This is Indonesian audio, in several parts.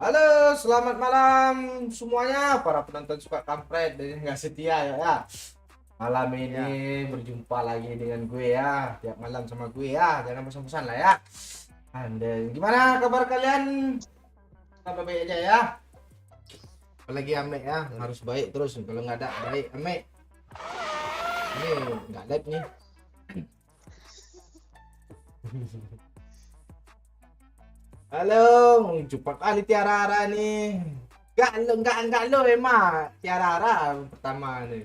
Halo, selamat malam semuanya para penonton suka kampret dan yang nggak setia ya. Malam ini berjumpa lagi dengan gue ya, tiap malam sama gue ya, jangan bosan-bosan lah ya. Anda gimana kabar kalian? Kabar baik aja ya. Apalagi Ame ya, harus baik terus. Kalau nggak ada baik Ame, ini nggak live nih. Halo, jumpa kali Tiara nih. Enggak lo emang Tiara pertama nih.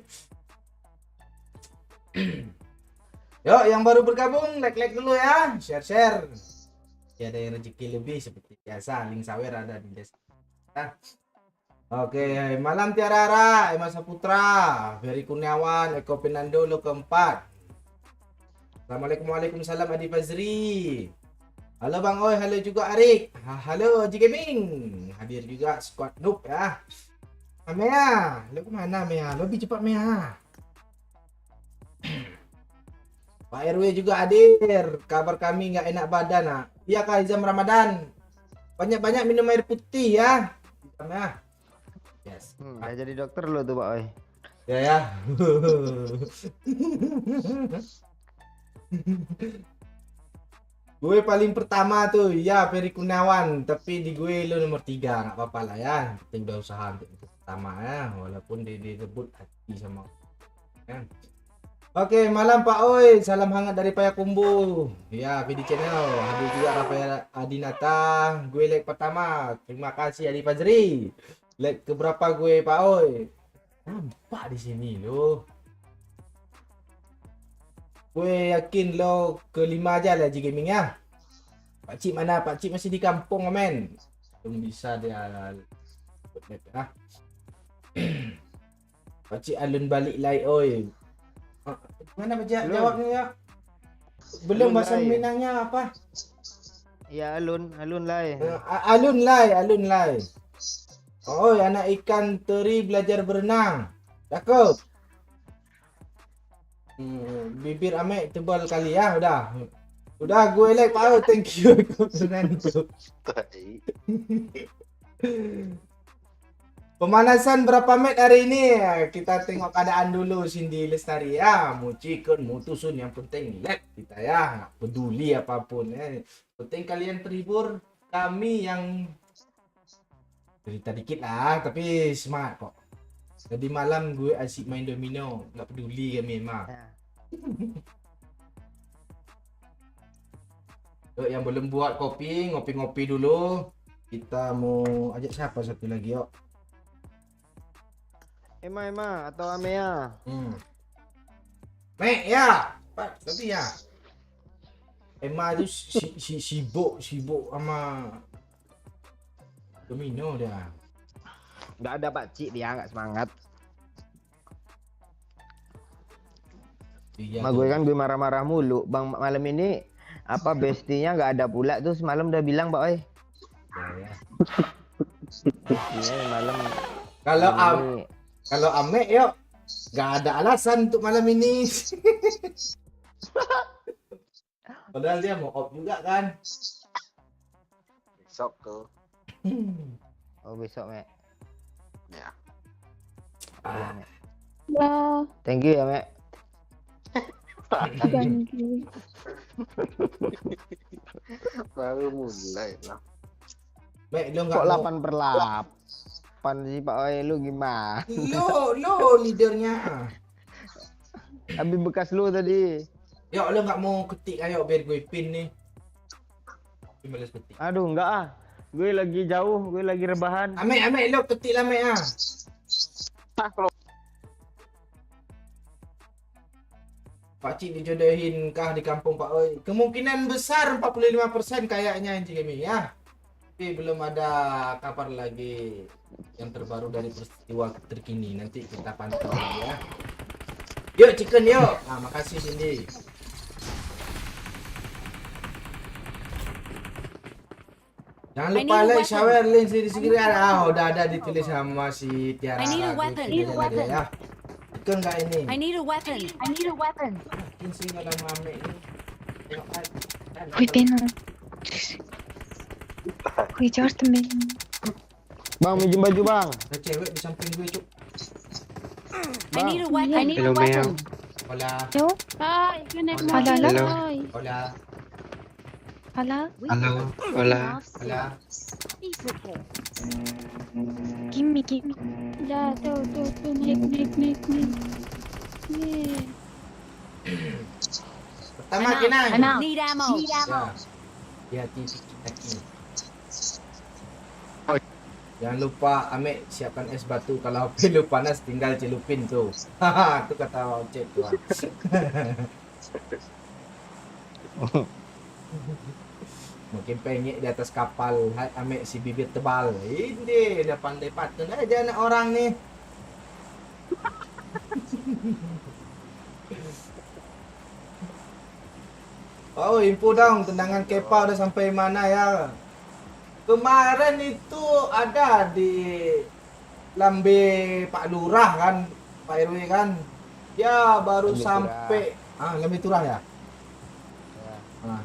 Yuk, yang baru bergabung like dulu ya, share. Ya ada yang rezeki lebih seperti biasa, link sawer ada di deskripsi. Oke, malam Tiara, Emma Saputra, Ferry Kurniawan, Eko Penando lo keempat. Assalamualaikum Waalaikumsalam Adi Fazri. Halo Bang Oi, halo juga Arik. Halo Haji Gaming. Hadir juga squad noob ya. Mea, lu kemana Mea? Lebih cepat Mea. Pak RW juga hadir. Kabar kami nggak enak badan ah. Iya Kak Izam Ramadan. Banyak-banyak minum air putih ya. Mea. Yes. Udah jadi dokter lo tuh Pak Oi. Ya. Gue paling pertama tuh ya Ferry Kurniawan, tapi di gue lo nomor 3, nggak apa-apa lah ya, penting udah usaha untuk pertama ya, walaupun direbut hati sama ya. Oke, malam Pak Oi, salam hangat dari Payakumbuh ya, PD channel, hadir juga Rafael Adinata, gue like pertama, terima kasih Adi Fazri, like keberapa gue Pak Oi, nampak di sini loh. Gue yakin lo kelima aja lah G Gaming ya. Pak Cik mana? Pak Cik masih di kampung men. Belum bisa dia ya. Pak Cik alun balik lai oi. Mana baca jawabnya ya? Belum alun bahasa lai. Minangnya apa? Ya alun lai. Alun lai. Oh, anak ikan teri belajar berenang. Cakep. Bibir Ame tebal kali ya, udah gue like Pau, thank you dengan itu. Pemanasan berapa menit hari ini? Kita tengok keadaan dulu. Cindy Lestari ya, mucikun mutusun, yang penting like kita ya, nggak peduli apapun ya. Penting kalian terhibur, kami yang cerita dikit lah tapi semangat kok. Tadi malam gue asik main domino, nggak peduli kami mah. Yuk, yang belum buat kopi, ngopi-ngopi dulu. Kita mau ajak siapa satu lagi yuk. Emma atau Amea. Mek ya, Pak, tapi ya. Emma itu sibuk sama domino dia. Nggak ada Pak Cik, dia nggak semangat. Iya, Gue kan gue marah-marah mulu. Bang malam ini apa bestinya nggak ada pula tuh, semalam udah bilang Pak Oi. Ya. Iya malam. Kalau Ame yuk, nggak ada alasan untuk malam ini. Padahal dia mau off juga kan. Besok tuh. Oh besok Mek. Ya. Ya, Thank you ya Mek. thank you. Baru mulai lah. Mek, lo nggak Kok mau 8/8 sih Pak Oi, lu gimana? lo leadernya. Habis bekas lu tadi. Yuk, lo nggak mau ketik ayo biar gue pin nih. Gue males ketik. Aduh enggak ah. Gue lagi jauh, gue lagi rebahan. Ame lo ketik lah Ame ah. Kalau Pak Cik dijodohin kah di kampung Pak Oi? Kemungkinan besar 45% kayaknya Anjing Gaming ya. Tapi belum ada kabar lagi yang terbaru dari peristiwa terkini. Nanti kita pantau lagi ya. Yuk chicken yuk. Nah, makasih Cindy. Jangan lupa like, share, link di sini ada. Udah ada ditulis sama si Tiara. I need a weapon. Ya. Chicken nggak ini? I need a weapon. Mungkin sih nggak ada mame ini. Tengok kan. Wait, Ben. Wait, Jordan, Ben. Bang, minjem baju bang. Ada cewek di samping gue, Cuk. I need a weapon. I need Hello, a weapon. Hola. Yo. Ay, naik Hola. mobil. Hello. Ay, Hola. hala. Halo, hola. Hola. Gimme. Dah, tuh, naik. Nih. Pertama Kinan. I'm out. Need ammo. Need ammo. Ya. Hati-hati tiki-taki. Oh. Jangan lupa Amek siapkan es batu. Kalau HP lu panas tinggal celupin tuh. Haha, itu kata Ocet tuh. Mungkin pengek di atas kapal. Hai Amek si bibir tebal. Ini udah pandai patun aja anak orang nih. Oh, info dong, tendangan Kepa udah sampai mana ya? Kemarin itu ada di Lambe Pak Lurah kan, Pak RW kan. Ya baru Lambe sampai Lambe Turah ya. Nah,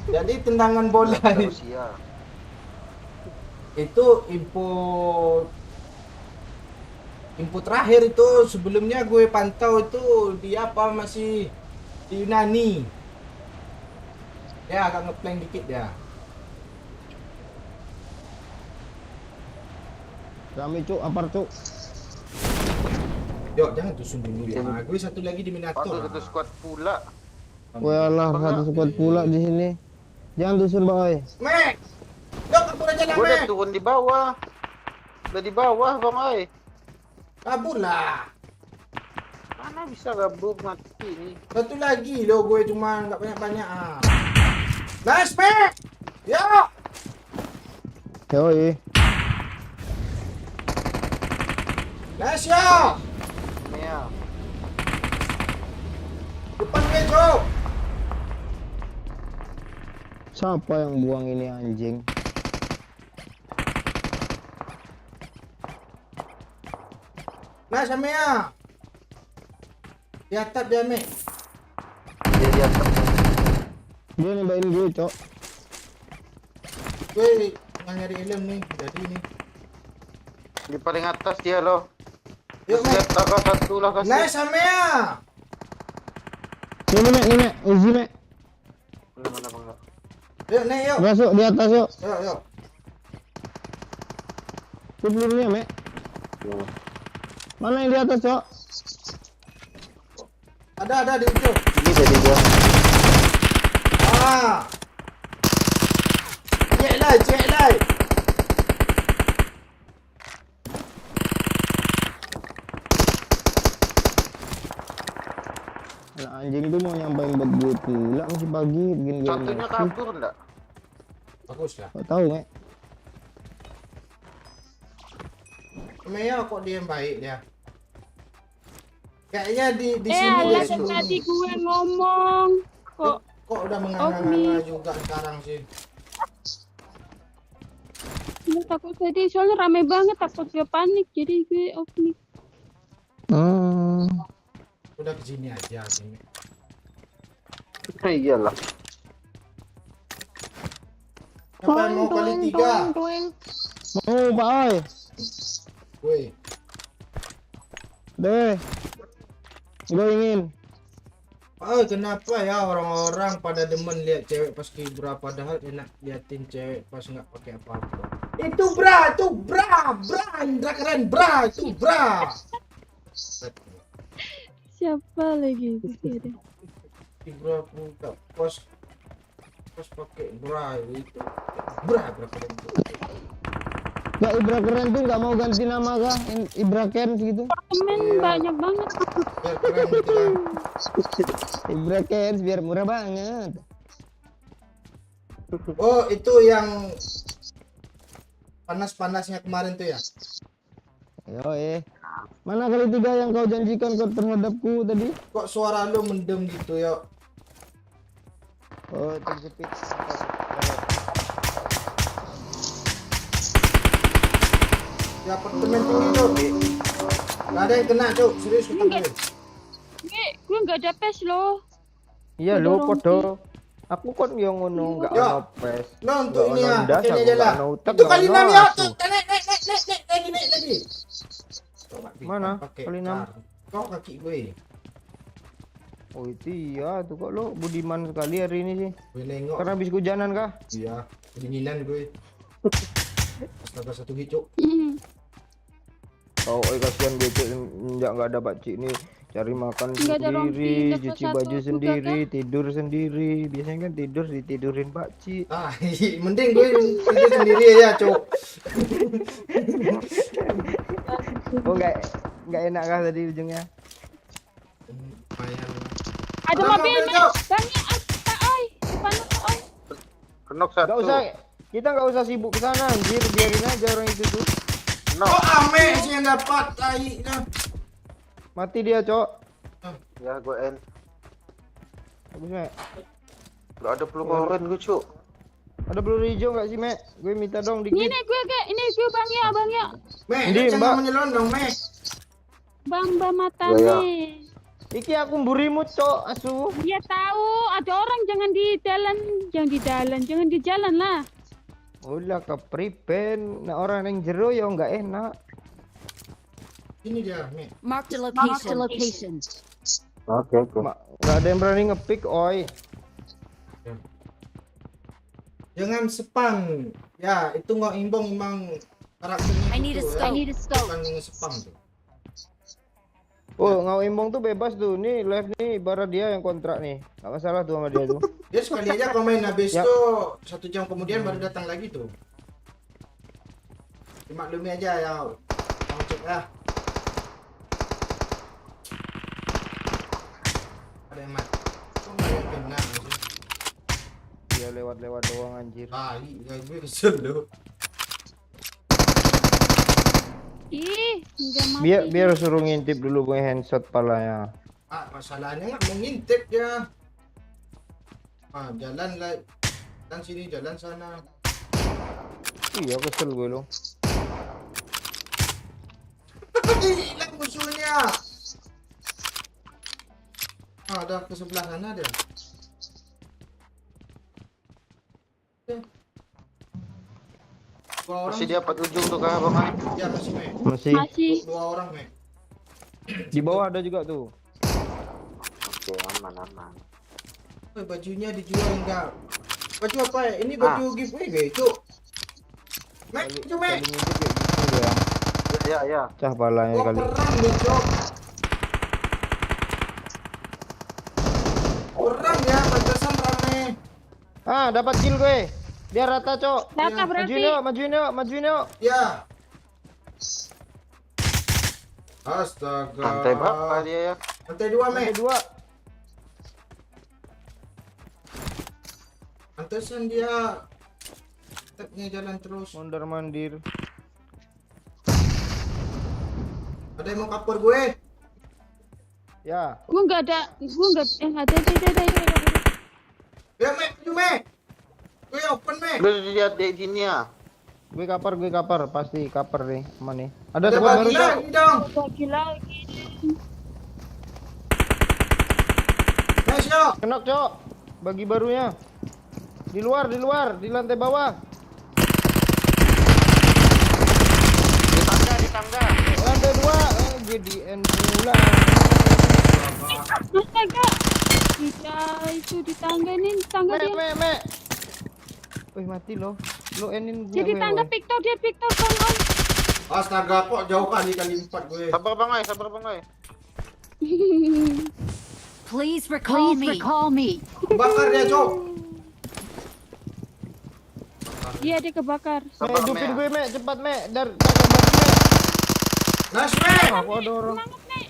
jadi tendangan bola Rusia. itu info terakhir itu. Sebelumnya gue pantau itu dia apa masih di Yunani. Ya agak ngeplank dikit ya. Rame cuk, apar cuk. Yuk jangan tusun dulu ya. Nah, gue satu lagi di Minato. Patut satu squad pula. Walah, satu squad pula di sini. Jangan dusun boy. Mek, yuk kabur aja lah Gue udah Mek. turun di bawah. Udah di bawah bang ay. Kabur lah. Mana bisa gabung mati nih. Satu lagi lo, gue cuma nggak banyak-banyak. Nice Mek. Yuk. Yoi. Nice yuk. Ya. Depan gue Cok. Siapa yang buang ini anjing? Nice Ame ya. Di atap dia Mek. Dia di atas. Dia nembakin gue cok. Gue tengah nyari helm nih. Jadi nih. Di paling atas dia loh. Yuk Mek. Lihat kakak satu lah kasih. Nice Ame ya. Ini mek, uji mek. Mana bang? Yuk nih yuk. Masuk di atas yuk. Yuk. Tuh pelurunya mek. Mana yang di atas cok? Ada di ujung. Ini jadi dia. Cek lah. Nah, anjing tuh mau nyampein buat gue pula masih pagi bikin gue Satunya emosi. kabur enggak? Bagus lah. Gak tahu mek. Mea kok dia baik dia. Kayaknya di sini Alah, dia kan sebelum- tadi gue ngomong. Kok udah menganga-nganga juga sekarang sih. Gue takut tadi, soalnya rame banget, takut gue panik, jadi gue off mic. Udah kesini aja sini. Iyalah. Siapa yang mau kali 3? Mau pak oi. Woi. Deh. Gue ingin. Kenapa ya orang-orang pada demen lihat cewek pas kibra padahal enak liatin cewek pas nggak pakai apa-apa. Itu bra, Indra keren bra, itu bra. Siapa lagi? Kira. Kibra punya pas pakai bra itu bra keren. Gak Ibra keren tuh gak mau ganti nama kah? Ibra Ken gitu. Temen banyak banget. Biar keren gitu kan. Ibra Ken biar murah banget. Oh, itu yang panas-panasnya kemarin tuh ya. Yo Mana kali 3 yang kau janjikan kau terhadapku tadi? Kok suara lu mendem gitu ya? Oh, terjepit. Di apartemen tinggi tuh. Gak ada yang kena tuh, serius kita gue. Gue nggak ada pes loh. Iya Udah lo Rompi. podo. Aku kon yang ngono gak Ya. ono pes. Nah untuk Nggak ini ono ya, ndas, pakai ini aku aja nggak lah. ono utek, Itu nggak kali ono 6 ya, asu. tuh. Naik. naik lagi. Coba Mana? pakai Kali 6. car. Kau kaki gue. Oh itu iya tuh kok lo budiman sekali hari ini sih. Gue nengok. Karena habis hujanan kah? Iya, kedinginan gue. Astaga satu hijau. Oh, kasihan gue nggak ada pakcik nih. Cari makan Nggak ada rompi, sendiri, level cuci 1 baju juga sendiri, tidur sendiri. Biasanya kan tidur ditidurin pakcik. Ah, mending gue tidur sendiri ya, Cok. Oh nggak enak kah tadi ujungnya? Lumayan. Ada Ada mobil, mobil, Mek. Cok. Banyak tak oi. Depan oi. Kenok Nggak satu. usah, kita nggak usah sibuk ke sana, anjir. Biarin aja orang itu tuh. Kenok. Oh, ame sih yang dapat tai-nya. Mati dia, Cok. Ya gue end. Bagus, Mek. Gak ada peluru oren gue cuk. Ada peluru hijau nggak sih, Mek? Gue minta dong Ini dikit. ini gue Bang ya, Bang ya. Mek, Ndi, jangan Mbak. menyelondong, Mek. Bang mata Ya, ya. nih. Iki aku mburimu, Cok, asu. Dia tahu ada orang jangan di jalan lah. Ulah ke pripen, nah orang yang jero ya nggak enak. Ini dia, Mek. Marked a location. Oke. Nggak ada yang berani ngepick, oi. Jangan spam. Ya, itu nggak imbang emang karakternya I need a gitu, scope. ya. I need a scope. Bukan yang spam tuh. Oh, ngau imbong tuh bebas tuh. Nih, live nih, ibarat dia yang kontrak nih. Nggak masalah tuh sama dia tuh. Dia sekali aja komen habis Ya. tuh 1 jam kemudian baru datang lagi tuh. Dimaklumi aja ya. Kamu cek ya. Ada yang mati. Kok nggak ada yang kena sih? Dia lewat-lewat doang anjir. Tai, gue kesel loh. Ih, enggak mati. Biar suruh ngintip dulu gue handshot palanya. Ah, masalahnya nggak mau ngintip ya. Ah, jalan lah. Jalan sini, jalan sana. Iya, kesel gue loh. Hilang musuhnya. Ah, ada ke sebelah sana dia. Dua orang. Masih di apa ujung tuh kah bang? Ya, masih, Mek. Masih Masih. Dua orang, Mek. di bawah ada juga tuh. Oke aman. Woi, bajunya dijual enggak? Baju apa ya? Ini baju giveaway guys, Cuk. Mek, baju Mek. Kali ngintip kayak gitu ya. Ya. Cah palanya Gua kali. perang nih, Cuk. Perang ya, pantesan rame. Ah, dapat kill gue. Biar rata, Cok. Data berarti. Majuin yuk. Ya. Astaga. Santai berapa dia ya? Lantai 2, Mek. Ada dua. Pantesan dia stepnya jalan terus. Mondar mandir. Ada yang mau kapur gue. Ya. Gue enggak ada. Ada. Ya, Mek, baju Mek. Gue open, Mek. Udah lihat di sini ya. Gue kapar, pasti kapar nih, mana nih? Ada Ada squad baru, bagi Cok. lagi dong. Lagi. Nice, yo. Kenok, Cok. Bagi barunya. Di luar, di lantai bawah. Di tangga. Lantai 2. Jadi end pula. Astaga. Kita itu di tangga ini, tangga dia. Me. Wih, mati loh. Lo enin Jadi tangga Victor Bang Om. Astaga, kok jauh kali 4 gue. Sabar bang ay. Please recall me. Bakar dia, Cok. Iya, dia kebakar. Sabar hidupin Me. gue, Me. Cepat, Me. Dar tangga batu, Me. Nice, Mek. Aku ada orang. Semangat, Nek.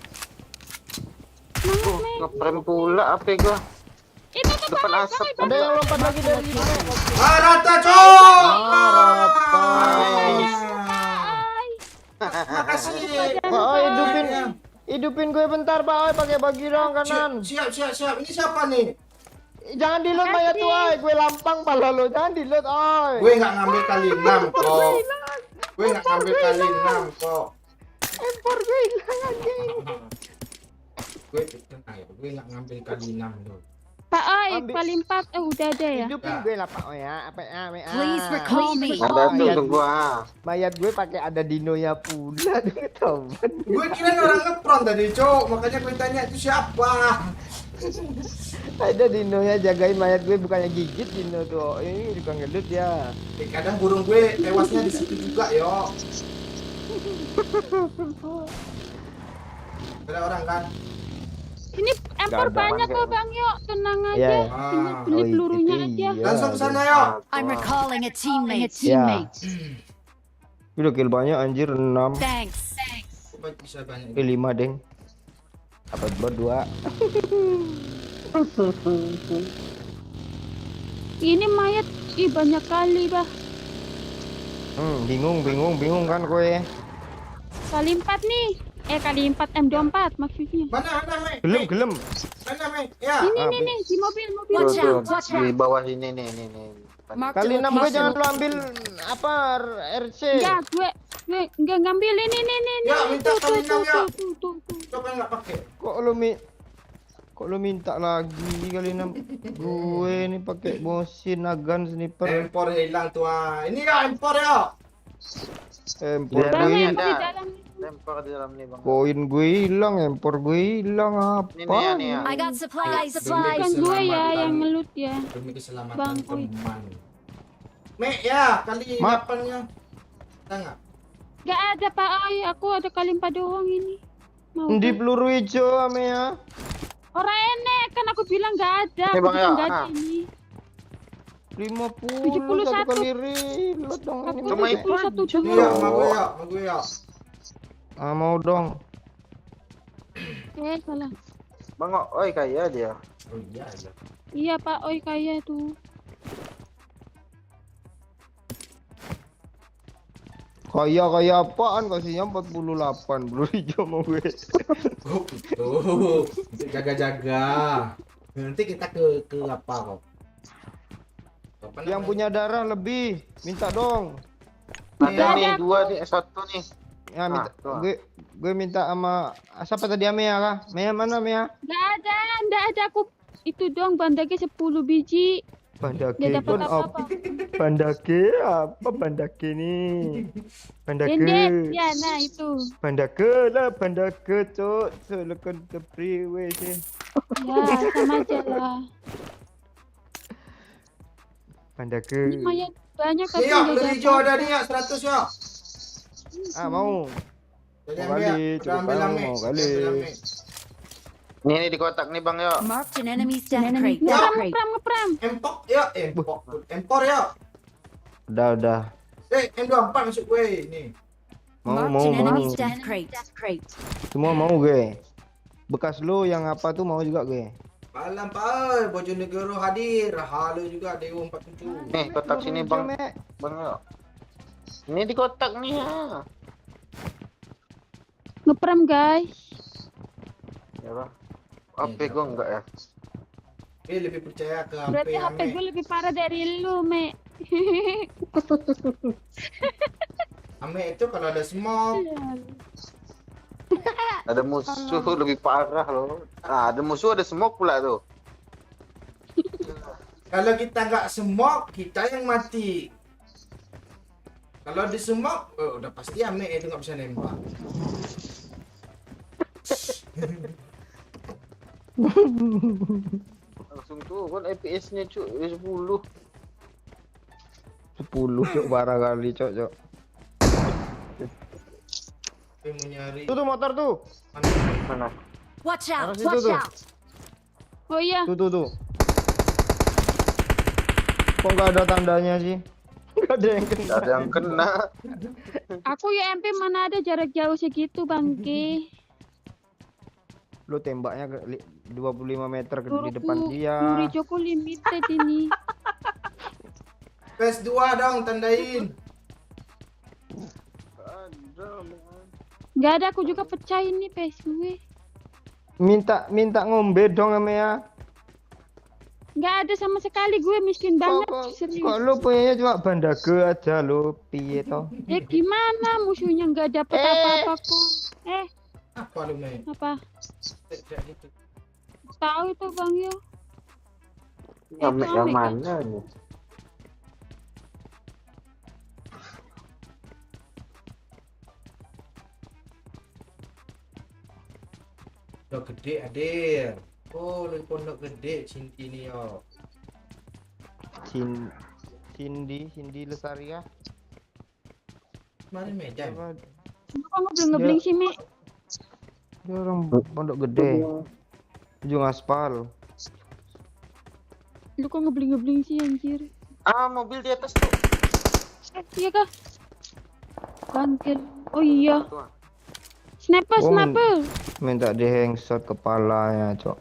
Ngeprem pula apa gua? Itu tuh Depan Bang, asap. Ada yang lompat lagi dari sini, Me. Ah, rata, Cok. Rata. Ay. Makasih. Pak, hidupin gue bentar, Pak. Oi, pakai bagi dong kanan. Siap. Ini siapa nih? Jangan di-load mayat tuh, oi. Gue lampang pala lo. Jangan di-load, oi. Gue nggak ngambil kali 6 kok. Gue nggak ngambil kali 6 kok. Empor gue hilang anjing. Gue tenang ya, gue nggak ngambil kali 6 loh. Pak Oi, Ambil. paling 4 udah ada ya. Hidupin gue lah Pak ya. Apa ya? Please recall me. Ada tuh mayat, tunggu ah. mayat gue pakai ada dinonya pula dengan teman. Gue kira orang ngepron tadi, Cok. Makanya gue tanya itu siapa. Ada dinonya jagain mayat gue, bukannya gigit dino tuh. Ini juga ngelut ya. Kadang burung gue tewasnya di situ juga, yo. Ada orang kan? Ini empor ada, banyak Bang. kok Bang Yo, tenang Iya. aja. Ah. Tinggal beli Oh, pelurunya itu aja. iya. Langsung ke sana, yo. I'm recalling a teammate. Udah kill banyak anjir 6. Thanks. Coba bisa banyak. 5 deng. Apa berdua? Ini mayat banyak kali, Bah. Bingung kan kowe. Kali 4 nih. Kali 4 M24 maksudnya. Mana, Me? Gelem. Mana, Me? Ya. Ini nih di mobil. Watch Tuh, out, watch di out. bawah sini nih. Mark Kali the 6 gue jangan location. lu ambil apa RC. Ya, gue nggak ngambil ini nih. Ya, minta kali 6 ya. Tuh. Coba nggak pakai. Kok lu minta lagi kali 6? Gue ini pakai mosin agan sniper. Empor hilang tuh. Ini ya, empor ya. Empor Iya, gue Bang, ini yang ada. di dalam. Lempar di dalam nih bang. koin gue hilang, empor gue hilang apa? Ini ya. I got supplies. Bukan gue ya yang ngelut ya. Demi keselamatan Bang, teman. Me, ya, kali Ma. 8-nya. Ada nggak? Nggak ada Pak Oi, aku ada kali 4 doang ini. Mau Di kan? peluru hijau ame ya. Orang enek kan aku bilang nggak ada. Ini, Aku Bang, bilang ya. nggak ada Ah. ini. 50 71. satu kali reload dong ini. Cuma pakai. itu. 71 Ini juga. ya, sama gue ya. Ah, mau dong. Salah. Bang, oi kaya dia. Oh iya, iya. Iya Pak Oi kaya tuh. Kaya apaan kasihnya 48 peluru hijau mau gue. Oh, tuh. Jaga-jaga. Nanti kita ke apa kok? Apa Yang namanya? punya darah lebih, minta dong. Ada Ada nih aku. 2 nih, 1 nih. Ya minta tuh. gue minta sama siapa tadi Amea kah? Mea mana Mea? Nggak ada aku itu dong bandage 10 biji. Bandake Nggak dapat pun apa-apa. Bandake apa bandake nih? Dendek, Bandake. ya nah itu. Bandake lah bandake cok. Selekan ke freeway sih. Ya sama aja lah. Bandake. Ini mayat banyak tapi Nih ya, nggak beli dapat. hijau ada nih ya, 100 ya. Ah mau. Jadi Mau ambil ya, kali, udah cukup ambil bang, ame. mau kali. Ambil ame. Ini di kotak nih bang yo. Marked an enemy's death crate. Ngepram. Empok ya, empor ya. Udah. M24 masuk gue nih. Marked Mau. an enemy's death crate. Semua mau gue. Bekas lo yang apa tuh mau juga gue. Malam Pak, Bojonegoro hadir. Halo juga Dewa 47. Nih kotak sini bang. Bang yo. Ini di kotak nih ya. Ngepram guys. Ya bang. HP gue enggak ya. Gue lebih percaya ke HP Berarti HP gue lebih parah dari lu, Me. Ame itu kalau ada smoke. Ada musuh lebih parah loh. Nah, ada musuh ada smoke pula tuh. Kalau kita nggak smoke, kita yang mati. Kalau di smoke, udah pasti Ame itu nggak bisa nembak. Langsung turun FPS-nya cuy 10. 10 cok parah kali cok. Gue mau nyari. Tuh motor tuh. Mana? Watch Arah out, situ watch tuh. out. Oh iya, Tuh. Kok nggak ada tandanya sih? Nggak ada yang kena. Ada yang kena. aku ya MP mana ada jarak jauh segitu, Bangke. Lu tembaknya ke 25 meter di Peluru depan dia. Joko limited ini. PS2 dong, tandain. Nggak ada, aku juga pecah ini PS gue. Minta ngombe dong sama ya. Nggak ada sama sekali, gue miskin banget. Serius. Kok lu punyanya cuma bandage aja lu piye toh? Ya gimana musuhnya nggak dapet apa-apa kok. Apa lu, Me? Apa? Tidak gitu. Tahu itu Bang Yo. Amek yang mana nih? Pondok gede adir. Oh, dari pondok gede Cinti nih yo. Cindy Lesaria. Kemarin Medan. Apa? Kok ngebling sih, Mi? Dia orang pondok gede. Ujung aspal. Lu kok ngebling sih anjir? Ah, mobil di atas tuh. Iya kah? Bangkit. Oh iya. Tuh. Sniper, Oh, sniper. Minta di hangshot kepalanya, Cok.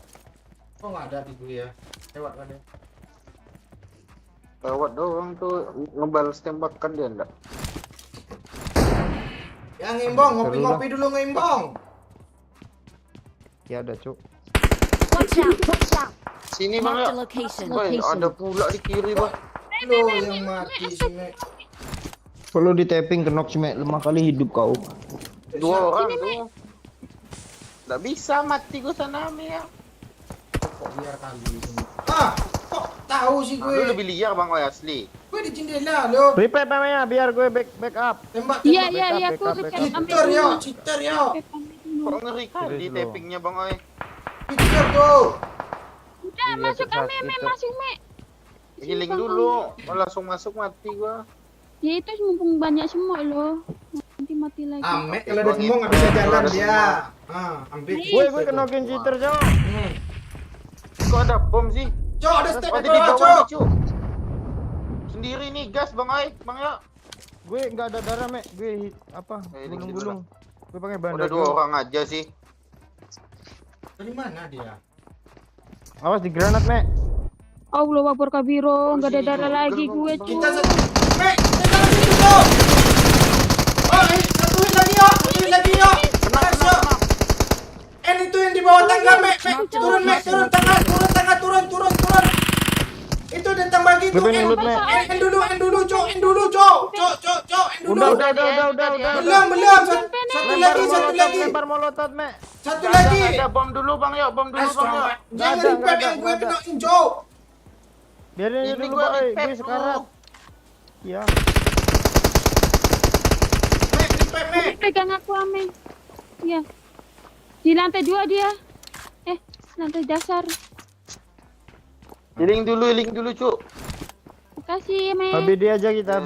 Oh, nggak ada di gue ya. Lewat kan ya. Lewat doang tuh ngebalas tembakan dia enggak. Ya ngimbong, Seru ngopi-ngopi dulu ngimbong. Ya ada, Cok. Watch out! Watch out! Sini bang Marked ya. a location. Boy, ada pula di kiri bang. Lo yang mati sih, Mek. Kalau di tapping kenok sih, Mek. 5 kali hidup kau. Dua orang tuh. Nggak bisa mati gue sana ya. Kok biar kali ini. Ah, kok tahu sih Lu gue? lebih liar bang Oi asli. Gue di jendela lo. Repair namanya biar gue back up. Tembak, Iya, tembak. iya, iya, backup, aku backup. repair Cheater yo, cheater yo. Kok ngeri kali Serius, lo. tappingnya bang Oi. Cheater tuh. Udah, Iya, masuk cepat, kami, Mi, itu. masuk, Mi. Healing dulu. Oh, langsung masuk mati gua. Ya itu mumpung banyak semua loh. Nanti mati lagi. Amek kalau ada semua nggak bisa jalan Ada dia. semua. Ah, ambil. Gue kenokin cheater, Cok. Kok ada bom sih? Cok, ada step Oh, di ada di bawah, bawah Cok. nih, Cuk. Sendiri nih gas bang Oi, bang ya. Gue nggak ada darah, Mek. Gue apa? Gulung-gulung. Gue pakai bandar. Udah 2 orang aja sih. Dari mana dia? Awas di granat, Mek. Allah Akbar kabiro, nggak ada darah lagi gue Kita cuy. Mek, kita lagi itu. Oh, satu hit lagi yo, satu hit lagi yo. Nice, yo. Itu yang di bawah tangga, Mek. Turun, Mek, turun tangga, turun. Itu datang bagi tuh. Gue pengen loot, Mek. End dulu, Cok, end dulu, Cok. Cok, end dulu. Udah. Belum. Satu lagi. Lempar molotov, Mek. Satu lagi. Ada bom dulu bang ya, bom dulu bang ya. Jangan Nggak repair ada, yang gue nggak ada. kena Cok. Biarin aja Ini dulu, gua Pak. repair Gue sekarat. Ya. Mek, repair, Mek. Pegang aku Ame. Iya. Di lantai 2 dia. Lantai dasar. Healing dulu Cuk. Makasih, Ame. BD aja kita.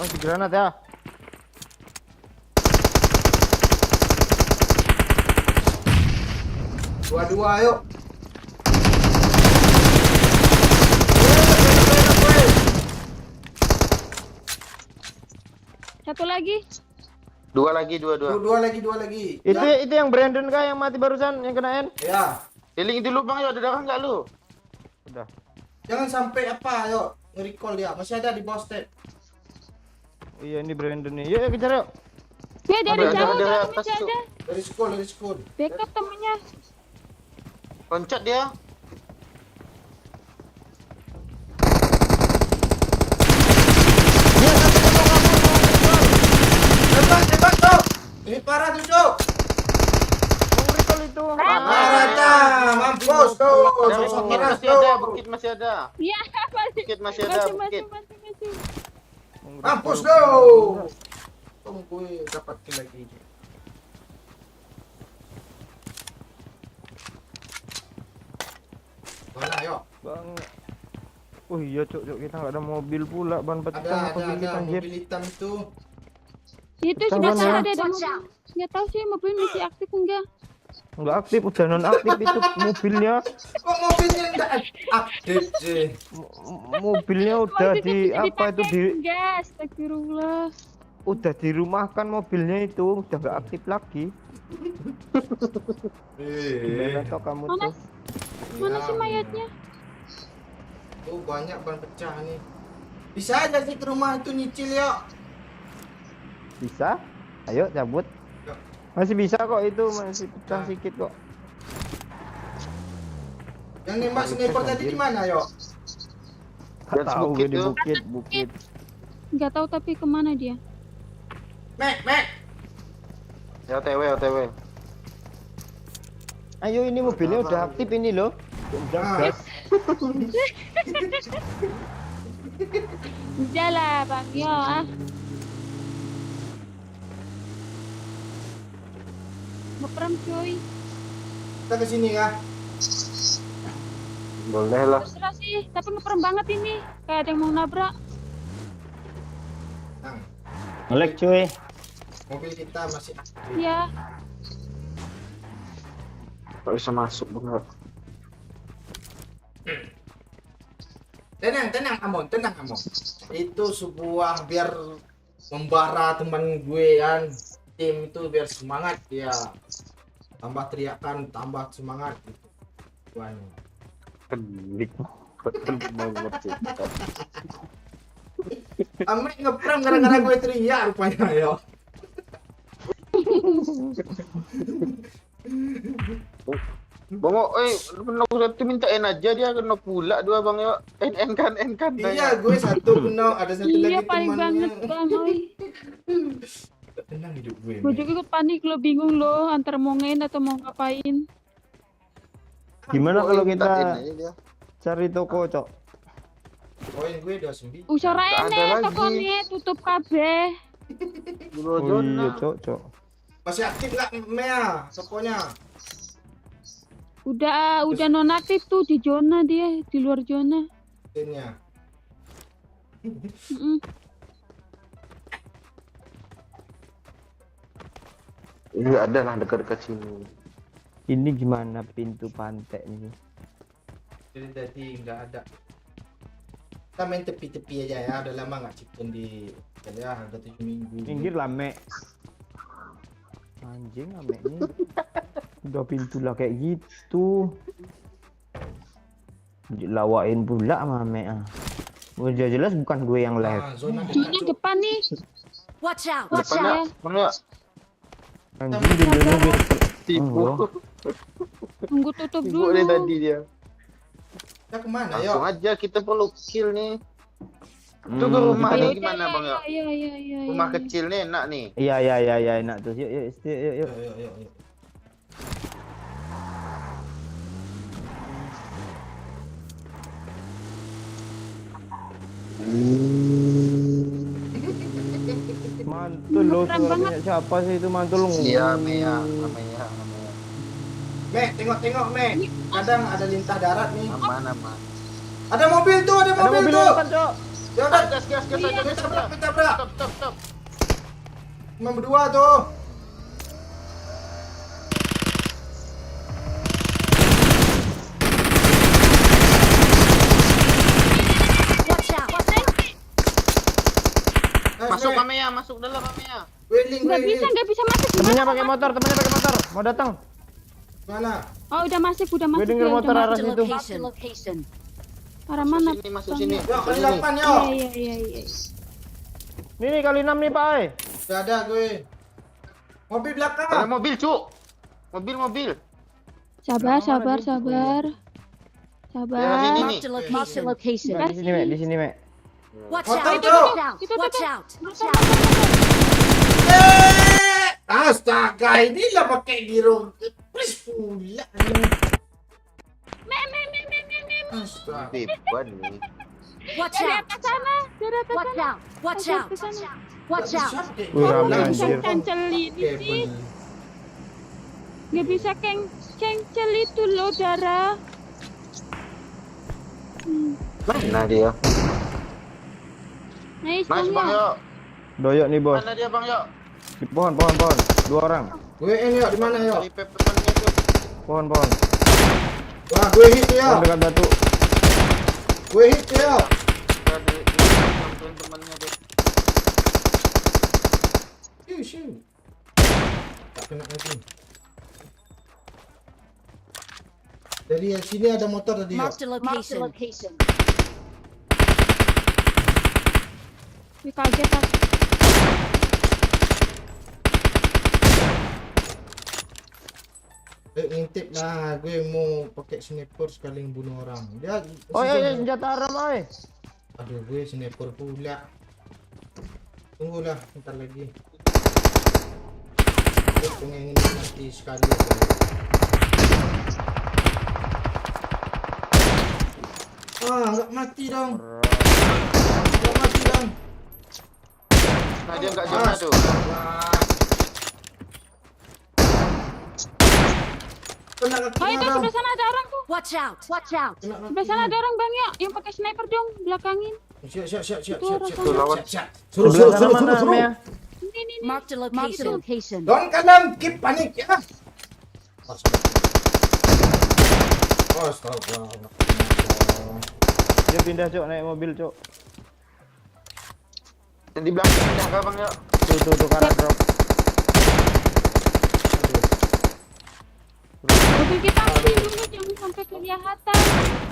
Oh, di granat ya. Dua-dua, ayo. Satu lagi. Dua lagi. Dua lagi. Itu yang Brandon kah yang mati barusan yang kena N? Ya. Healing dulu bang ya, ada darah nggak lu? Udah. Jangan sampai apa, ayo. Nge-recall dia. Masih ada di bawah step. Oh, iya ini Brandon nih. Yuk kejar yuk. Ya dari Ada, jauh ada, tuh atas, masih Cuk. ada. Dari school. Backup temennya. Loncat dia. Tembak, Cok. Ini parah tuh, Cok. Recall itu. Parah, Cak. Mampus tuh. Dari Sosok bukit keras masih ada, tuh. bukit masih ada. Iya, masih. Bukit masih ada, bukit. Masih. Mampus tuh. Tunggu dapat kill lagi. Mana, ayo. Bang. Oh iya cuk, kita nggak ada mobil pula, ban pecah Ada mobil kita anjir. mobil hitam itu. Itu Tahu sudah mana? ada mobil. Nggak tahu sih mobil masih aktif enggak. Nggak aktif, udah non aktif itu mobilnya. Kok mobilnya enggak update sih? Mobilnya udah Waktu di bisa apa itu dipakai di enggak, astagfirullah. udah dirumahkan mobilnya itu, udah nggak aktif lagi. Gimana toh kamu Mana? tuh? Mana sih mayatnya? Tuh banyak ban pecah nih. Bisa aja sih ke rumah itu nyicil yuk. Bisa? Ayo cabut. Yuk. Masih bisa kok itu, masih pecah Nah. sedikit kok. Yang nembak sniper tadi di mana yuk? Nggak That's tahu gue bukit di tuh. bukit. Nggak tahu tapi kemana dia? Mek. Ya OTW, OTW. Ayo ini mobilnya udah aktif ini loh. Udah Ah. gas. Udah lah Bang Yo ah. Ngeprem cuy. Kita ke sini kah? Boleh lah. Terserah sih, tapi ngeprem banget ini. Kayak ada yang mau nabrak. Nah, Ngelek cuy. mobil kita masih aktif. Iya. Gak bisa masuk bener. Tenang Amon, tenang Amon. Itu sebuah biar membara teman gue kan. Tim itu biar semangat ya. Tambah teriakan, tambah semangat gitu. Tuan. Kenik. Betul banget sih. Amin ngepram gara-gara gue teriak rupanya ya. Bang, kena satu minta N aja dia kena pula dua bang ya. N kan. Iya, gue satu kena, ada satu Iya lagi paling banget temannya. Bang Oi. Tenang hidup gue. Gue men. juga ikut panik lo, bingung lo antara mau ngain atau mau ngapain. Gimana kalau Minta N kita aja dia. cari toko, Cok? Poin gue 29. Usara Nggak ada ene lagi. tokonya tutup kabeh. Dulu Oh iya, zona. Cok. Masih aktif nggak Mea? Tokonya. Udah nonaktif tuh di zona dia, di luar zona. Timnya. Mm-mm. Ini ada lah dekat-dekat sini. Ini gimana pintu pantai ini? Jadi tadi nggak ada. Kita main tepi-tepi aja ya. Udah lama nggak chicken di ya, udah 7 minggu. Minggir lah, Mek. Anjing Mek ini. Udah pintu lah kayak gitu. Dilawain pula sama Mek ah. Udah jelas bukan gue yang live. Ah, zona Zona dekat. Cuk. depan nih. Watch out! Watch Depannya, out. mana? Anjing dia mobil. Tipu. Oh. Tunggu tutup Tipu dulu. dia tadi dia. Kita kemana Langsung yuk? aja kita follow kill nih. Itu ke rumah Ya nih udah, gimana bang ya? Iya. Rumah kecil nih enak nih. Iya enak tuh. Yuk. Yuk. Mantul lo Keren suara banget. punya siapa sih itu mantul lo? Iya, Mea, namanya. Me, tengok Me. Kadang ada lintah darat nih. Aman. Ada mobil tuh, ada Ada mobil mobil tuh. depan, Cok. Ya udah, Gas aja. tabrak. Stop. Cuma berdua tuh. Watch out! Masuk Me. Mea, masuk dalam Mea. Wheeling. Nggak bisa masuk. Temennya Gimana? pakai motor. Mau datang. Mana? Oh udah masuk. Gue denger Ya, motor udah arah Marked a situ. location. Arah mana? Masuk sini. Yuk, kali 8 Iya. yuk. Ini kali 6 nih, Pak. Udah ada gue. Mobil Ada belakang. mobil, Cuk. Mobil. Sabar. Ya, sini nih. Marked a location. Di sini, Mek. Watch Motor, out! Cuk. Watch out! Astaga, inilah pakai giro. Please pula. Astaga. Beban nih. Watch Dari out! atas sana. Dari atas Watch sana. out! Watch out! Ke sana. Watch out! Wih, rame, Bisa anjir. cancel ini sih. Nggak bisa cancel itu loh darah. Mana dia? Nice Bang Bang Yo. Yo. Doyok nih, Bos. Mana dia Bang Yo? Di pohon. 2 orang. Gue ini yuk, di mana yuk? Dari pepetannya tuh. Pohon. Wah, gue hit tuh Pohon yuk. dekat batu. Gue hit tuh yuk. Dari teman-temannya tuh. Shoo. Tak kena lagi. Dari sini ada motor tadi yuk. Marked a location. Wih, kaget aku. Ngintip lah, gue mau pakai sniper sekali bunuh orang. Dia Oh iya, senjata Aram, ay. Aduh, gue sniper pula. Tunggulah, bentar lagi. Gue pengen mati sekali. Nggak mati dong. Nggak mati dong. Nah dia nggak zona tuh. Kena Oh kakinya itu dong. sebelah sana ada orang tuh. Watch out! Watch out! Kena Sebelah sana ada orang bang ya, yang pakai sniper dong, belakangin. Siap. Tuh lawan. Suruh. Sebelah sana mana, Mea? Ini. Marked a location. Don't kadang keep panik ya. Astaga. Dia pindah, Cok, naik mobil, Cok. Di belakang pindah ke bang yuk. Tuh, ke arah drop. Mobil kita ambil dulu, jangan sampai kelihatan.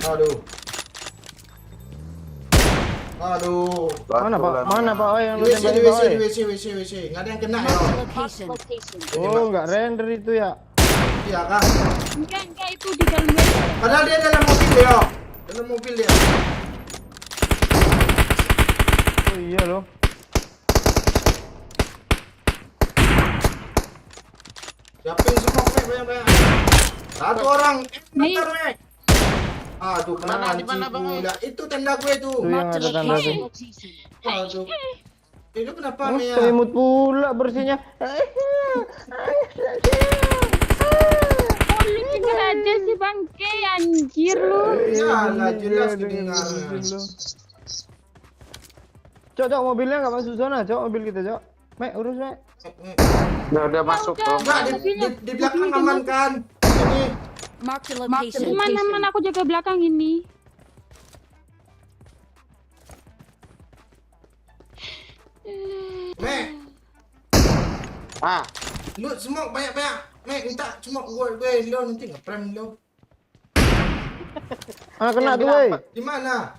Aduh. Mana, Pak? Mana, Pak? Oh, yang Di lu WC, tembakin, di Pak, oi. WC. Nggak ada yang kena ya. Marked a location. Oh, nggak render itu ya. Iya kan? Enggak itu di dalam mobil. Padahal dia dalam mobil ya. Dalam mobil dia. Oh iya loh. Siapin semua banyak. Satu orang. Nih. Bentar, Mek. Aduh, kena Mana, di mana, Bang? pula. Itu tenda gue tuh. Tuh yang Marked a ada tanda tuh. location. Aduh. Itu kenapa Oh, Mia? selimut pula bersihnya. Oh lu juga ada sih bangke, anjir lu. Ya lah jelas Iya, dengan kedengaran. mobil lo. Cok, mobilnya nggak masuk zona, Cok, mobil kita, Cok. Mek, urus, Mek. Udah masuk tuh. Enggak, di belakang aman kan? Ini. Marked a location. Mana aku jaga belakang ini. Mek, Ah, lu semua banyak. Mek, minta semua gue lo nanti ngeprem lo. Ah, kena tuh, kenapa? woi. Di mana?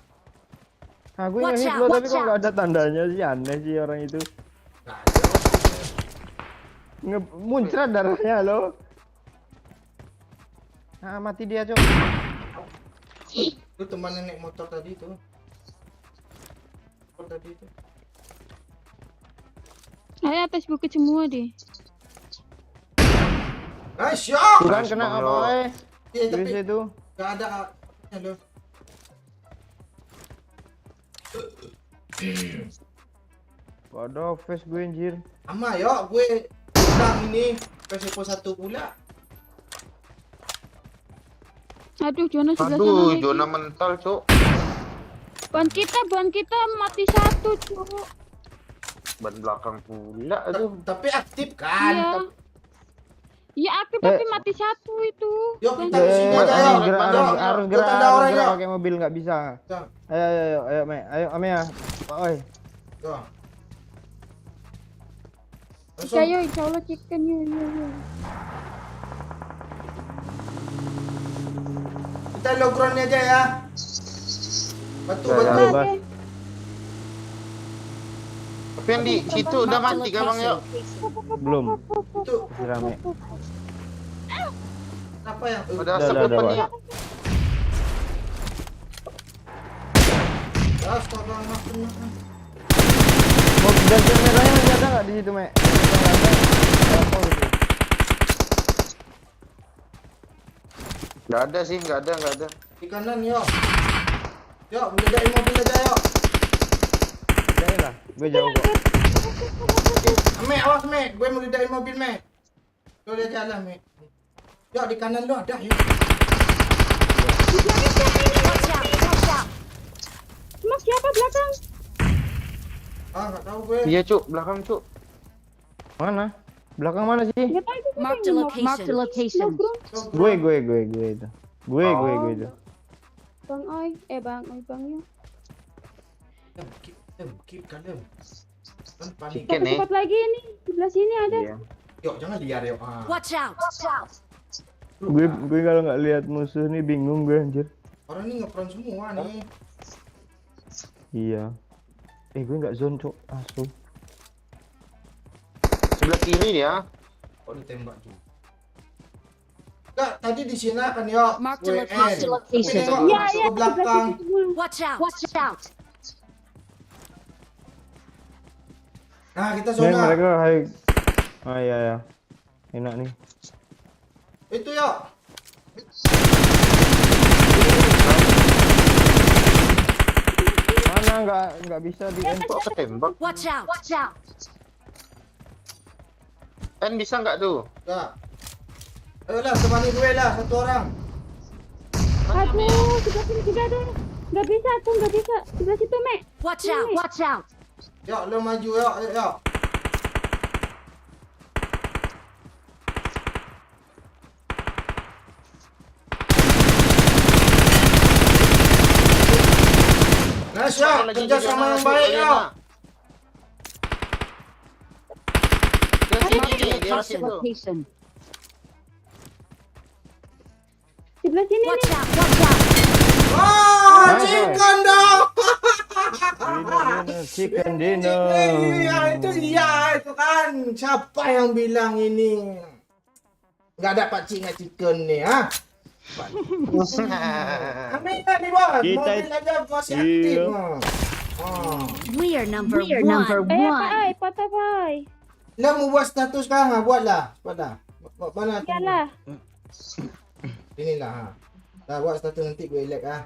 Ah, gue Watch ngehit out, lo, tapi watch kok out. nggak ada tandanya sih, aneh sih orang itu. Nggak ada. Muncrat darahnya lo. Ah, mati dia, Cok. Lu teman naik motor tadi tuh. Motor tadi tuh. Ayo atas bukit semua deh. Nice shot. Bukan kena Bang, apa, lo. woi. Iya, tapi Di situ. nggak ada lo. Waduh, face gue anjir. Ama yo, gue bilang ini PSP 1 pula. Aduh, Jonas sebelah sana aduh, lagi. zona mental, Cuk. Ban kita mati satu, Cuk. Ban belakang pula tuh. Tapi aktif kan? Iya. Iya aktif tapi mati satu itu. Yuk kita Ban- ke sini aja harus yuk. gerak, Yuk, harus yuk, gerak, tanda harus orang gerak yuk. pakai mobil nggak bisa. Yuk, Ayo, Mek. Ayo, Amea. Pak, oi. yuk. Bisa Langsung. yo, insya Allah chicken yo. Kita low ground aja ya. Batu. Ya, bebas. Tapi yang di situ udah mati kan bang yuk. Belum. Itu Rame. apa yang? Ada Udah, asap udah, depan Pak. yuk. Astaga, maafin. Mobil dan merahnya masih ada nggak di situ, Mek? Nggak ada. Apa gitu? Nggak ada sih, nggak ada. Di kanan yuk. Yuk, meledakin mobil aja yuk. Jangan lah, gue jauh kok. Mek, awas Mek, gue mau ledakin mobil Mek. Lo lihat jalan Mek. Yuk di kanan lo ada yuk. Watch out! Watch out! Mas siapa belakang? Ah nggak tahu gue. Iya Cuk, belakang Cuk. Mana? Belakang mana sih? Nggak tahu itu. Marked a location. Gue itu. Gue itu. Bang Oi, Bang Oi. Keep kalem. Kan panik. Chicken nih. Cepat lagi nih, sebelah sini ada. Iya. Yuk jangan liar yuk. Watch out! Watch out! Gue kalau nggak lihat musuh nih bingung gue anjir. Orang ini ngepron semua nih. Iya. Gue nggak zone, Cok. Asu. Sebelah kiri dia. Kok ditembak juga? Enggak, tadi di sini kan yuk. Mark the WN. location. Tengok Iya, masuk iya, ke belakang. Watch out! Watch out! Nah kita Dan zona. mereka hai. Oh iya ya. Enak nih. Itu ya. Mana nggak bisa di end. Kok ketembak? Watch out! Watch out! En bisa nggak tuh? Enggak. Ayolah, temani gue lah satu orang. Aduh, sebelah sini juga ada. Nggak bisa, aku nggak bisa. Sebelah situ, Mek. Watch out! Watch out! Yuk, lo maju yuk, yuk. Nice ya, kerja sama yang baik ya. Dia sini, Marked dia a sini tuh. location. Sebelah sini Watch nih. out! Watch out! Oh, Nice, chicken dong. Chicken dinner. Iya, itu iya, itu kan. Siapa yang bilang ini? Nggak ada pacingan chicken nih, ha? Kami di bawah, Kita- mobil aja masih aktif. Iya. Oh. We are number one. Pai, patah pai. Lah mau buat status kah? Ha? Buatlah. Buatlah. Mana tu? Yalah. Inilah. Ha. Dah buat status nanti gue elak ah.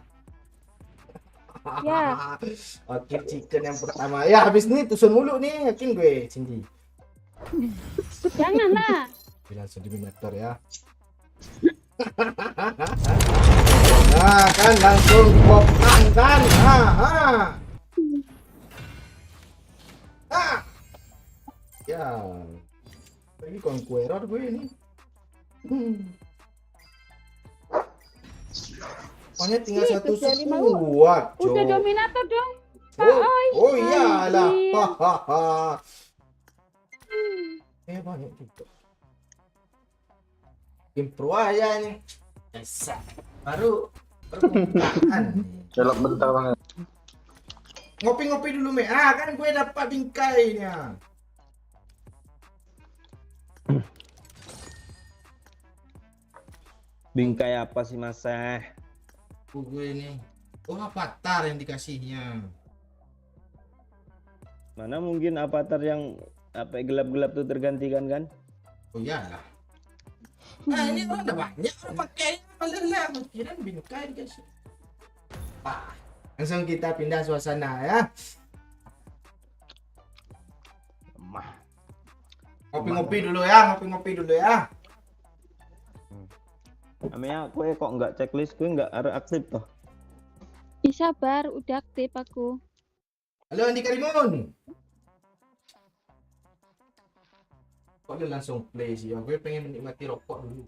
Ya. Okey, chicken yang pertama. Ya, habis ni tusun mulut ni. Yakin gue, Cindy. Janganlah. Bilang sediminator ya. Nah, kan langsung dipotong kan. Ha, ha. Ha. Ya. Ini konkueror gue ini. Pokoknya tinggal Ih, satu terjadi mau. squad, Udah Cok. dominator dong. Pak Oh, Oi. oh iyalah. Anjir. Hahaha. Banyak juga. Game pro aja ini. Esa. Baru pembukaan. Celok bentar banget. Ngopi-ngopi dulu, Me. Ah, kan gue dapat bingkainya. Bingkai apa sih Masa? Gue ini. Oh, avatar yang dikasihnya. Mana mungkin avatar yang apa gelap-gelap tuh tergantikan kan? Oh iyalah. Nah, ini orang udah banyak orang pakai malah kira bingkai dikasih. Ah, langsung kita pindah suasana ya. Mah. Ngopi-ngopi dulu ya, ngopi-ngopi dulu ya. Namanya kue kok nggak checklist, kue nggak harus aktif toh. Ih, sabar, udah aktif aku. Halo Andi Karimun. Kok dia langsung play sih? Gue pengen menikmati rokok dulu.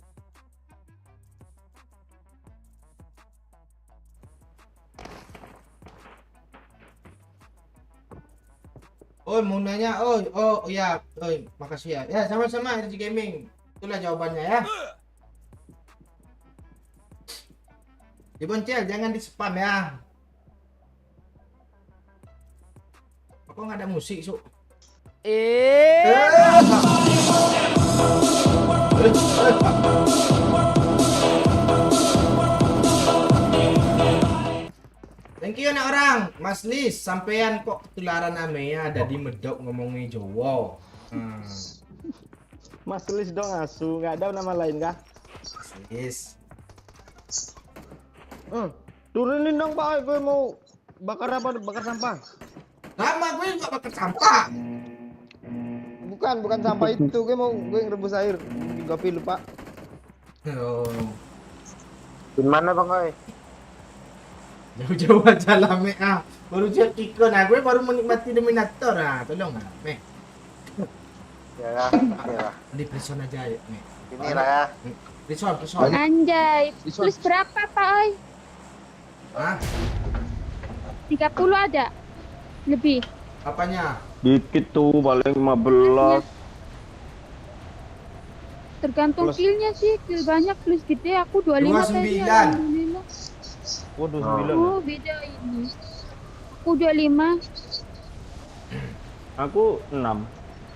Oh, mau nanya. Oh ya. Oh, makasih ya. Ya, sama-sama Energy Gaming. Itulah jawabannya ya. Diboncel, jangan di spam ya. Kok nggak ada musik, Su? Thank you anak orang, Mas Lis, sampean kok ketularan namanya ada di medok ngomongin Jawa. Mas tulis dong asu, nggak ada nama lain kah? Mas Lis. Turunin dong Pak, gue mau bakar apa? Bakar sampah. Nama gue nggak bakar sampah. Bukan sampah itu, gue mau ngerebus air. Kopi lupa. Oh, Di mana Bang Oi? jauh-jauh aja lah, Me. Ah, baru cek ikon. Nah, gue baru menikmati Dominator. Ah, tolong ah, Me. Ya lah, inilah. Di prison aja ya, Me. Inilah ya. Prison. Anjay. Plus berapa, Pak Oi? Hah? 30 ada? Lebih. Apanya? Dikit tuh, paling 15. Tergantung Plus- killnya sih. Kill banyak, plus gede. Aku 25 tadi. 29. Alhamdulillah. Waduh, Oh. 9. Oh, beda ini. Aku 25. Aku 6.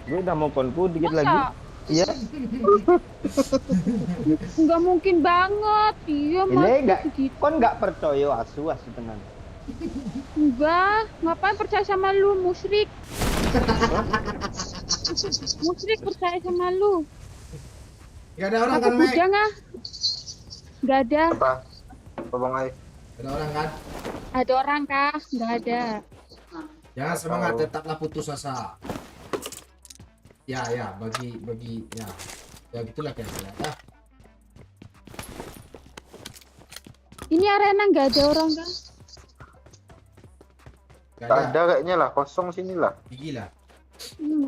Gue udah mau konku dikit Masa? lagi. Iya. Nggak mungkin banget. Iya, Ini Mas. enggak, Segitu. kon nggak percaya asu tenan. Enggak. Ngapain percaya sama lu, musyrik? Musyrik percaya sama lu. Gak ada orang Aku kan, Mek? bujang ah. Nggak ada. Apa? Apa Bang Ai? Ada orang kan? Ada orang kah? Nggak ada. Jangan semangat, Oh. tetaplah putus asa. Ya, bagi ya. Ya gitulah kira-kira. Ah, Ini arena nggak ada orang kah? gak Tak ada. ada kayaknya lah, kosong sini lah. Gigi lah.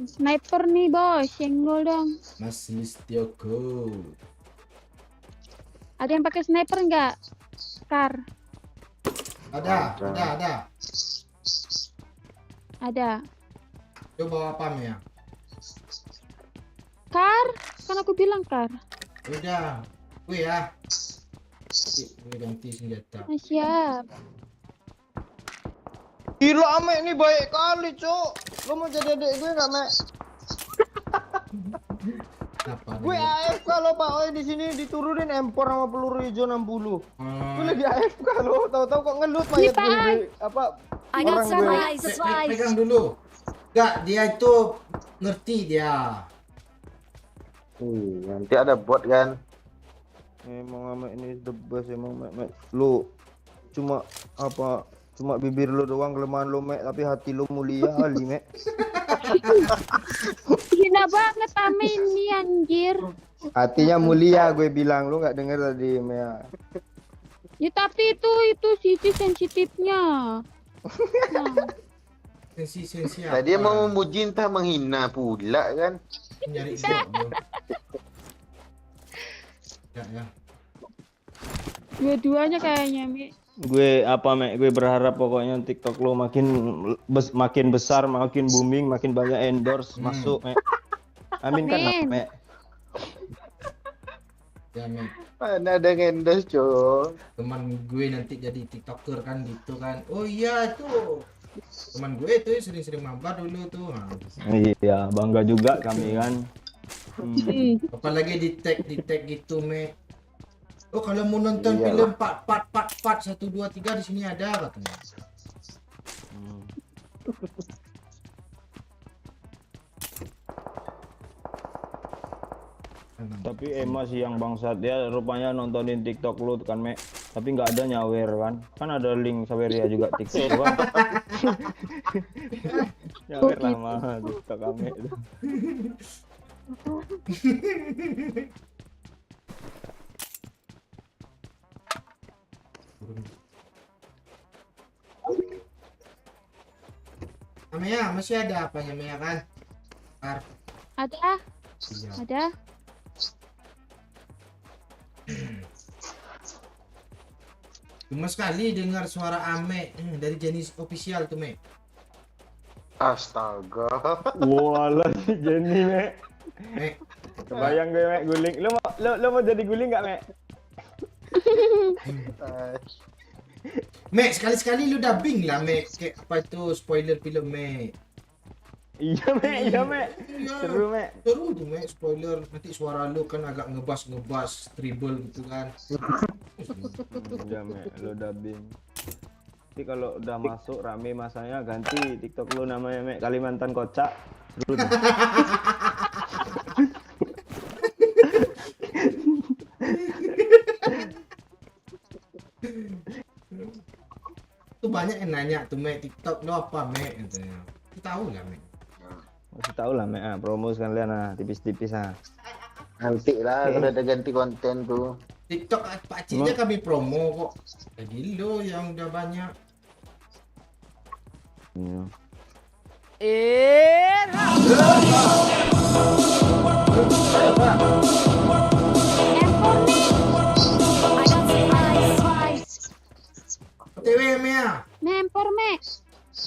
Sniper nih bos, senggol dong. Mas Listioko. Ada yang pakai sniper nggak? Kar, Ada. ada. Coba apa ya? Kar, kan aku bilang kar. Udah. Gue ya. Gue ganti senjata. Nah, siap. Gila Mek ini baik kali, Cok. Lo mau jadi adik gue enggak, Mek? Kenapa? Gue AFK lo, Pak. Oh, di sini diturunin M4 sama peluru hijau 60. Gue lagi AFK lo, tahu-tahu kok ngelut mayat Pak. gue. Apa? I got Orang gue. supplies. Pegang dulu. Enggak, dia itu ngerti dia. Nanti ada bot kan. Emang Mek ini the best emang, Mek. Lu cuma apa? Cuma bibir lu doang kelemahan lu, Mek, tapi hati lu mulia kali, Mek. Gila banget Ame ini anjir. Hatinya mulia, gue bilang. Lu nggak denger tadi, Mek. Ya tapi itu sisi sensitifnya. Nah, Sensi Tadi dia mau memuji entah menghina pula kan. nyari bot. Bro. Ya. dua-duanya kayaknya Mi. Gue apa, Mek? Gue berharap pokoknya TikTok lo makin besar, makin booming, makin banyak endorse masuk, Mek. Amin kan, Amin. Mek? Ya, Mek. Mana ada ngendos, Cok. Teman gue nanti jadi TikToker kan gitu kan. Oh iya tuh. Teman gue tuh sering-sering mabar dulu tuh. Nah, Iya, bangga juga kami kan. apalagi di tag gitu, Mek. Oh, kalau mau nonton Iya. film part 1 2 3 di sini ada katanya. Tapi Emma sih yang bangsat, dia rupanya nontonin TikTok lu kan, Mek. Tapi nggak ada nyawer kan. Kan ada link Saweria juga TikTok kan. Nyawer lah mah TikTok kami itu. Amea masih ada apanya Mea kan? Par. Ada, Iya. ada. Cuma sekali dengar suara Ame dari jenis official tuh, Mek. Astaga. Walah si Jenny, Mek. Mek, Kebayang gue, Mek, guling. Lo mau jadi guling nggak, Mek? Mek, sekali-sekali lu dubbing lah, Mek. Kayak apa itu spoiler film, Mek. Iya, Mek, iya, Mek. Iya. Seru, Mek. Seru tuh, Mek, spoiler. Nanti suara lu kan agak ngebas, triple gitu kan. Udah, Mek, lo dubbing. Tapi kalau udah masuk rame masanya ganti TikTok lo namanya, Mek, Kalimantan Kocak. Seru tuh. Tuh banyak yang nanya tuh, Mek, TikTok lu apa, Mek, katanya. Kita tahu lah, Mek. Masih tahu lah, Mek, promo sekalian tipis-tipis Nanti lah kalau ada ganti konten tuh. TikTok pakciknya kami promo kok. Lagi lo yang udah banyak. Iya. I got supplies. OTW, Mea. Nempor, Mek.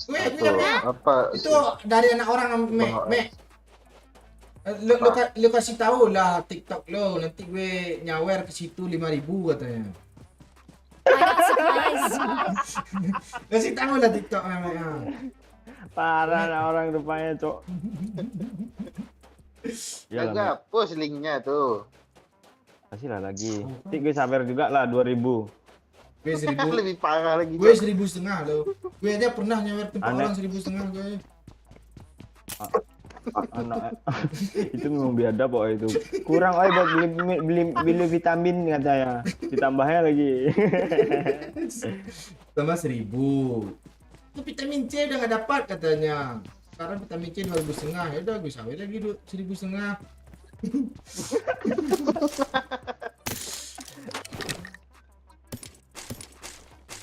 Gue Mea. Apa? Itu dari anak orang, Mek. Lu kasih tahu lah TikTok lo, nanti gue nyawer ke situ 5.000 katanya. I got supplies. Kasih tahu lah TikTok namanya. Parah nah orang rupanya, Cok. Ya Jaga lah, hapus linknya tuh. kasih lah lagi. Nanti gue sabar juga lah 2000. Gue 1.000. Lebih parah lagi. Gue Cok. 1.500 lo. Gue aja pernah nyawer tempat Aneh. orang 1.500 gue. Anak itu memang biadab kok itu. Kurang buat beli vitamin katanya. Ditambahnya lagi. Tambah 1.000. Itu vitamin C udah nggak dapat katanya. Sekarang vitamin C 2.500. Ya udah gue sawi lagi 1.500.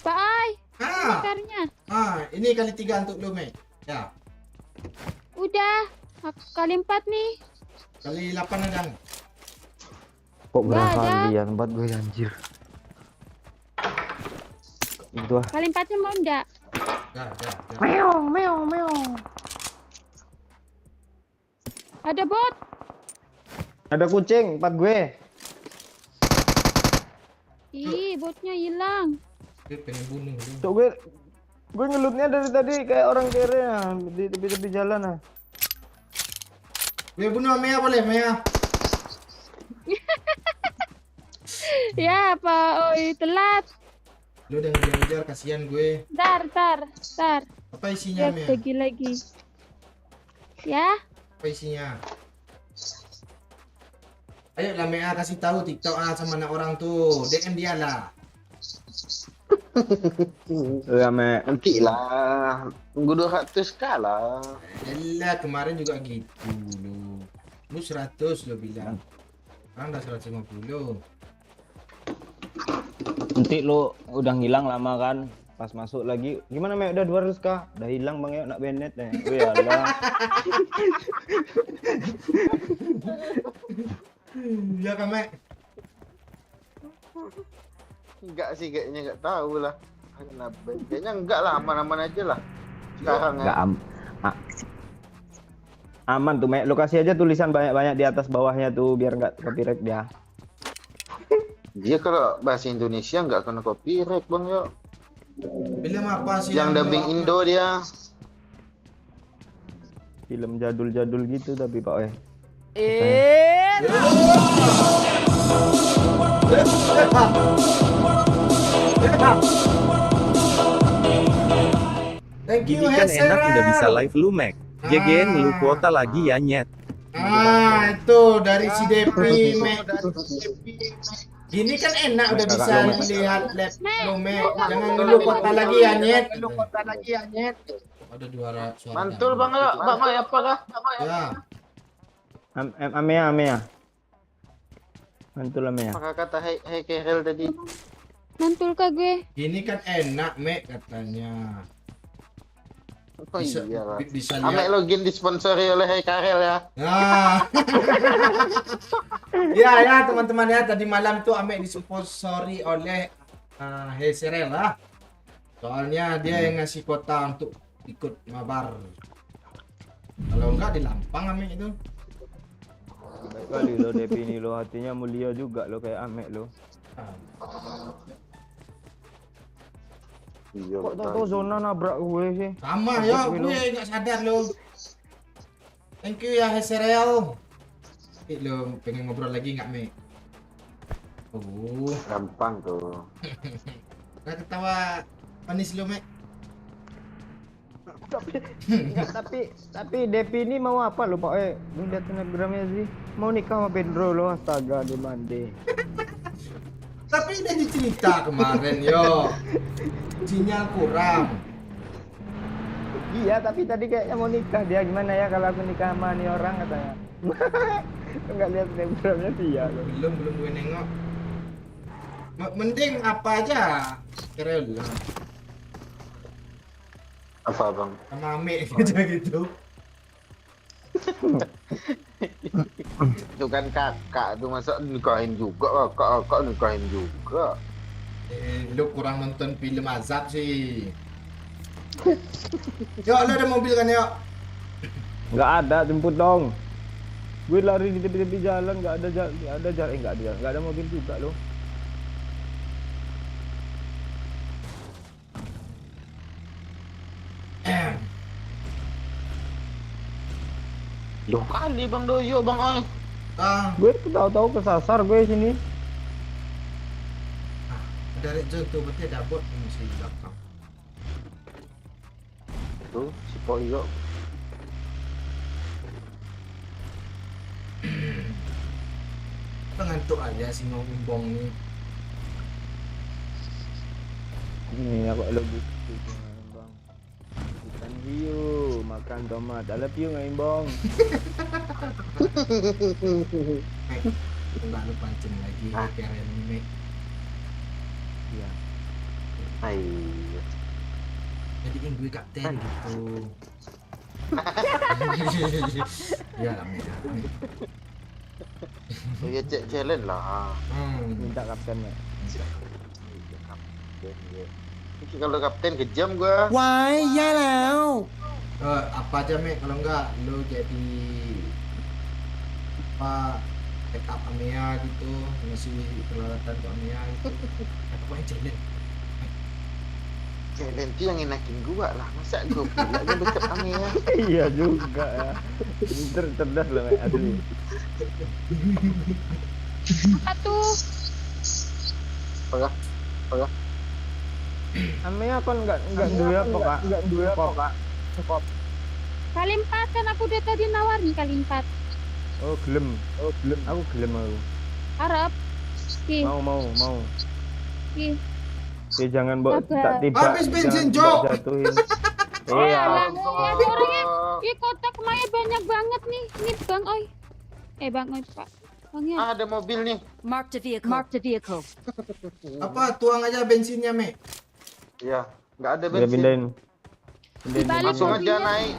Pak Ai, Ah, bakarnya. ini kali 3 untuk lu, Mek. Ya, Udah. Kali 4 nih. kali 8 ada nih. Kok Nggak berapa ada. kali ya tempat gue anjir. Itu ah. Kali 4-nya mau enggak? Dah. Ada bot. Ada kucing tempat gue. Ih, botnya hilang. Dia pengen bunuh lu. Tuh gue ngelutnya dari tadi kayak orang kere ya, di tepi-tepi jalan ah. Gue bunuh Mea boleh, Mea? Ya, Pak Oi, telat. Lu udah ngejar-ngejar, kasihan gue. Tar. Apa isinya, Ya, Mea? lagi. Ya, Apa isinya? Ayo lah Mea kasih tahu TikTok sama anak orang tuh. DM dia lah. Ya me. Nanti lah. Tunggu 200 kalah. Elah, kemarin juga gitu lu. Lu 100 lo bilang. Sekarang udah 150. Nanti lu udah ngilang lama kan. Pas masuk lagi, gimana me udah 200 kah? Udah hilang bang ya nak benet ya. Wih Allah. Ya kan, Mek? Enggak sih kayaknya, enggak tahu lah. Kenapa? Kayaknya enggak lah, aman-aman aja lah. Sekarang Nggak ya. aman tuh me. Lu kasih aja tulisan banyak-banyak di atas bawahnya tuh biar nggak copyright dia. Dia kalau bahasa Indonesia enggak kena copyright bang yo. Film apa sih? Yang dubbing Indo dia. Film jadul-jadul gitu tapi Pak eh. Thank you, Gini kan Hesera. enak udah bisa live lu Mac. GGN lu kuota lagi ya nyet. Itu dari si Depi, Mek. Gini kan enak udah bisa lihat lab lo, Mek. Jangan ngeluh kota lagi ya, Nyet. Ada suara. Mantul bang yo. Bang Mai apa kah? Ya. Amea. Mantul Amea. Apa kata hey Kerel tadi? mantul kah gue? Gini kan enak, Mek, katanya. Oh Bisa, iya lah. bisa Ame lihat. login disponsori oleh Hey Karel ya. Nah. Ya, teman-teman ya, tadi malam tuh Ame disponsori oleh Heserel lah. Soalnya dia yang ngasih kota untuk ikut mabar. Kalau enggak di Lampang Ame itu. Baik kali lo Depi ini lo, hatinya mulia juga lo kayak Ame lo. Iya. Kok tahu zona nabrak gue sih? Sama ya, gue nggak sadar lo. Thank you ya Heserel. Lo pengen ngobrol lagi nggak, Me? Oh, Gampang tuh. nggak ketawa manis lo, Me. Tapi Depi ini mau apa lo Pak eh? Ini lihat snapgramnya sih. Mau nikah sama Pedro lo, astaga demande. Tapi udah dicerita kemarin, yo. Sinyal kurang. Iya, tapi tadi kayaknya mau nikah dia. Gimana ya kalau aku nikah sama nih orang katanya. Enggak lihat snapgramnya dia lo. Belum gue nengok. Mending apa aja Kerel Apa bang? sama Ame aja gitu. Itu kan kakak tuh masa nikahin juga, kakak nikahin juga. Lu kurang nonton film azab sih. Yuk, lu ada mobil kan yuk? Nggak ada, jemput dong. Gue lari di tepi-tepi jalan, nggak ada jalan, nggak ada mobil juga loh. Dua kali bang Doyo bang Oi. Gue tahu-tahu kesasar gue sini. Dari jatuh berarti ada bot yang di belakang. Tuh si Poyo. ngantuk aja si ngombong nih. Ini aku lebih bang. Ikan hiu, makan tomat. I love you ngaimbong. Mek, enggak lu pancing lagi keren Mek. Iya. Hai. Jadi gue kapten gitu. Ya lah Mek. Oh ya cek challenge lah. Minta kapten ya. Ini kalau kapten kejam gua. Apa aja Mek kalau enggak lu jadi apa backup Amea gitu, ngasih peralatan ke Amea gitu. Apa yang challenge? Challenge itu yang enakin gua lah. Masa gua pula yang dekat kami ya. Iya juga ya. Cerdas loh Mek, asli. Apa tuh? Apa? Amea kon enggak duwe apa kak? Enggak duwe apa kak? Kali 4 kan aku udah tadi nawarin kali 4. Oh gelem. Aku gelem aku. Harap. Ki, Mau. ki. Jangan bawa Sabar. tak tiba. Habis bensin, jangan Cok. jatuhin. Iya. Iya. Ada orangnya. Ih, kotak Maya banyak banget nih. Ini Bang Oi. Bang Oi, Pak. Bang ya. Ah, ada mobil nih. Marked a vehicle. Marked a vehicle. Apa tuang aja bensinnya Mek? Iya, nggak ada Udah bensin. pindahin. Dibalik Langsung aja mobilnya. naik.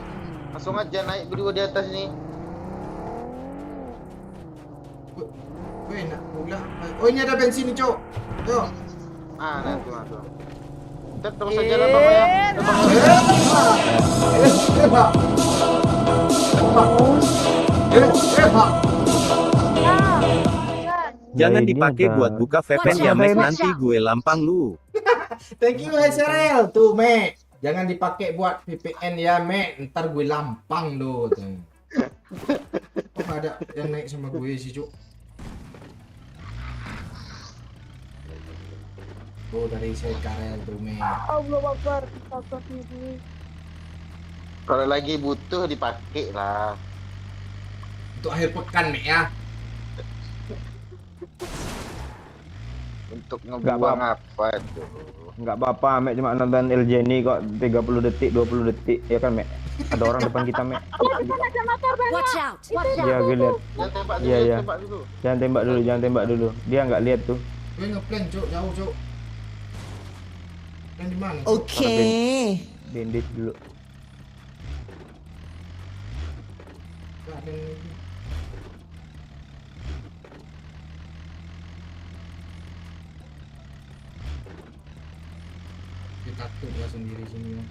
Langsung aja naik berdua di atas nih. Gue enak pula. Oh ini ada bensin nih Cok. Yuk. Ah, nanti masuk. Ntar terus aja lah Bang ya. Bang Pak. Jangan ini dipakai ada- buat buka VPN ya Mek, nanti gue lampang lu. Thank you Serel tuh Mek. Jangan dipakai buat VPN ya Mek. Ntar gue lampang lo. Kok ada yang naik sama gue sih Cuk? Oh dari saya Karel tuh Mek. Allah Akbar. Takutnya gue. Kalau lagi butuh dipakai lah. Untuk akhir pekan Mek ya. Untuk Nggak ngebuang apa tuh. Enggak apa-apa, Mek cuma nonton Eljeni kok 30 detik, 20 detik. Ya kan, Mek? Ada orang depan kita, Mek. Ada motor banyak. Watch out. Watch out. Iya, gue lihat. Jangan tembak dulu, Iya, iya. tembak dulu. Jangan tembak dulu. Dia nggak lihat tuh. Gue ngeplan Cuk, jauh Cuk. Plan di mana? Cuk? Oke. Bandit dulu. Nggak ada yang lagi. Dia takut lah sendiri sini ya.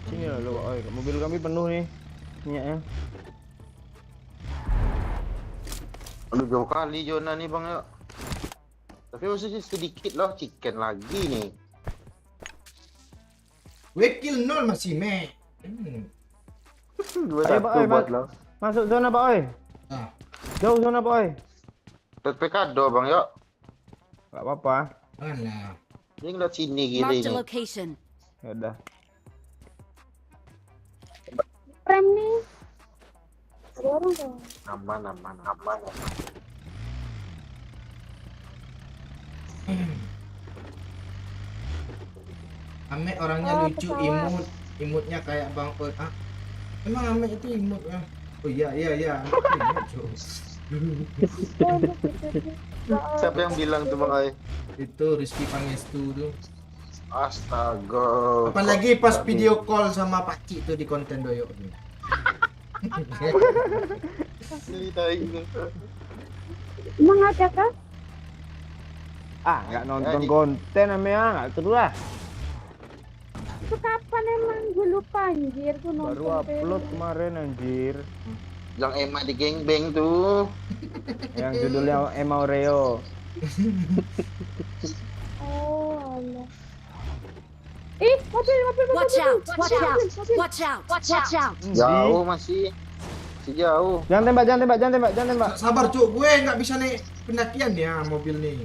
Sini lah lu, oi. Mobil kami penuh nih. Minyaknya. Aduh jauh kali zona nih Bang ya. Tapi maksudnya sedikit loh chicken lagi nih. Wakil 0 masih Mek. 2-1 Ayo, Pak, ayo, buat Pak. lo. Masuk zona, Pak, oi. Ah, Jauh zona, Pak, oi. PPK do Bang ya. Enggak apa-apa. alah. Ini ngeliat sini gini Marked a nih. location. Ya udah. Rem nih. Ada orang tuh. Aman. Amek orangnya Oh, lucu, pesawat. imutnya kayak Bang Ot. Ah, emang Amek itu imut ya? Oh iya. Imut, Cuk. Siapa yang bilang tuh Bang Ai? Itu Rizky Pangestu tuh. Astaga. Apalagi pas video call sama Pak Cik tuh di konten doyok tuh. Ceritain. Emang ada kah? Ah, nggak nonton Jadi- konten namanya, nggak seru lah. Itu kapan emang? Gue lupa anjir. Gue nonton. Baru upload kemarin anjir. Yang Emma di gengbeng tuh. Yang judulnya Emaureo. Oh, Allah. Ih, mobil. Watch out. mobil, Watch out. mobil. Watch out. Watch out. Jauh masih jauh. Jangan tembak. Sabar Cuk, gue nggak bisa naik pendakian ya mobil nih.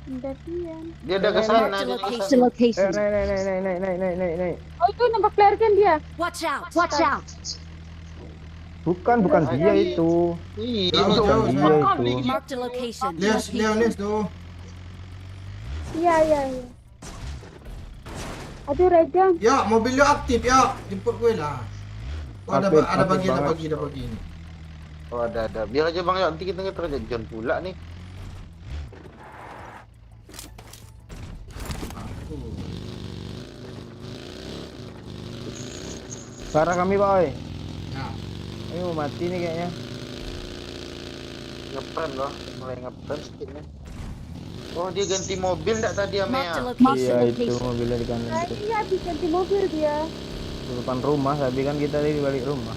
Pendakian. Dia udah ke sana, Marked a dia udah ke location. sana. Naik. Oh, itu nembak pelarian dia. Watch out. Watch out. Bukan dia itu. Iya, Jauh, itu jauh, Dia makan itu. nih. Marked a location. Lias tuh. Iya. Aduh, Rejang. Ya, mobil lu aktif ya. Jemput gue lah. Oh, ada Aktif, ada aktif bagi, ada banget. bagi, ada bagi. Oh, ada. Biar aja Bang, yuk. Nanti kita terjun pula nih. Aku. Sarah kami Pak oi. Ya. Ini mau mati nih kayaknya. Ngepen loh. Mulai ngepen sedikit nih. Oh, dia ganti mobil enggak tadi ya, Marked a Mea? location. Iya itu mobilnya di kanan itu. Iya, habis ganti mobil dia. Di depan rumah tapi kan kita di balik rumah.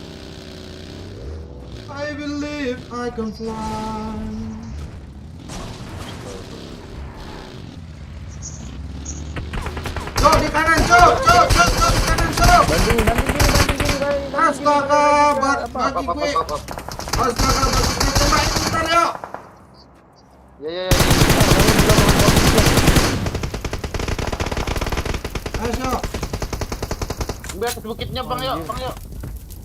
I believe I can fly. Cok di kanan, cok di kanan, cok. Banding gini. Astaga, bagi gue. Astaga, bagi gue tembakin bentar yuk. Ya. Ayo, cok. Ambil atas bukitnya, Bang, yuk. Bang, yuk.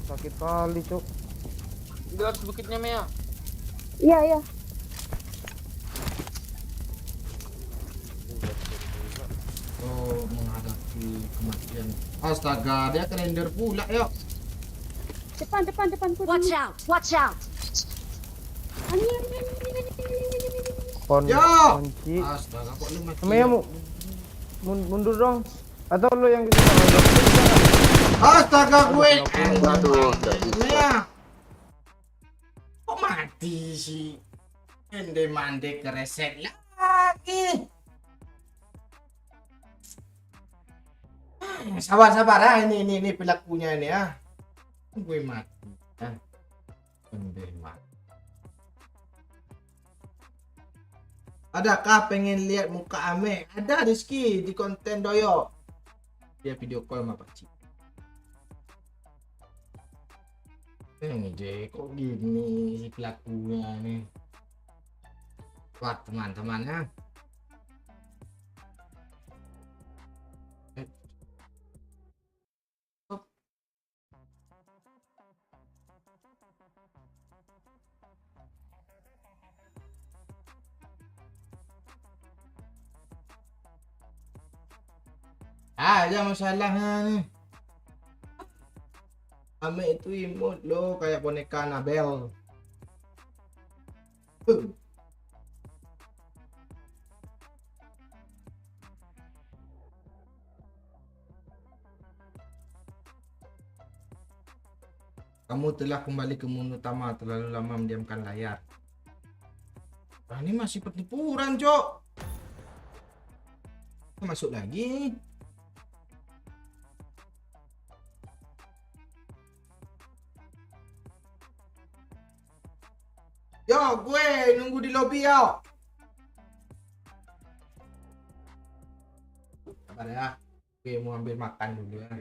Sakit kali, Cuk. Ambil atas bukitnya, Mea. Iya. Oh, menghadapi kematian. Astaga, dia kerender pula yuk. Depan. Watch out! Watch out! Angin. Yo. Kunci. Astaga, kok lu mati? Namanya mundur dong. Atau lu yang kita Astaga, gue. Aduh, nggak bisa. Ya. Kok mati sih? Ende mande kereset lagi. Sabar ah, ini pelakunya ini ya. Gue mati. Ende mati. Adakah pengen lihat muka Ame? Ada Rizky di konten Doyo. Dia video call sama Pakcik. Deh, kok gini si pelakunya nih. Wah, teman-temannya. Ada masalahnya nih. Ame itu imut lo kayak boneka Annabelle. Kamu telah kembali ke menu utama, terlalu lama mendiamkan layar. Nah, ini masih penipuan, Cok. Masuk lagi. Yo, gue nunggu di lobi yo. Sabar ya. Gue mau ambil makan dulu ya.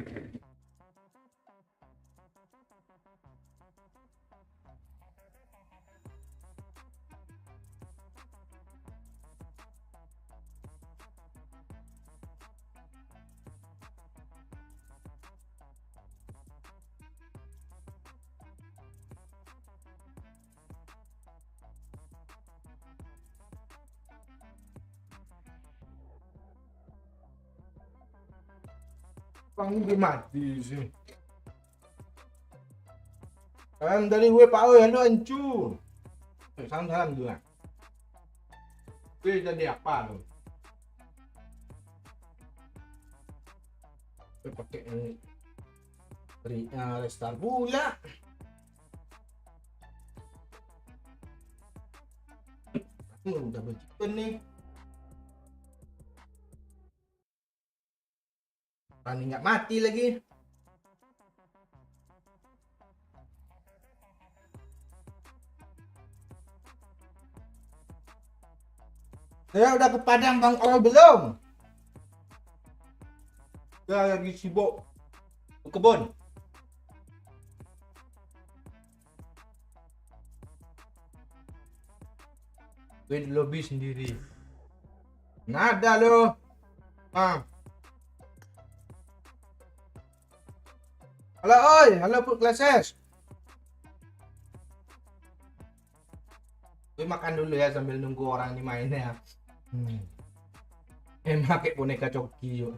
Bang ini mati sih. Salam dari gue Pak Oi, halo Ancu. Salam juga. Gue jadi apa lo? Gue pakai restart pula. Udah begitu nih. Rani nggak mati lagi. Saya udah ke Padang Bang Ol belum? Saya lagi sibuk ke kebun. Gue di lobby sendiri. Nggak ada loh. Halo oi, halo Put Classes. Gue makan dulu ya sambil nunggu orang ini mainnya. Pakai boneka Coki yuk.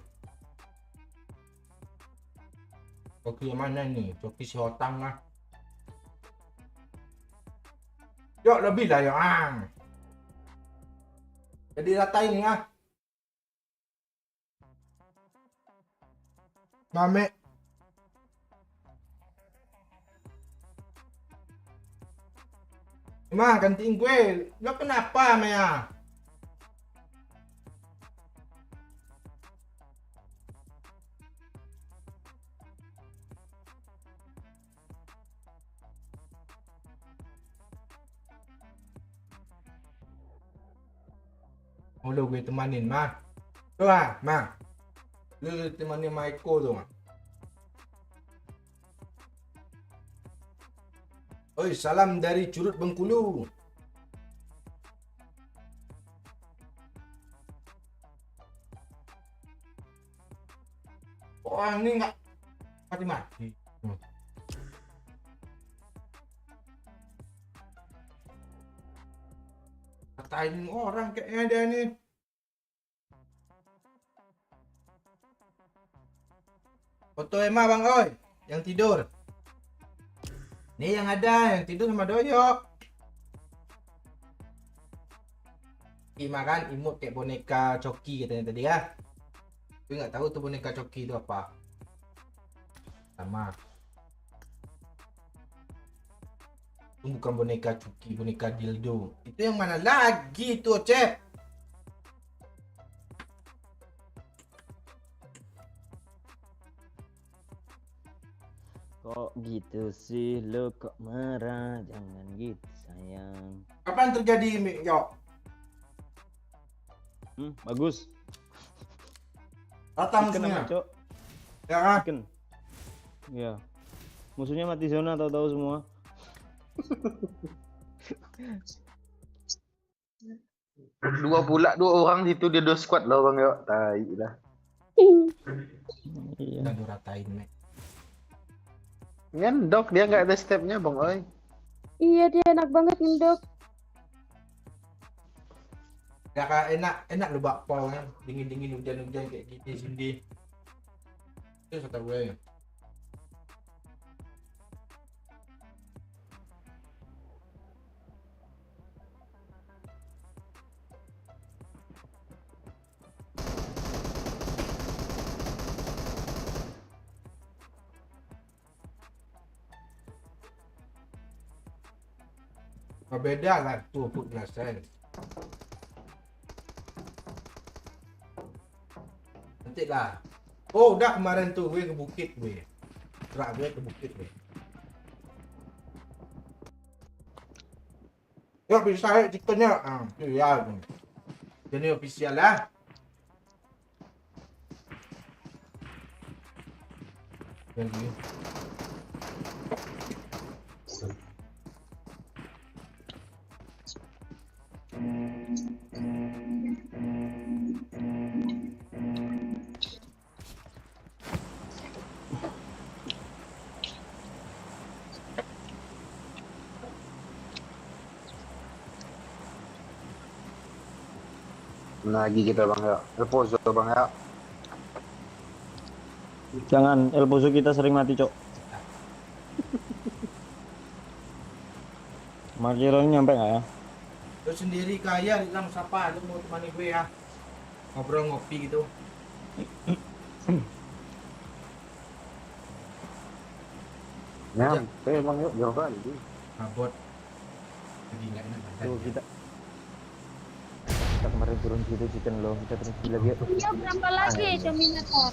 Coki yang mana nih? Coki si Hotang lah. Yuk lebih lah ya. Jadi ratain ya. Mame. Mah gantiin gue. Lo kenapa Mea? Oh, lu gue temanin mah. Tuh mah. Lu temanin Maiko tuh mah. Oi, salam dari Curug Bengkulu. Oh, ini enggak mati-mati. Katain orang kayaknya dia nih. Foto Emma Bang Oi, yang tidur. Nih yang ada, yang tidur sama Doyok. Ima kan imut kayak boneka Coki katanya tadi ya. Gue nggak tahu tuh boneka Coki itu apa. Sama. Itu bukan boneka Coki, boneka dildo. Itu yang mana lagi tuh, Cep? Kok gitu sih lo kok marah? Jangan gitu sayang. Apa yang terjadi, Yok? Bagus. Rata Chicken musuhnya. apa, Cok? Ya kan? Chicken. Ya. Musuhnya mati zona tahu-tahu semua. Dua orang situ dia 2 squad lah bang ya. Tai lah. Iya. Kita diratain, Mek. Ngendok dia nggak ada stepnya bang oi. Iya dia enak banget ngendok. Ya kan enak lu bakpao kan. Dingin-dingin hujan-hujan kayak gini sini. Itu kata gue. Beda lah tuh food glasen. Nanti lah. Oh udah kemarin tuh gue ke bukit gue. Gerak gue ke bukit gue. Yuk bisa chickennya. Ya. Jadi official lah. Jadi. Lagi kita bang ya. Reposo bang ya. Jangan, El Pozo kita sering mati, Cok. Markirnya nyampe nggak ya? Lu sendiri kaya bilang siapa lu mau temani gue ya. Ngobrol ngopi gitu. Nyampe bang ya jauh kali. Abot. Jadi nggak enak badan. Tuh kita kemarin turun situ chicken lo, kita terus gila dia. Iya berapa lagi Dominator?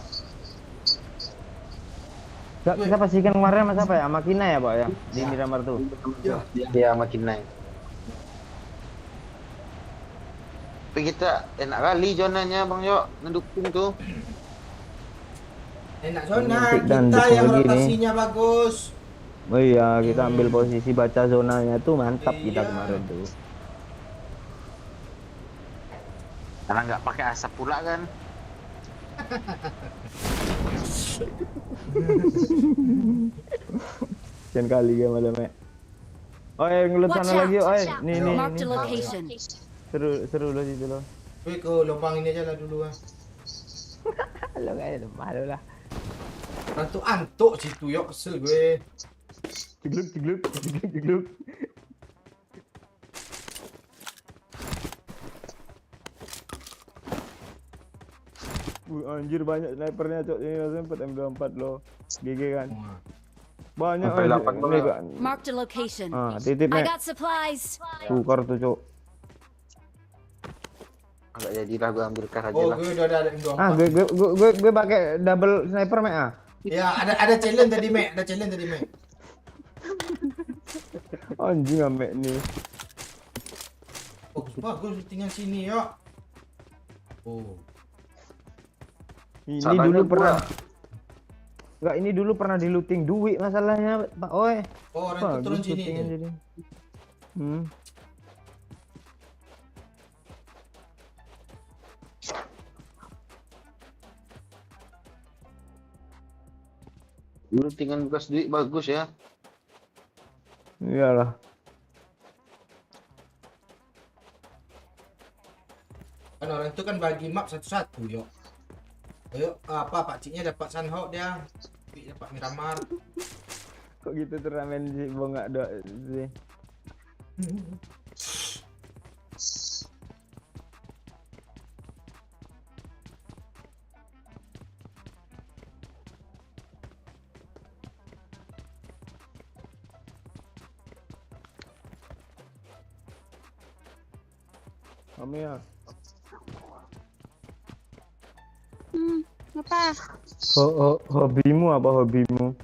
Kita pastikan kemarin sama siapa ya? Sama Kina ya, Pak ya? Di Miramar tuh. Dia makin naik. Tapi kita enak kali zonanya bang yo ngedukung tuh. Enak zona Dan kita yang lagi nih. rotasinya bagus. Oh iya, kita ambil posisi baca zonanya tuh mantap kita Iya. kemarin tuh. Karena nggak pakai asap pula kan. Sekian kali ya malam ya. ngelut Watch sana out, lagi, oi. watch out. Nih, Marked a nih. location. Seru lo situ lo. Gue ke lubang ini aja lah dulu ah. Lo kayak malu lah. Rantu antuk situ yuk, kesel gue. Cegluk. Anjir banyak snipernya cok ini langsung sempet M24 lo. GG kan. Wah. Banyak Sampai 8 ini banget. kan. Marked a location. Titip I nih. got supplies. Tukar tuh cok. Enggak jadilah gua ambil kar aja Oh, lah. gue udah ada M24. Gue pakai double sniper mek ah. Ya, ada challenge tadi, Mek. Ada challenge tadi, Mek. Anjing amek nih. Bagus tinggal sini yuk. Oh. Ini Salahnya dulu gua. pernah. Enggak, ini dulu pernah di looting duit masalahnya, Pak Oi. Oh, orang itu turun sini. looting Dia. jadi. Dulu tinggal bekas duit bagus ya. Iyalah. Kan orang itu kan bagi map satu-satu yuk. Ayo, apa Pak Ciknya dapat Sunhawk dia. Dapat Miramar. Kok gitu turnamen sih, Bang, enggak ada sih. Kami ya. Apa? Hobimu apa hobimu?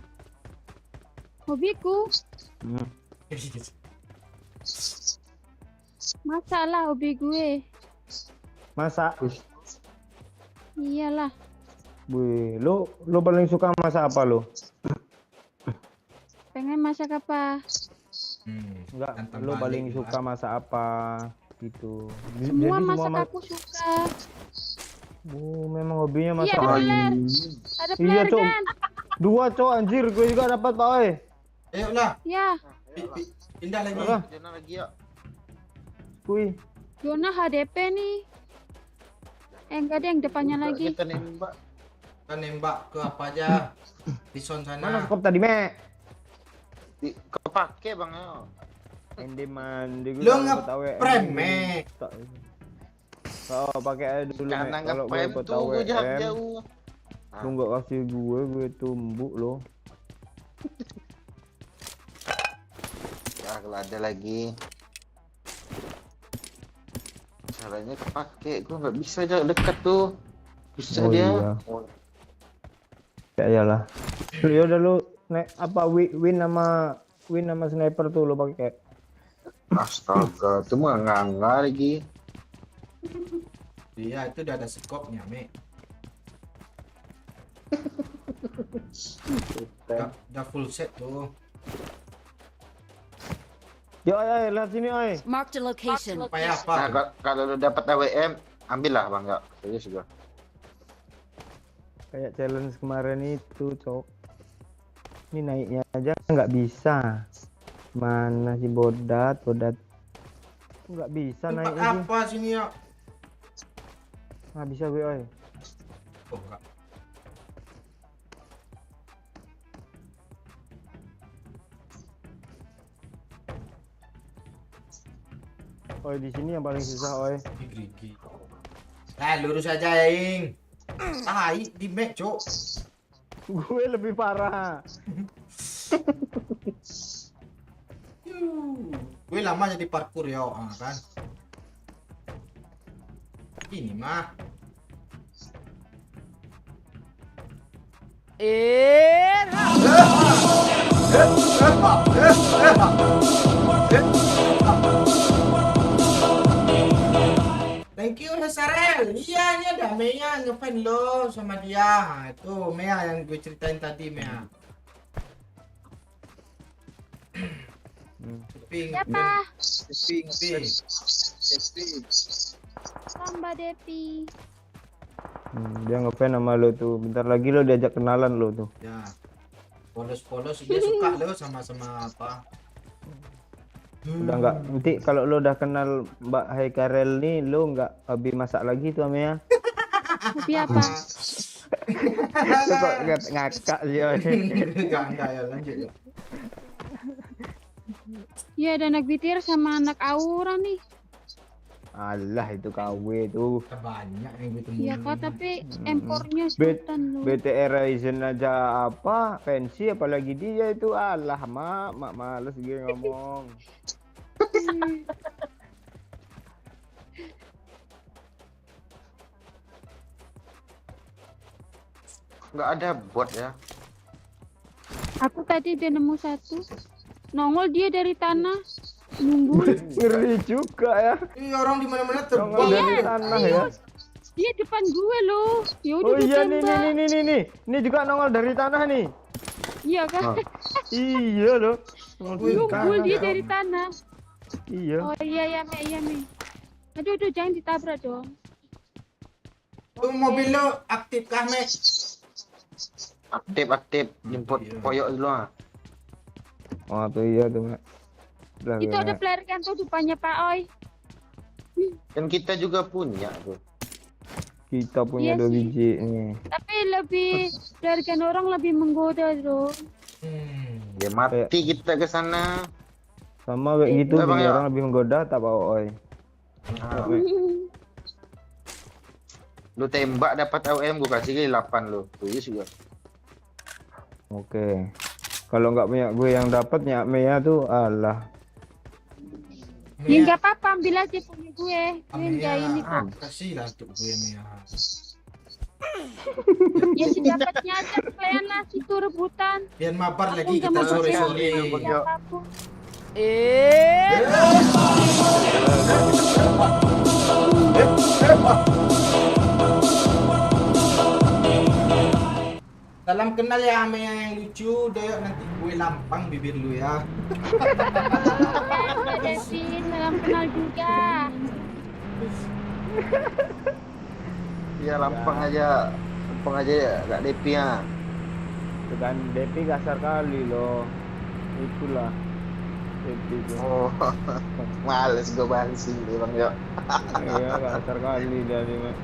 Hobiku? Masalah hobi gue. Masak. Iyalah. Wih, lo paling suka masak apa lo? Pengen masak apa? Enggak, Tantang lo balik paling gitu, suka masak apa gitu. Semua Jadi masak ma- aku suka. memang hobinya Iya, masak. ada flare. Ada Iya, flare Cok. kan? 2 cok anjir, gue juga dapat Pak Oi. Ayo lah, Ya, pindah lagi. Apa? Jangan lagi ya. Kuy. zona HDP nih. Enggak ada yang depannya lagi. Kita nembak. Kan nembak ke apa aja. Di zone Mana sana. skop tadi, Mek? Kepake Bang ya. Endeman, di Lo nge-prem, Mek. Oh, pakai aja dulu, Mek. Jangan Kalau gue ngapain ikut tuh gua jauh-jauh. lu nggak kasih gue tumbuk lo. Ya kalau ada lagi. Caranya kepake, gua nggak bisa jarak dekat tuh. Bisa Oh, dia. iya. Ya iyalah. Ya udah lu apa win sama sniper tuh lo pakai. Astaga, itu mah nganga lagi. Iya, itu udah ada skopnya, Mek. Udah full set tuh. Yo, ayo lihat sini, oi. Marked a location. Supaya Nah, apa? kalau lu dapat AWM, ambillah Bang ya. Serius gua. Kayak challenge kemarin itu, Cok. Ini naiknya aja nggak bisa. Mana si bodat? Nggak bisa Tempat naiknya sih. apa sini ya? Nggak bisa gue, oi. Oh, enggak. Oi, di sini yang paling susah, oi. Gigi. Lurus aja, Ing. Tai di Mac, Cok. Gue lebih parah. Gue lama jadi parkour ya, kan. Ini mah. Thank you Hesarel. Iya, ini ada Mea ngefan lo sama dia. Nah, itu Mea yang gue ceritain tadi, Mea. Ping, Siapa? ping, ping. Samba Depi. Dia ngefan sama lo tuh. Bentar lagi lo diajak kenalan lo tuh. Ya. Polos-polos dia suka lo sama apa. Udah nggak, nanti kalau lo udah kenal Mbak Haikarel nih, lo nggak habis masak lagi tuh Ame ya. Tapi apa? Lo kok ngakak sih. Oi. Enggak ya, lanjut ya. Ya ada anak BTR sama anak Aura nih. Alah itu KW tuh. Banyak yang gue temuin. Iya kok, tapi impornya sultan loh. BTR Ryzen aja apa pensi, apalagi dia itu. Alah mak males gue ngomong. Nggak ada bot ya. Aku tadi udah nemu satu. Nongol dia dari tanah. Nunggu. Ngeri juga ya. Ini orang di mana-mana Nongol terbang. dari tanah ya. Dia depan gue loh. Ya udah Oh iya nih ditembak. nih. Ini juga nongol dari tanah nih. Iya kan? Iya loh. Nunggu dia dari tanah. Iya. Oh iya Me. Aduh jangan ditabrak dong. Tuh mobil lo aktif kah, Mek? Aktif jemput Iya. koyok dulu ah. Oh tuh iya tuh Mak. Udah, Itu ada Mek. player kan tuh depannya Pak Oi. Dan kita juga punya tuh. Kita punya Iya 2 sih. biji nih. Tapi lebih player kan orang lebih menggoda dong. Ya mati kita ke sana. Sama kayak gitu, Bang, bini ya. orang lebih menggoda tak Pak Oi. Nah, lu tembak dapat AUM gua kasih ke 8 lu. Tuh iya juga. Oke. Kalau nggak punya gue yang dapatnya Mea tuh alah. Ya nggak apa-apa, ambil aja punya gue. Gue nggak ini kok. Kasih lah untuk gue Mia. Ya si dapatnya aja kalian lah situ rebutan. Biar mabar Aku lagi nggak kita mau sore-sore. Siapapun. Salam kenal ya Mia yang lucu, Doyok nanti gue lampang bibir lu ya. Udah Devin, salam kenal juga. Iya lampang aja ya, gak depi ya. Itu kan Depi kasar kali loh. Itulah. Depi tuh. Oh, males gua bahas sih bang ya. Iya kasar kali dari Mek.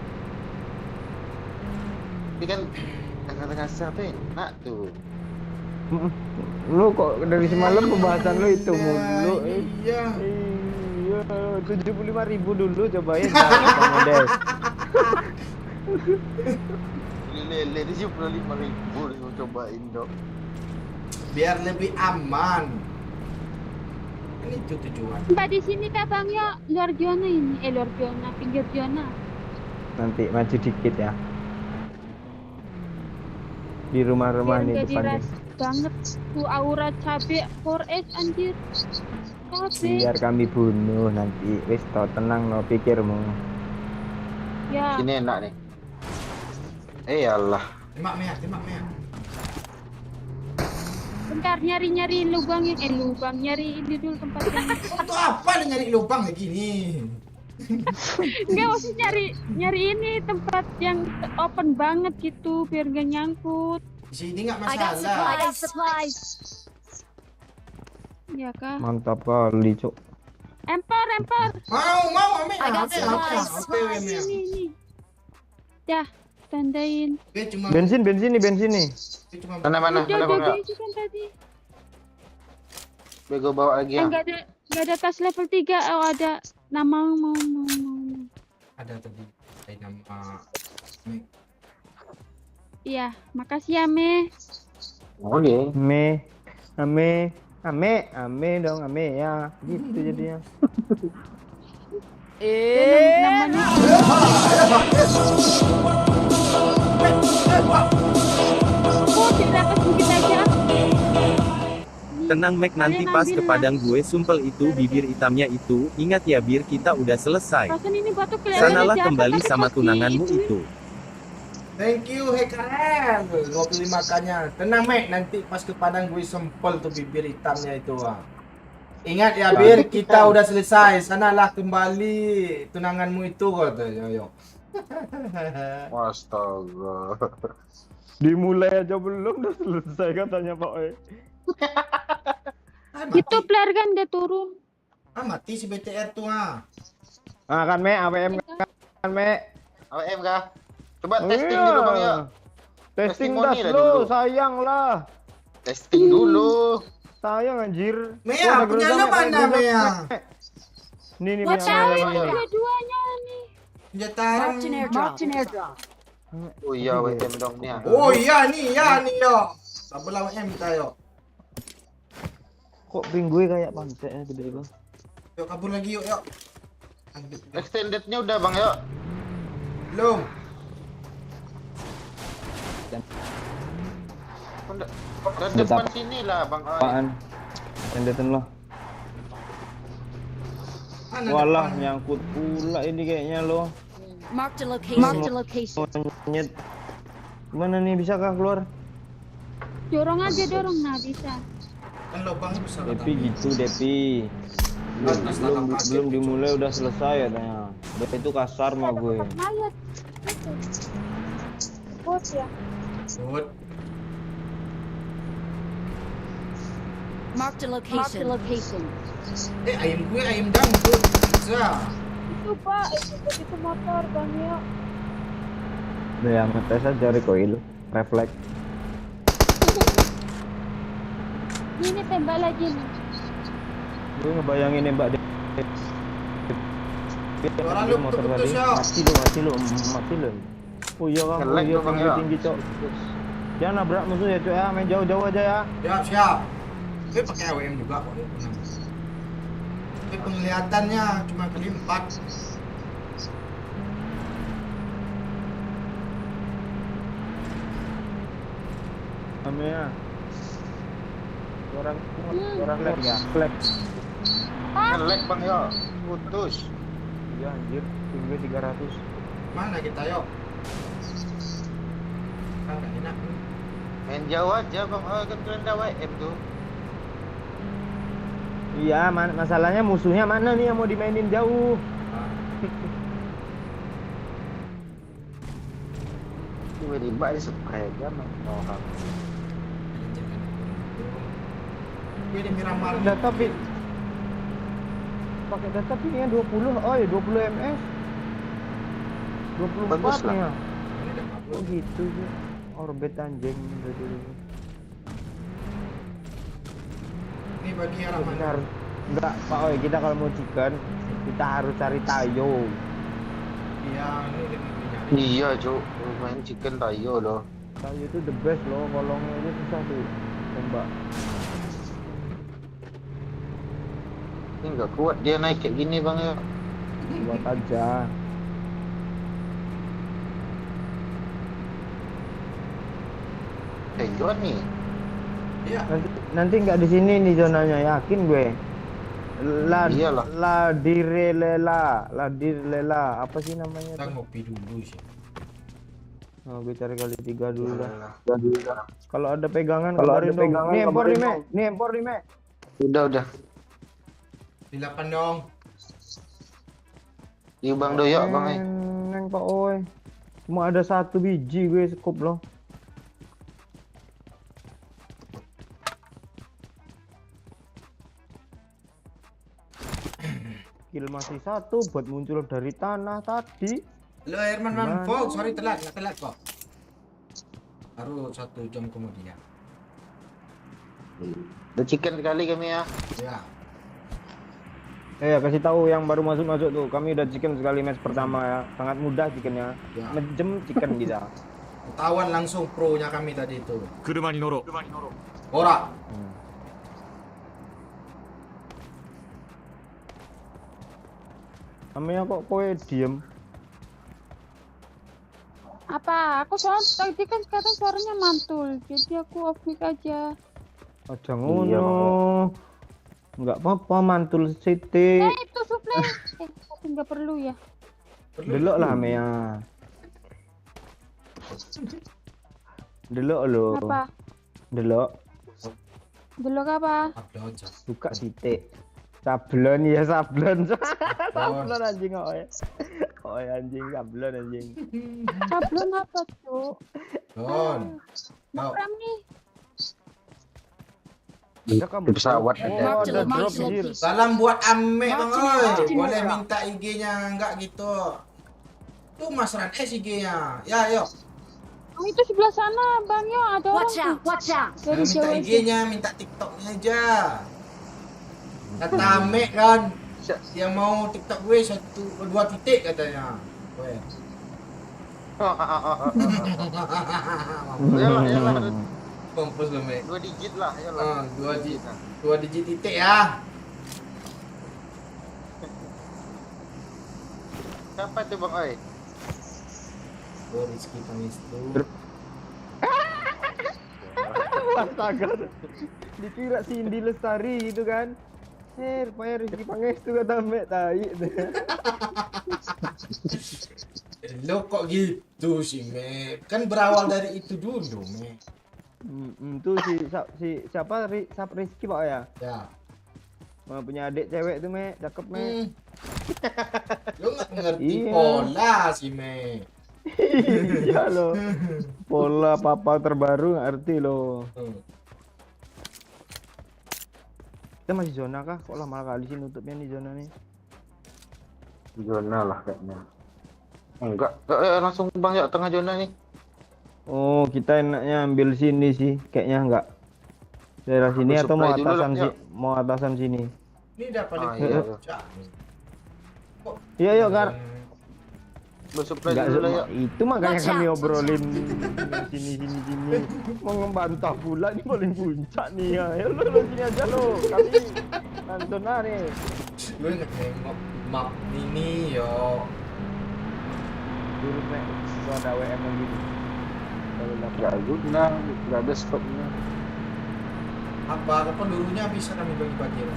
Tapi kan kata kasar tuh enak tuh. Lu kok dari semalam pembahasan lu itu mulu. Iya. Iya, 75.000 dulu cobain Bang Des. Lele 75.000 lu cobain dong. Biar lebih aman. Ini itu tujuan. Mbak di sini Kak Bang ya, luar zona ini. Luar zona, pinggir zona. Nanti maju dikit ya. Di rumah-rumah Biar nih nggak depan nih. diras banget. Tuh aura cabe 4S anjir. Cabe. Biar kami bunuh nanti. Wis tau tenang no pikirmu. Ya. Sini enak nih. Allah. Tembak Mia. Bentar nyari lubang yang nyari ini dulu tempat yang Untuk apa lu nyari lubang kayak gini? enggak usah nyari ini tempat yang open banget gitu biar nggak nyangkut. Di sini nggak I got masalah. supplies. Ya kah? Mantap kali, Cuk. Empar. Mau Mia. I got Oke, supplies. Mia. Ini. Dah, tandain. Gue cuma Bensin nih. gue cuma Mana Udah bang ya? itu kan tadi. Gue bawa lagi ya. Enggak ada tas level 3. Oh, ada nama mau. ada tadi saya nama Mia. Iya, makasih ya, Me. Oke. Ame dong, Ame ya. Gitu jadinya. Namanya Oh, tidak sedikit aja. Tenang Mac, nanti pas ke padang gue sumpel itu bibir hitamnya itu, ingat ya Bir, kita udah selesai. Perasaan ini batu kelihatan Sanalah aja, kembali tapi sama pasti tunanganmu itu. Thank you Hekaren 25k-nya. Tenang Mek, nanti pas ke padang gue sempel tuh bibir hitamnya itu Ingat ya Bir, kita udah selesai. Sanalah kembali tunanganmu itu kata Yoyo. Astaga. Dimulai aja belum udah selesai katanya Pak Oi. Itu player kan udah turun. Ah, mati si BTR tuh ah. Ah kan me AWM kan me. AWM kah? Coba Oh, testing iya. dulu Bang ya. Testing Testimoni das lah lo, dulu. sayang lah. Testing dulu. Sayang anjir. Mea, Gua ada punya geruza, lu Me, mana geruza, Mea? Me. Nih Gak punya tahu Me, ini Me. dua-duanya nih. Senjata Marked an airdrop. Oh iya AWM dong nih. Oh iya nih yo. Sabar lawan M kita yo. Kok ping gue kayak pantai gede bang. Yuk kabur lagi yuk. Ambil. Extendednya udah Bang ya. Belum. Ke depan sini lah Bang. Apaan? Rendetan lo. Mana Walah depan? nyangkut pula ini kayaknya lo. Marked a location. Monyet. Mana nih bisakah keluar? Dorong aja dorong, nah bisa. Kan lubangnya besar Depi katanya. gitu Depi. Belum dimulai udah selesai katanya. Depi itu kasar mah gue. Mayat. Bot ya. Good. Marked a location. Ayam gue ayam dangdut. Bisa. Itu Pak, itu motor Bang Yo. Udah yang ngetes aja recoil, refleks. Ini tembak lagi nih. Gue ngebayangin nembak dia. Orang lu motor putus-putus, tadi. yo. Mati lo. Oh iya kan, Nge-lag tuh, Bang, ya. tinggi cok. Jangan nabrak musuh ya cok ya, main jauh-jauh aja ya. Siap. Gue pakai AWM juga kok. Tapi penglihatannya cuma kali 4. Namanya. Orang lag ya, flag. Nge-lag Bang ya. Putus. Iya anjir, tinggi 300. Mana kita yuk? Kan gak enak. Main jauh aja Bang. Oh kan kalian ada AWM tuh. Iya, masalahnya musuhnya mana nih yang mau dimainin jauh? Tiba-tiba ada spray aja Bang. Oh, Gue di Miramar. Data pin. Pakai data pinnya 20. Oh ya 20 ms. 24 Bagus lah. nih ya. Ini udah kabur. Oh gitu sih. Orbit anjing dari Ini bagi arah kita mana? harus enggak Pak Oi, kita kalau mau chicken kita harus cari tayo. Iya, ini udah nyari. Iya Cuk. Main chicken tayo loh. Tayo itu the best loh, kolongnya itu susah tuh tembak. Ini nggak kuat dia naik kayak gini Bang ya. Buat aja. Kuat nih. Iya. Nanti nggak di sini nih zonanya, yakin gue. Iyalah. Ladirelela, apa sih namanya? Kita ngopi dulu sih. Oh, gue cari kali 3 dulu dah. Udah. Kalau ada pegangan, kabarin dong. Nih empor nih, Me. Nih empor nih, Me. Udah. Dilapan dong. Di Bang Doyok Bang. Neng Pak Oi. Cuma ada 1 biji gue scoop loh. Kill masih 1 buat muncul dari tanah tadi. Halo Herman Mana? Manfog, sorry telat, nggak telat kok. Baru 1 jam kemudian. Udah chicken sekali kami ya. Ya, Kasih tahu yang baru masuk tuh. Kami udah chicken sekali match pertama ya. Sangat mudah chickennya. Ya. Mejem chicken bisa. ketahuan langsung pro-nya kami tadi itu. 車に乗ろう。 Ora. Namanya kok kowe diem? Apa? Aku soal tadi kan sekarang suaranya mantul, jadi aku off mic aja. Aja ngono. Enggak apa-apa mantul sithik. Itu suple. Tapi nggak perlu ya. Delok lah Mea. Delok lo. Apa? Delok. Delok apa? Upload aja. Buka titik. Sablon ya sablon. Sablon anjing kok ya. Oh anjing sablon anjing. Sablon apa tuh? Don. Buram nih. Ada kan Di pesawat Oh, ada. Marked a ada drop location. Jir. Salam buat Ame bang Martin oi. Martin Boleh Martin. minta IG-nya enggak gitu. Tuh Mas Ran IG-nya. Ya yuk. Oh, itu sebelah sana bang yo ada orang Watch out! Watch out! dari Minta jauh itu. IG-nya, minta TikTok-nya aja. Kata Ame kan, yang mau TikTok gue 2 titik katanya. Gue. Yalah, Mampus lu Mek. 2 digit lah, yalah. 2 digit titik ya. Siapa tuh Bang Oi? Oh, Rizky Pangestu. Astaga. Dikira Cindy Lestari gitu kan. Rupanya Rizky Pangestu kata Mek tai. Lo kok gitu sih, Mek? Kan berawal dari itu dulu, Mek. Tuh siapa Rizky Pak ya? Ya. Punya adik cewek tuh Mek, cakep Mek. Lo nggak ngerti Iya. pola sih, Mek. Iya loh. Pola papa terbaru ngerti loh. Kita masih zona kah? Kok lama kali sih nutupnya nih zona nih? Zona lah kayaknya. Enggak, langsung Bang ya tengah zona nih. Oh, kita enaknya ambil sini sih, kayaknya enggak. Daerah sini Ambil atau mau supply dulu atasan lah, sih? yuk. Mau atasan sini? Ini udah paling Ah, iya. puncak nih. Kok Iya, yuk, Gar. Bersuplai Enggak, dulu lah ya. itu makanya Watch kami out. obrolin sini. Mau ngebantah pula nih paling puncak nih ya. Ya lu sini aja lo. Kami nonton nih. Lu nggak nengok map ini yo. Dulu Mek, gua ada WM lagi. Kalau Enggak guna, enggak ada stopnya. Apa pelurunya bisa kami bagi-bagi.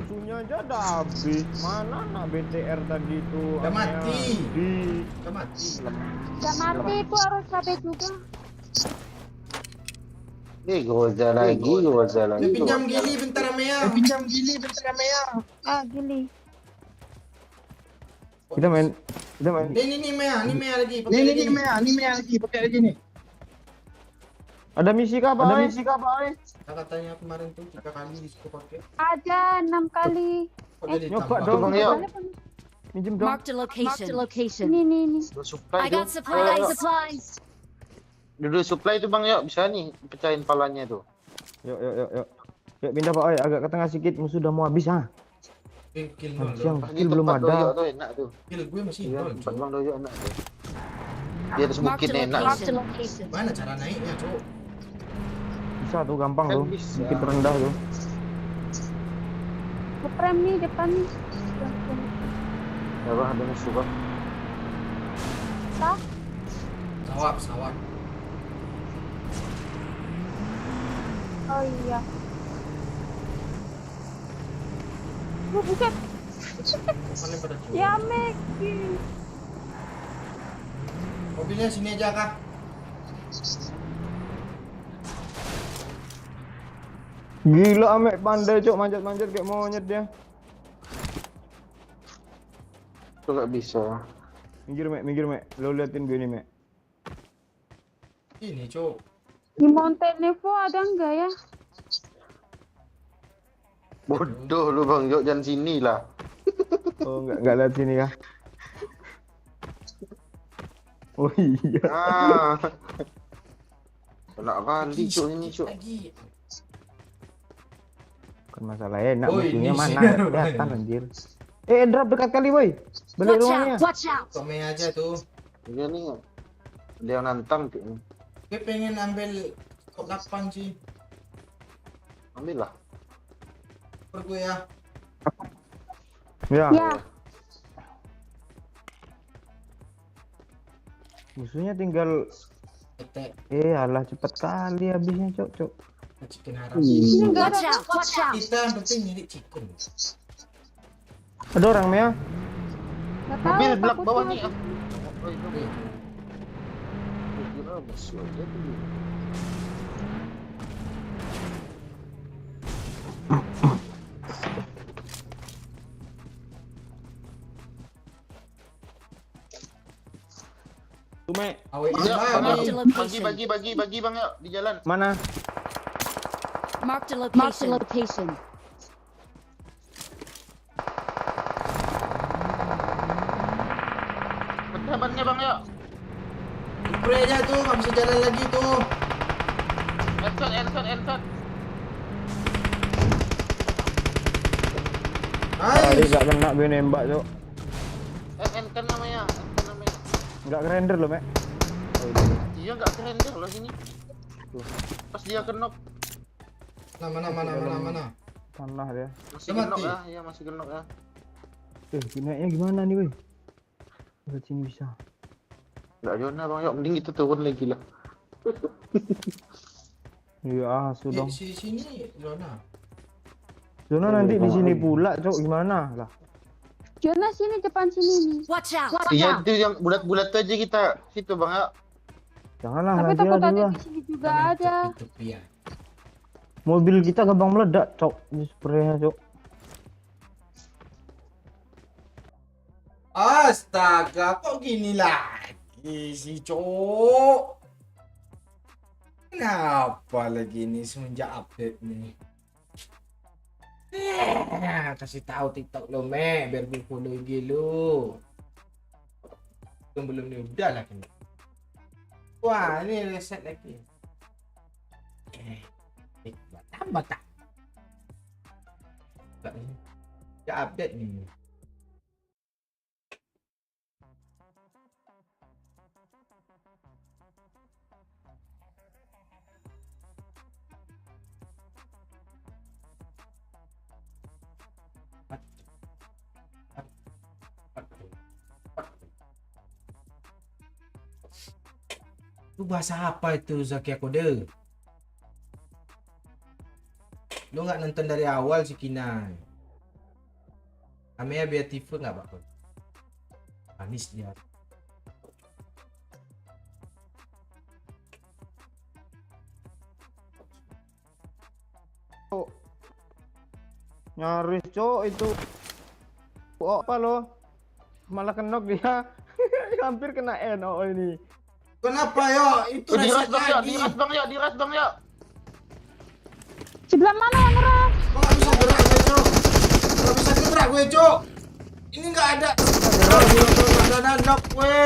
musuhnya aja ada habis. Mana nak BTR tadi tuh? Udah mati. Di Udah mati. Udah mati itu harus sampai juga. Goza lagi. Ya, pinjam gili bentar Mea. Ah gili. kita main Ini Mea lagi. Pakai lagi nih. ada misi kah Pak? Nah, katanya kemarin tuh 3 kali disuruh pakai. Ada 6 kali. Kok jadi nyoba tambah? dong. Bang yuk. Minjem dong. Marked a location. Ini. Bersuplai I got supplies. Dulu supply itu Bang yuk, bisa nih pecahin palanya tuh. Yuk. Yuk pindah Pak, agak ke tengah sedikit, musuh udah mau habis ah. Kill Siang, nol. skill belum tempat ada. doyok tuh enak tuh. Kill gue masih Iya, nol. tempat Cok. Bang doyok enak tuh. Di atas Marked bukit a enak. location. Mana cara naiknya, Cok? Bisa tuh gampang Kan tuh, bisa. bukit rendah tuh. Ngeprem nih depan nih. Ya Bang, ada musuh Bang. Sawap. Oh iya. Bukan. Paling pada Cok. Ya Mek. Mobilnya sini aja, Kak. Gila Amek pandai cok, manjat-manjat kayak monyet dia. Itu nggak bisa. Minggir Mek. Lo liatin gue nih Mek. Ini, Cok. Di Mountain Nevo ada enggak ya? Bodoh lu Bang Jok, jangan sini lah. Oh enggak lihat sini kah? Oh iya. Ah. Enak kali Cok ini Cok. Lagi. Bukan masalah enak, Oh, musuhnya ini mana? sih. Kelihatan anjir. Drop dekat kali boy. Balik rumahnya. Watch out! Komen aja tuh. Dia nih dia yang nantang tuh. Gue pengen ambil top 8 sih. Ambil lah. Per gue ya. Ya. Ya. Musuhnya tinggal Attack. alah cepet kali habisnya cok. Chicken haram. Ini enggak Watch ada. out! Watch out! Kita yang penting nyari chicken. Ada orang Mea? Enggak tahu. Mobil belak takutnya bawah nih. ada. Oh, itu. Gua kira musuh aja tuh. Tuh, Mek. Awet Bang, Marked a location. bagi bang yuk di jalan. Mana? Marked a location. Marked a location. Sahabatnya bang yuk. Spray aja tuh, nggak bisa jalan lagi tuh. Headshot. Tadi Nice. gak kena gue nembak, Cok. kan namanya. Gak render loh, Mek. Iya nggak kerender loh sini. Pas dia kenok Mana. Panah dia. masih Dia genok mati. ya, iya masih genok ya. Naiknya gimana nih, weh? Ke sini bisa. Nggak zona bang yuk, mending kita turun lagi lah. Iya, sudah. Sini zona. Zona nanti di sini pula, Cok. Gimana lah? Jonas sini depan sini nih. Watch out. Iya itu yang bulat-bulat aja kita situ bang yuk. Janganlah, Tapi nanti takut ada ada lah. di sini juga ada. Tepi ya. Mobil kita gampang meledak, Cok. Di spraynya, Cok. Astaga, kok gini lagi sih, Cok? Kenapa lagi ini semenjak update nih? Kasih tahu TikTok lo, Me, biar gue follow IG lo. Belum nih udah lah kena. Wah, ini reset lagi. Tambah tak? Ya update nih. Itu bahasa apa itu, Zakia Kode? Lu nggak nonton dari awal sih, Kinan. Amea Beatiful nggak, Pak? Manis dia. Nyaris, Cok, itu. Oh, apa lo? Malah kenok dia. Hampir kena NO ini. Kenapa yo? Itu Diras reset bang yuk, lagi. diras bang yuk. Sebelah mana yang ngeras? Kok nggak bisa gerak gue, Cok? Nggak bisa gerak gue, Cok. Ini nggak ada. Ada knock gue.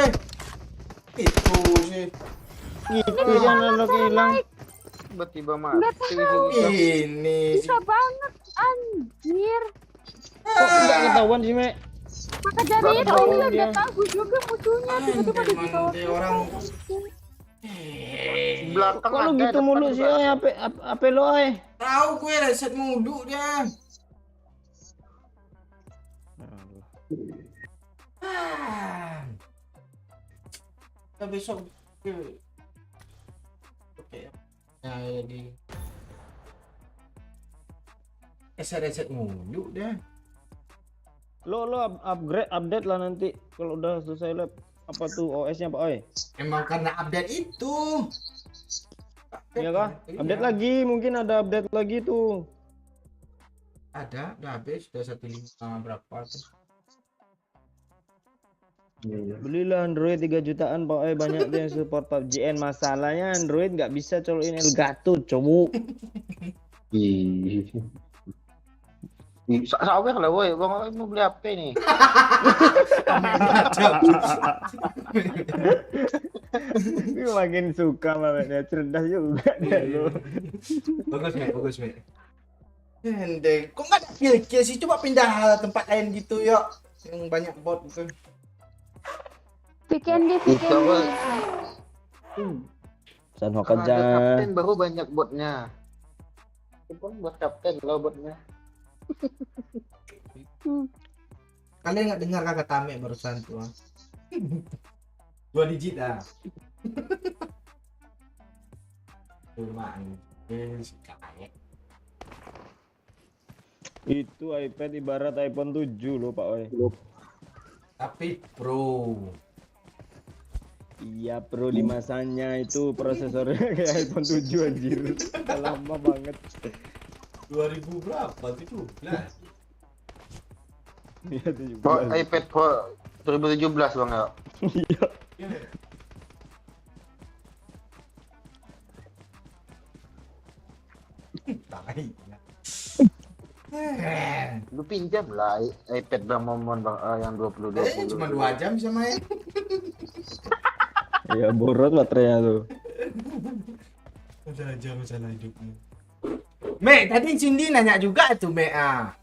Itu sih. Gitu jangan lo hilang. Tiba-tiba Nggak mati. tahu. Ini. Bisa banget, anjir. Kok nggak ketahuan sih, Mek? Maka dari itu tahu ini dia. udah tahu juga musuhnya tiba-tiba di Emang bawah. dia orang. Belakang Kok lu ada, gitu depan mulu juga sih, ada. apa lo, ay? Tahu gue reset mulu dia. Ah. Kita besok oke. Nah, jadi reset mulu dah. Lo update lah nanti kalau udah selesai lab. Apa tuh OS-nya, Pak, ay? Emang karena update itu. Iya kah? Iya. Update lagi, mungkin ada update lagi tuh. Ada, udah habis, sudah 1.5 berapa tuh. Belilah Android 3 jutaan, Pak, ay. Banyak tuh yang support PUBG. Masalahnya Android nggak bisa colokin Elgato, coba. Sawer lah woi, bang mau beli HP nih. Gue makin suka mamanya, cerdas juga dia lo. Bagus, Mek. Hendek, kok nggak ada kill sih? Coba pindah tempat lain gitu, yuk. Yang banyak bot gitu. Bikin di. Sanho Kalau ada kerja. kapten baru banyak botnya. Itu pun buat kapten loh botnya. Kalian nggak dengar kata Tame barusan tuh? 2 digit dah. Cuma kayak Itu iPad ibarat iPhone 7 loh, Pak, ay. tapi Pro. Iya, Pro di masanya itu prosesornya kayak iPhone 7 anjir. Udah lama banget. 2000 berapa? 17. Iya, 17. iPad Pro 2017 bang ya. Iya. pinjam lah iPad Bang Momon Bang yang 2020. Cuma 2 jam bisa main. Iya, boros baterainya tuh. Udah aja masalah hidupnya. Mek, tadi Cindy nanya juga tuh Mek Apakah?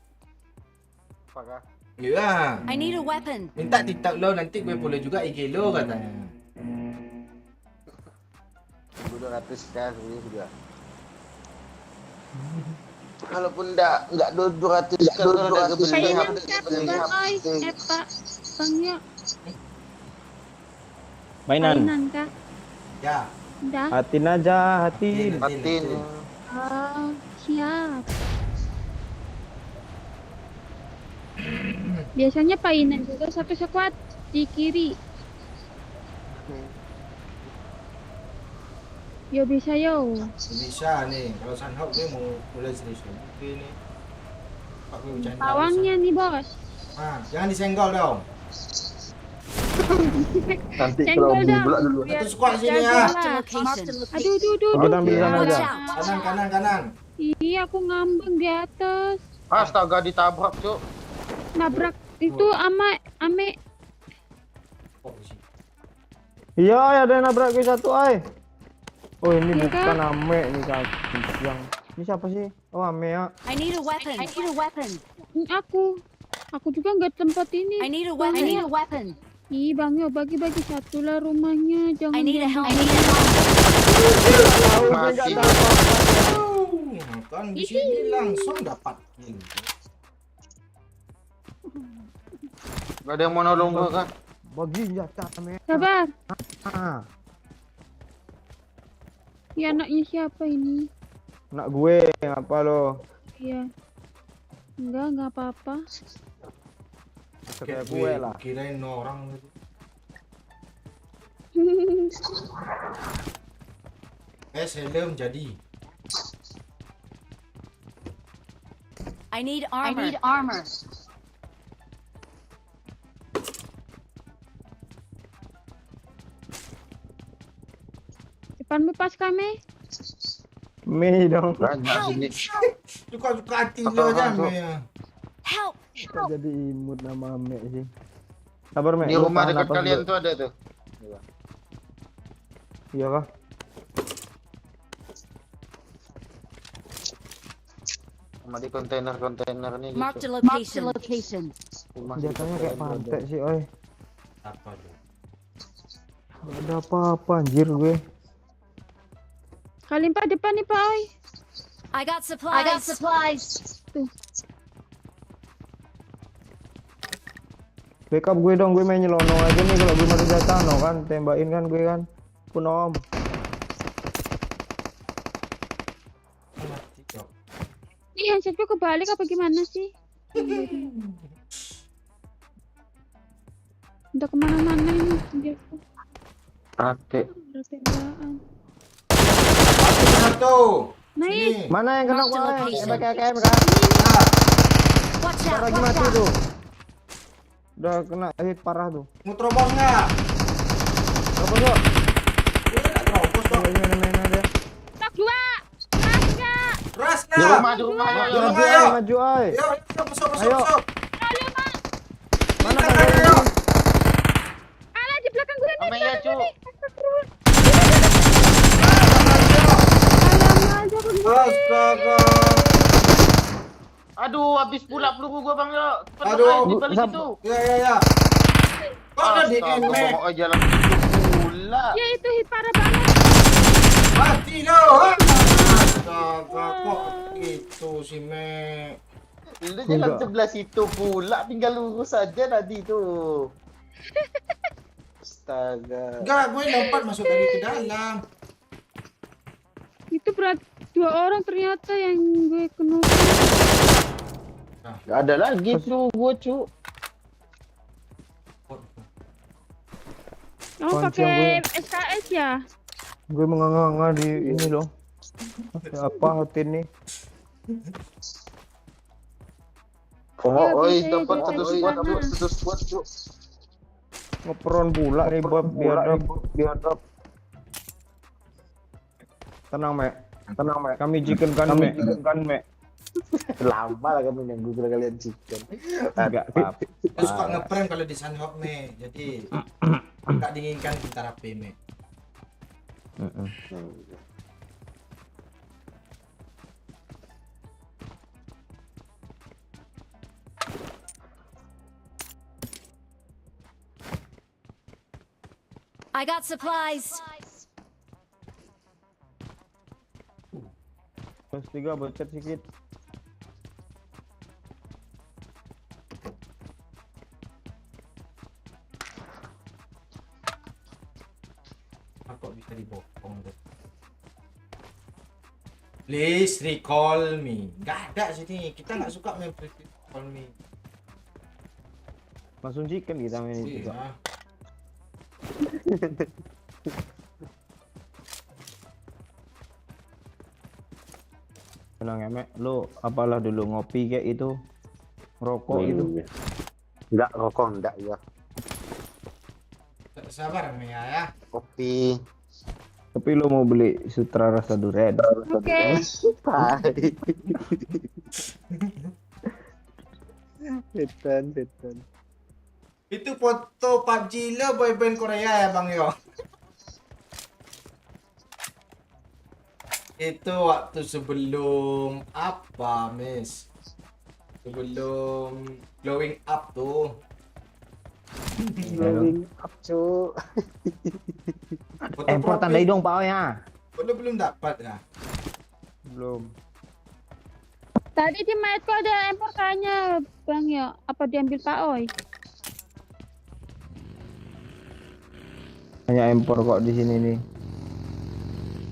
Iya. I need a weapon. Minta TikTok lo nanti gue follow juga IG lo katanya. 200 kali juga. Kalaupun enggak 200 kali udah kebeli Kayaknya HP. Bang Oi, Pak Bang Yo, Mainan. mainan kah? Ya. Udah. Hatin aja, hatin. Hatin. Oh, siap. Biasanya painan juga satu squad di kiri. Yo bisa yo. Bisa nih. Kalau Sunhawk gue mau mulai serius lagi nih. Pak gue bercanda. Pawangnya nih bos. Jangan disenggol dong. Nanti Senggol dong. Satu squad sini jago ya. lah. Marked a Aduh, location. aduh, aduh. Kita ambil sana Watch aja. out. Kanan. Iya, aku ngambang di atas. Astaga ditabrak, Cuk. Nabrak itu ame. Oh, sih. Iya, ada yang nabrak gue satu, ay. Oh, ini Iya bukan kan? Ame nih yang. Ini siapa sih? Oh, Ame ya. I need a weapon. I need a weapon. Aku juga nggak tempat ini. I need a weapon. I need a weapon. Ih, Bang Yo, bagi-bagi satu lah rumahnya. Jangan I need a helmet. Mati. Kan di sini langsung dapat kill. Gak ada yang mau nolong gua kan? Bagi jatah Ame. Sabar. Ah, Ya anaknya siapa ini? nak gue ngapa lo? Iya. Enggak apa-apa. Kayak gue lah. Kirain orang gitu. Helm jadi. I need armor. I need armor. Depanmu pas kami. Me dong. Banyak sini. Suka-suka hati lo aja Masuk. Mea. Help. Kok jadi imut nama Ame sih? Sabar, Me. Di Lu rumah tahan dekat napas kalian dulu. tuh ada tuh. Iya kah? Sama di kontainer nih. Marked a gitu. location. Rumah Senjatanya kayak dekat kalian tuh pantek sih, oi. Apa lo? Gak ada apa-apa anjir gue. Kalian Pak depan nih Pak Oi. I got supplies. Tuh. Backup gue dong, gue main nyelonong aja nih kalau gue mati jatah no kan, tembakin kan gue kan. Pun om. Mati kok. Ih, handsetku kebalik apa gimana sih? Udah kemana-mana ini handsetku. Ate. Udah tembakan. Satu. Nice. Sini. Mana yang kena Marked gue? location. KKM kan? Watch Ntar out. lagi Watch mati out. tuh. Udah kena hit parah tuh. Mau terobos nggak? Apa kok? Udah nggak terobos kok. Ini main aja. Tak dua. Tiga. Ras Di nggak? rumah, ayo. Di Maju rumah, ay, ayo. maju ay. Ayo, masuk. Ayo. Mana Kita kan? ayo. Alah di belakang gue nih. Ame ya, Cuk. Astaga. Aduh, habis pula peluru gua Bang Yo. Cepet Aduh. Bang, di balik Sab- itu. Ya. Kok ada di Astaga, NMAX? mau jalan pula. Ya itu hit parah banget. Mati lo. Astaga, kok gitu sih, Mek? Lu jalan Enggak. sebelah situ pula, tinggal lurus saja tadi tuh. Astaga. Enggak, gue lompat masuk tadi ke dalam. Itu berat 2 orang ternyata yang gue kena. Gak ada lagi peluru gua, Cuk. Kamu Kunci pakai yang SKS ya? Gue menganga-nganga di ini loh. Apa hati nih? Ya, Oh, oi, bisa, dapat bisa satu di squad, Cuk. Ngeperon pula nih Bob biar drop. Tenang, Mek. Kami jikan kan, Mek. Lama lah kamu nunggu kalau kalian chicken. Enggak apa-apa. Dia suka ngeprank kalau di Sunhawk me. Jadi enggak diinginkan kita rapi me. I got supplies. Terus 3 bocet sedikit. Kok bisa dibokong tuh? Please recall me. Gak ada sini. Kita nggak suka main please recall me. Langsung chicken kita main itu. Iya. Tenang ya, Mek. Lu apalah dulu ngopi kayak itu. Ngerokok itu. Enggak rokok enggak ya. Sabar me ya. Kopi. Tapi lu mau beli Sutra rasa durian. Oke. Setan. Itu foto PUBG lo boyband Korea ya Bang Yo. Itu waktu sebelum apa, Miss? Sebelum glowing up tuh. Glowing up, cu. Foto Impor profil. tandai dong Pak ya. Belum dapat ya. Belum. Tadi di Maitku ada empor kayaknya Bang ya. Apa diambil Pak Oi? Hanya impor kok di sini nih.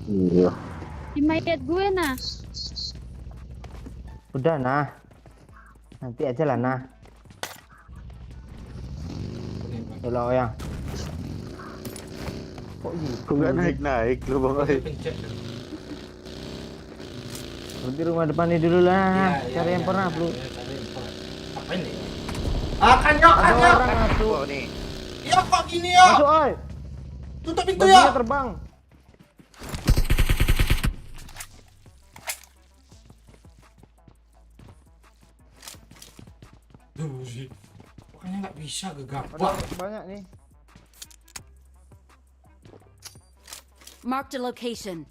Iya. Di mayat gue nah. Udah nah. Nanti aja lah nah. Udah ya. Kok gitu? Kok nggak naik lu bang? Oi? Pencet. Berarti rumah depan ini dulu lah. Cari yang pernah bro. Apa ini? Akan yuk, Ada yuk. orang masuk. Oh nih. Ya kok gini ya? Masuk oi. Tutup pintu Bajunya ya. terbang. Duh sih. Pokoknya nggak bisa gegabah. Ada banyak nih. Marked a location.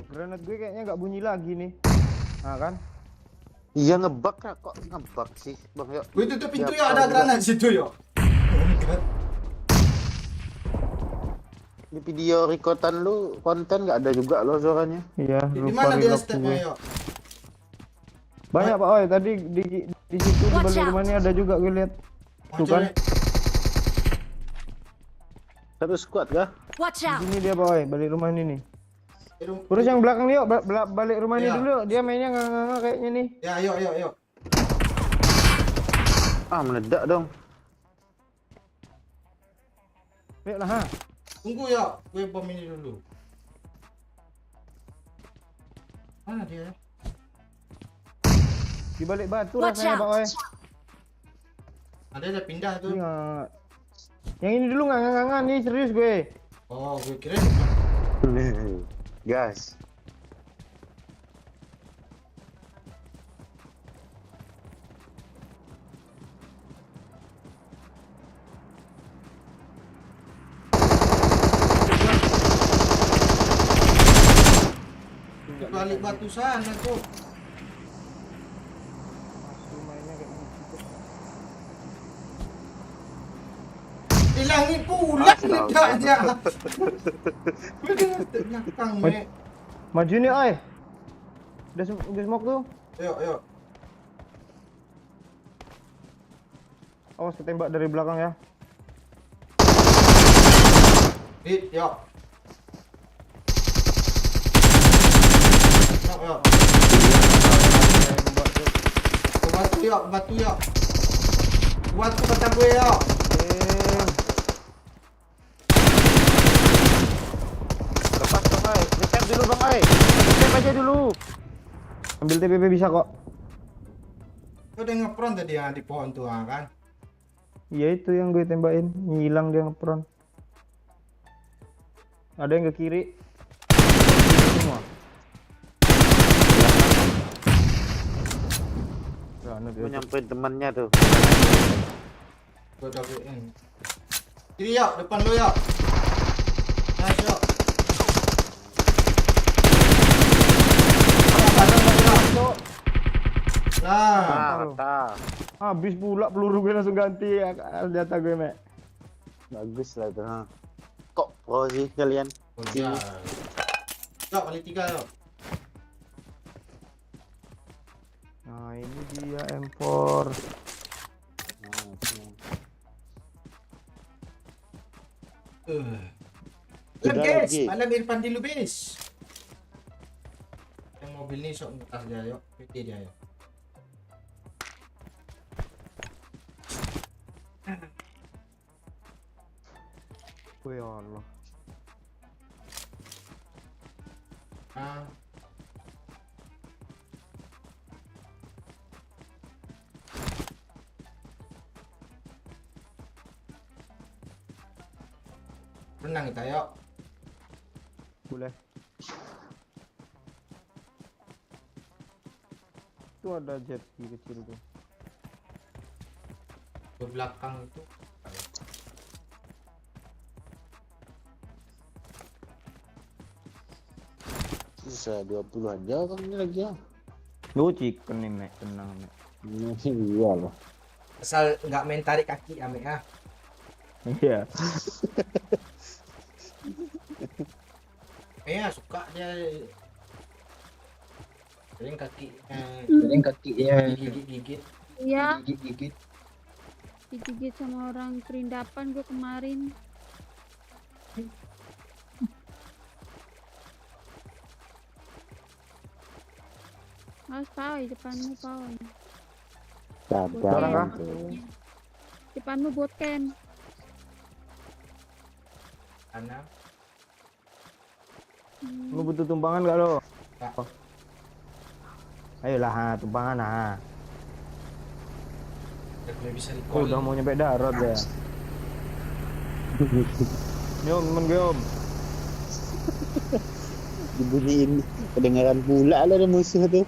Granat gue kayaknya nggak bunyi lagi nih. Nah kan? Iya ngebug kok ngebug sih bang yuk. Gue tutup pintu Ya, ya, ada kalau granat situ yo. Oh my god. Di video rekotan lu konten nggak ada juga lo suaranya. Iya. Di lupa mana dia relock stepnya gue. yo? Banyak Pak Oi. Tadi di situ di Watch balik out. rumah ini ada juga gue lihat. Tuh kan? Satu squad kah? Watch Di out. sini dia Pak Oi. Balik rumah ini nih. Terus yang belakang nih yuk. Balik rumah ini Iya. dulu. Dia mainnya nggak kayaknya nih. Ya, yuk. Ah meledak dong. Yuk lah ha. Tunggu ya, gue bom ini dulu. Mana dia? Di balik batu Watch rasanya Pak out. Oi. Ada udah pindah tuh. Ini nggak. Yang ini dulu nggak nih serius gue. Oh, gue kira Gas. balik batu sana tuh. Mainnya kayak gitu. Hilangin pula ledaknya. Gue dengar belakang, Me. Maju nih oi. Udah smoke tuh. Yuk. Awas ketembak dari belakang ya. Hit, yuk. Yuk. Ke batu yuk. Batu kata gue yuk. Lepas bang Oi. Retap dulu bang Oi. Retap aja dulu. Ambil TPP bisa kok. Gue udah ngepron tadi yang di pohon tuh kan. Iya itu yang gue tembakin. Ngilang dia ngepron. Ada yang ke kiri. Semua. Sana dia. Mau nyamperin temannya tuh. Gua udah VN. Kiri yuk, depan lu yuk. Nice yuk. Nah, Rata. Habis pula peluru gue langsung ganti senjata gue, Mek. Bagus lah tuh. Kok pro sih kalian? ya. Yuk, kali 3 yuk. Nah, ini dia M4. Udah Guys, lagi. malam Irfan dulu, bis. Yang mobil ini sok ngetas dia yuk. PT dia yuk. Wih, Allah. Ah. Renang kita yuk. Boleh. Itu ada jet ski kecil tuh. Ke belakang itu. Bisa 20 aja kan ini lagi ya. Lu chicken nih, Mek. Tenang, Mek. Iya loh. Asal nggak main tarik kaki ya, Mek, ah. Iya. Ya suka dia. Sering kakinya gigit-gigit. Iya, Gigit-gigit. digigit sama orang perindapan gue kemarin. Mas pawai depanmu pawai. Orang kah? Depanmu boten. Karena Lu butuh tumpangan gak lo? Nggak. Oh. Ayolah, ha, tumpangan ha. gue bisa Oh, recall. udah mau nyampe darat ya. Nyom, temen gue om. Dibunyiin kedengaran pula lah ada musuh tuh.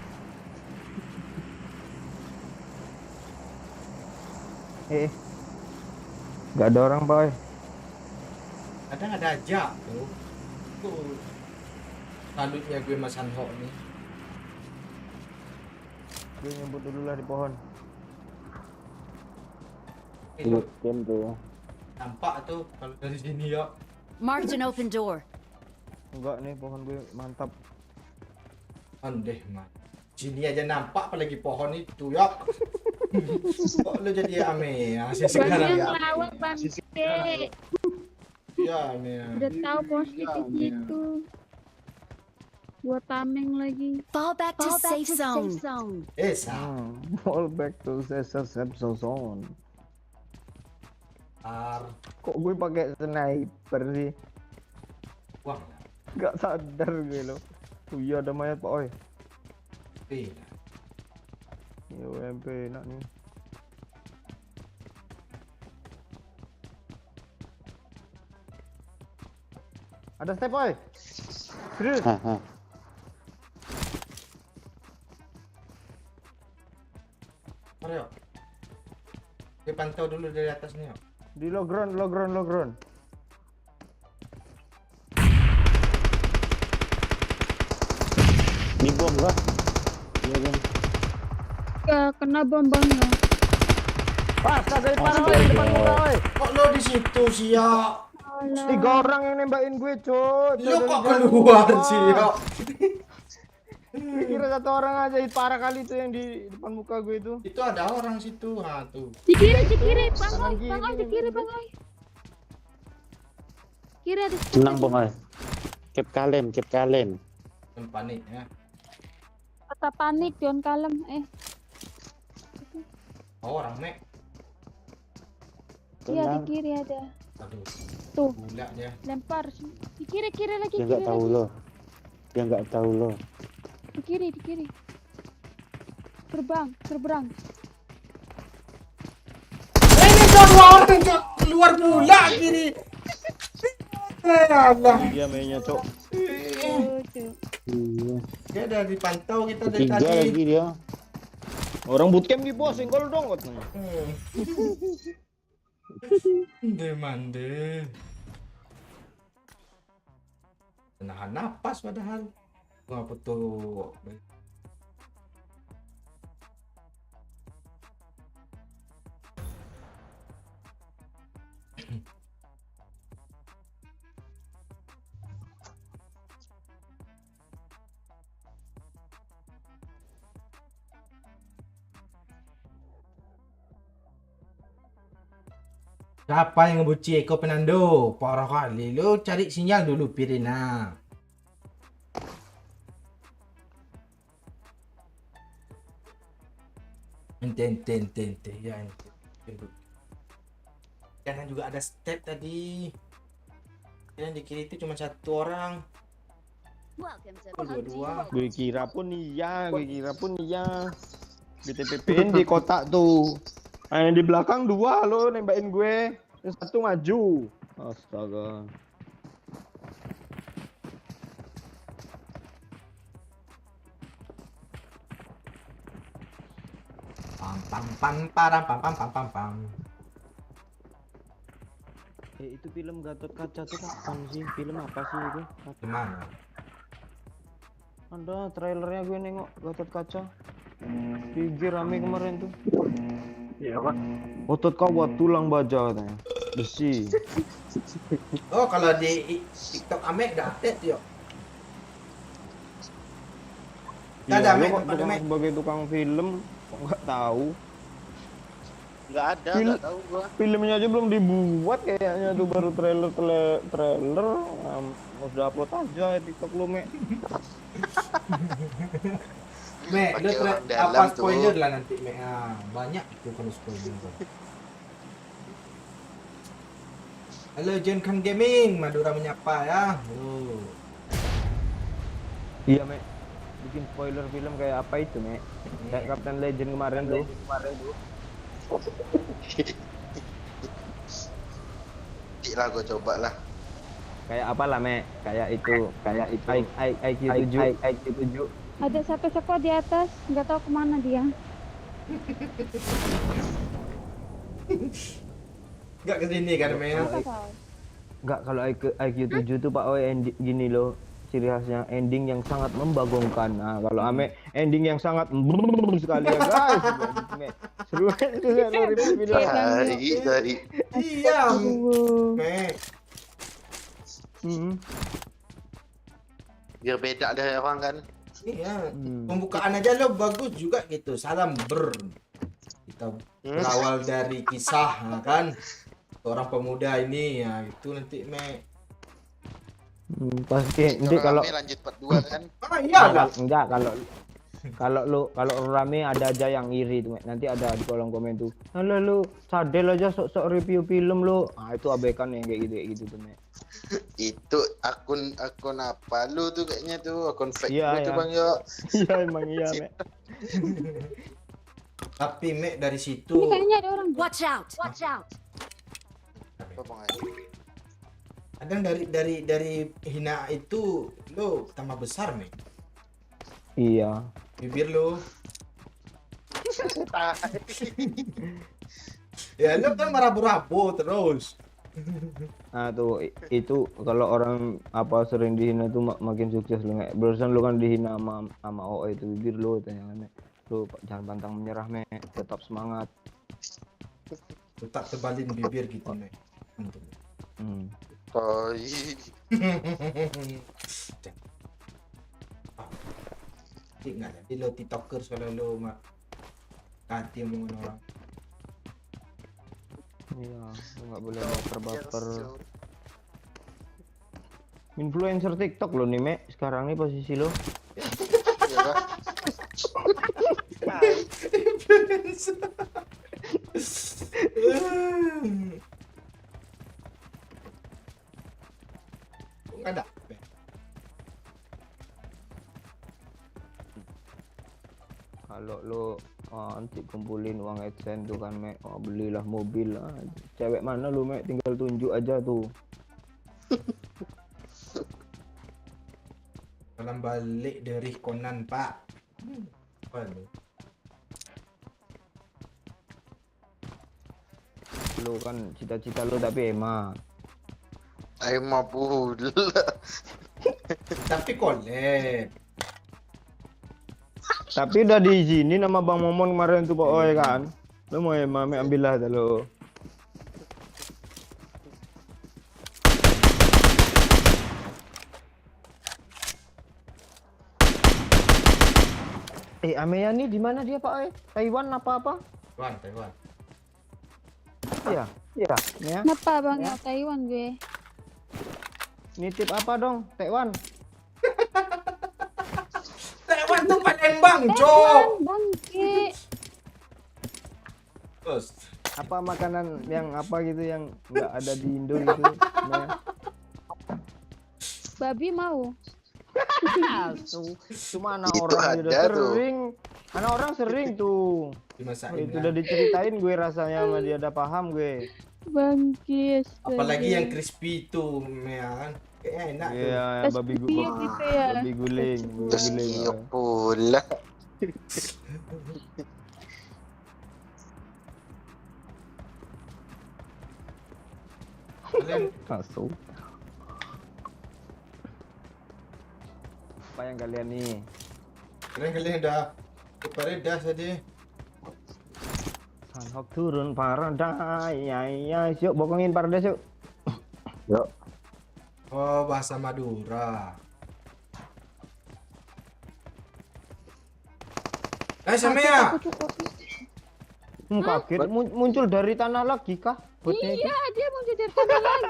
Gak ada orang boy. Kadang ada aja tuh. Tuh. Salutnya gue Mas Hanho nih. Gue nyebut dulu lah di pohon. Itu Tim tuh. nampak tuh kalau dari sini ya. Marked an open door. Enggak nih, pohon gue mantap. Andeh man. Sini aja nampak apalagi pohon itu ya. Kok lu jadi ame ya sih sekarang Banyak ya. lawak bangke. Ya ame. Udah tahu positif gitu. Gua tameng lagi. Fall back to safe zone. Sa. Fall back to the safe zone. Kok gue pakai sniper sih? Wah. Gak sadar gue lo. Tuh iya ada mayat pak oi. Beda. Ini UMP enak nih. Ada step oi. Serius? Mari yuk. Gue pantau dulu dari atas nih yuk. Di low ground. Di bom kah? Iya bang. Ya kena bom-bomnya. Pas dari depan oi, depan muka oi. Kok lo di situ sih ya? Alah. 3 orang yang nembakin gue, cuy. Lo kok keluar sih ya? Kira 1 orang aja, parah kali itu yang di depan muka gue itu. Itu ada orang situ, ah tuh. Di kiri, Bang Kanan Oi, kiri Bang Oi, di nih, kiri, gua Bang Oi. Kiri ada Tenang bang oi. Cap kalen. Jangan panik ya. kata panik, jangan kalem. Oh, orang mek. Iya di Tenang. kiri ada. Aduh, Tuh, gila dia. lempar. Di kiri lagi, Dia kiri nggak tahu lagi. lo. Dia nggak tahu lo. Di kiri. Terberang. Ini dua orang Cok. Keluar pula kiri. Allah. Dia mainnya, cok. Oh, tuh. Iya. Dia ada dipantau kita dari Tiga tadi. lagi dia. Orang bootcamp di bos, senggol dong katanya. Mande. Nahan napas padahal. Ngapa tuh? Siapa yang ngebuci Eko Penando? Parah kali lo, cari sinyal dulu Pirina. Ente ya ente. Jangan juga ada step tadi. Yang di kiri itu cuma satu orang. Welcome to Oh, dua-dua. Gue kira pun iya. BTPPN di kotak tuh. Yang di belakang 2 lo nembakin gue. Yang 1 maju. Astaga. Pam pam pam param pam pam pam pam pam. Itu film Gatot Kaca tuh kapan sih? Film apa sih itu? Gimana? Ada trailernya gue nengok Gatot Kaca. Gigi rame kemarin tuh. Iya kan? Otot kawat tulang baja katanya. Besi. Oh, kalau di TikTok Amek udah update yuk. Nggak ada, Iya, Mek, lo kok tempat tukang, Mek. sebagai tukang film kok nggak tahu? Nggak ada, Film- nggak tahu gua. Filmnya aja belum dibuat kayaknya tuh baru trailer. Udah upload aja di TikTok lu, Mek. Mek, lu Pakai orang apa dalam tuh. spoiler lah nanti Mek. Ah, banyak tuh kalau spoiler tuh. Halo Jenkan Gaming, Madura menyapa ya. Oh. Iya, Mek. Bikin spoiler film kayak apa itu, Mek? Kayak Captain Legend kemarin tuh. Nanti lah gua coba lah. Kayak apa lah, Mek? Kayak itu. IQ 7. Ada siapa-siapa di atas, nggak tahu kemana dia. Enggak ke sini kan Mek? Nggak tahu. Enggak, kalau IQ 7 tuh Pak Oi gini loh. Ciri khasnya ending yang sangat membagongkan. Nah, kalau Ame ending yang sangat sekali ya guys. Mek. Seru itu ya lo review video. Dari. Iya, Mek. Biar beda dari orang kan. Iya, pembukaan aja lo bagus juga gitu. Salam kita berawal dari kisah ya kan seorang pemuda ini ya itu nanti Mek. Pasti nanti Kalau kalau rame lanjut part 2 kan. Ah iya lah. enggak kalau rame ada aja yang iri tuh, Mek. Nanti ada di kolom komen tuh. Halo lu, sadel aja sok-sok review film lu. Ah, itu abaikan yang kayak gitu tuh, Mek. Itu akun apa lu tuh kayaknya tuh akun fake Iya, lu tuh iya. Bang Yo. Iya emang iya, Mek. Tapi Mek dari situ Ini kayaknya ada orang. Watch out! Watch out! Apa Bang Ayu? kadang dari hina itu lo tambah besar Mek. Iya. Bibir lo. Ya lo kan merabu-rabu terus. Nah tuh itu kalau orang apa sering dihina tuh makin sukses lu, Mek. Barusan lu kan dihina sama OO itu bibir lu tanya, Mek. Lu jangan pantang menyerah, Mek. Tetap semangat. Tetap tebalin bibir gitu Mek. Mantap. Oh, Nggak jadi lo tiktokers kalau lo mak hati omongan orang. Iya, lu nggak boleh baper-baper. Influencer TikTok lo nih, Mek. Sekarang nih posisi lo. iya kan? Nggak ada. Kalau lo nanti kumpulin uang AdSense tuh kan, Mek. Oh, belilah mobil. Cewek mana lu, Mek? Tinggal tunjuk aja tuh. Salam balik dari Conan Pak. Apa lo? Lu kan cita-cita lu tapi Ema. Emang pula. Tapi collab. Tapi udah diizinin sama Bang Momon kemarin tuh Pak Oi kan. Lu mau Ema, ambil lah lu. Ameya nih di mana dia Pak Oi? Taiwan apa-apa? Taiwan. Iya. Iya. Ya. Kenapa bang ya Taiwan gue? Nitip apa dong? Taiwan. Taiwan tuh Palembang, Cok. Taiwan bangke. Terus. Apa makanan yang apa gitu yang nggak ada di Indo gitu? Nah. Babi mau. Cuma anak Itu orang udah ada tuh. sering. Anak orang sering tuh. Dimasakin. Itu udah diceritain gue rasanya sama dia, udah paham gue. Bangke. Apalagi yang crispy itu, ya kan. Kayaknya enak tuh. Iya, Terus babi video gitu ya. babi guling, babi Terus guling. kiok pula. Kalian Masuk. Apa yang kalian nih? kalian udah ke Paredas aja. Sanhok turun paradise, ya, yuk bokongin paradise yuk. Yuk. Oh, bahasa Madura. Sama ya. Aku cukup. Kaget muncul dari tanah lagi kah? Botnya itu? Iya, dia mau jadi tanah lagi.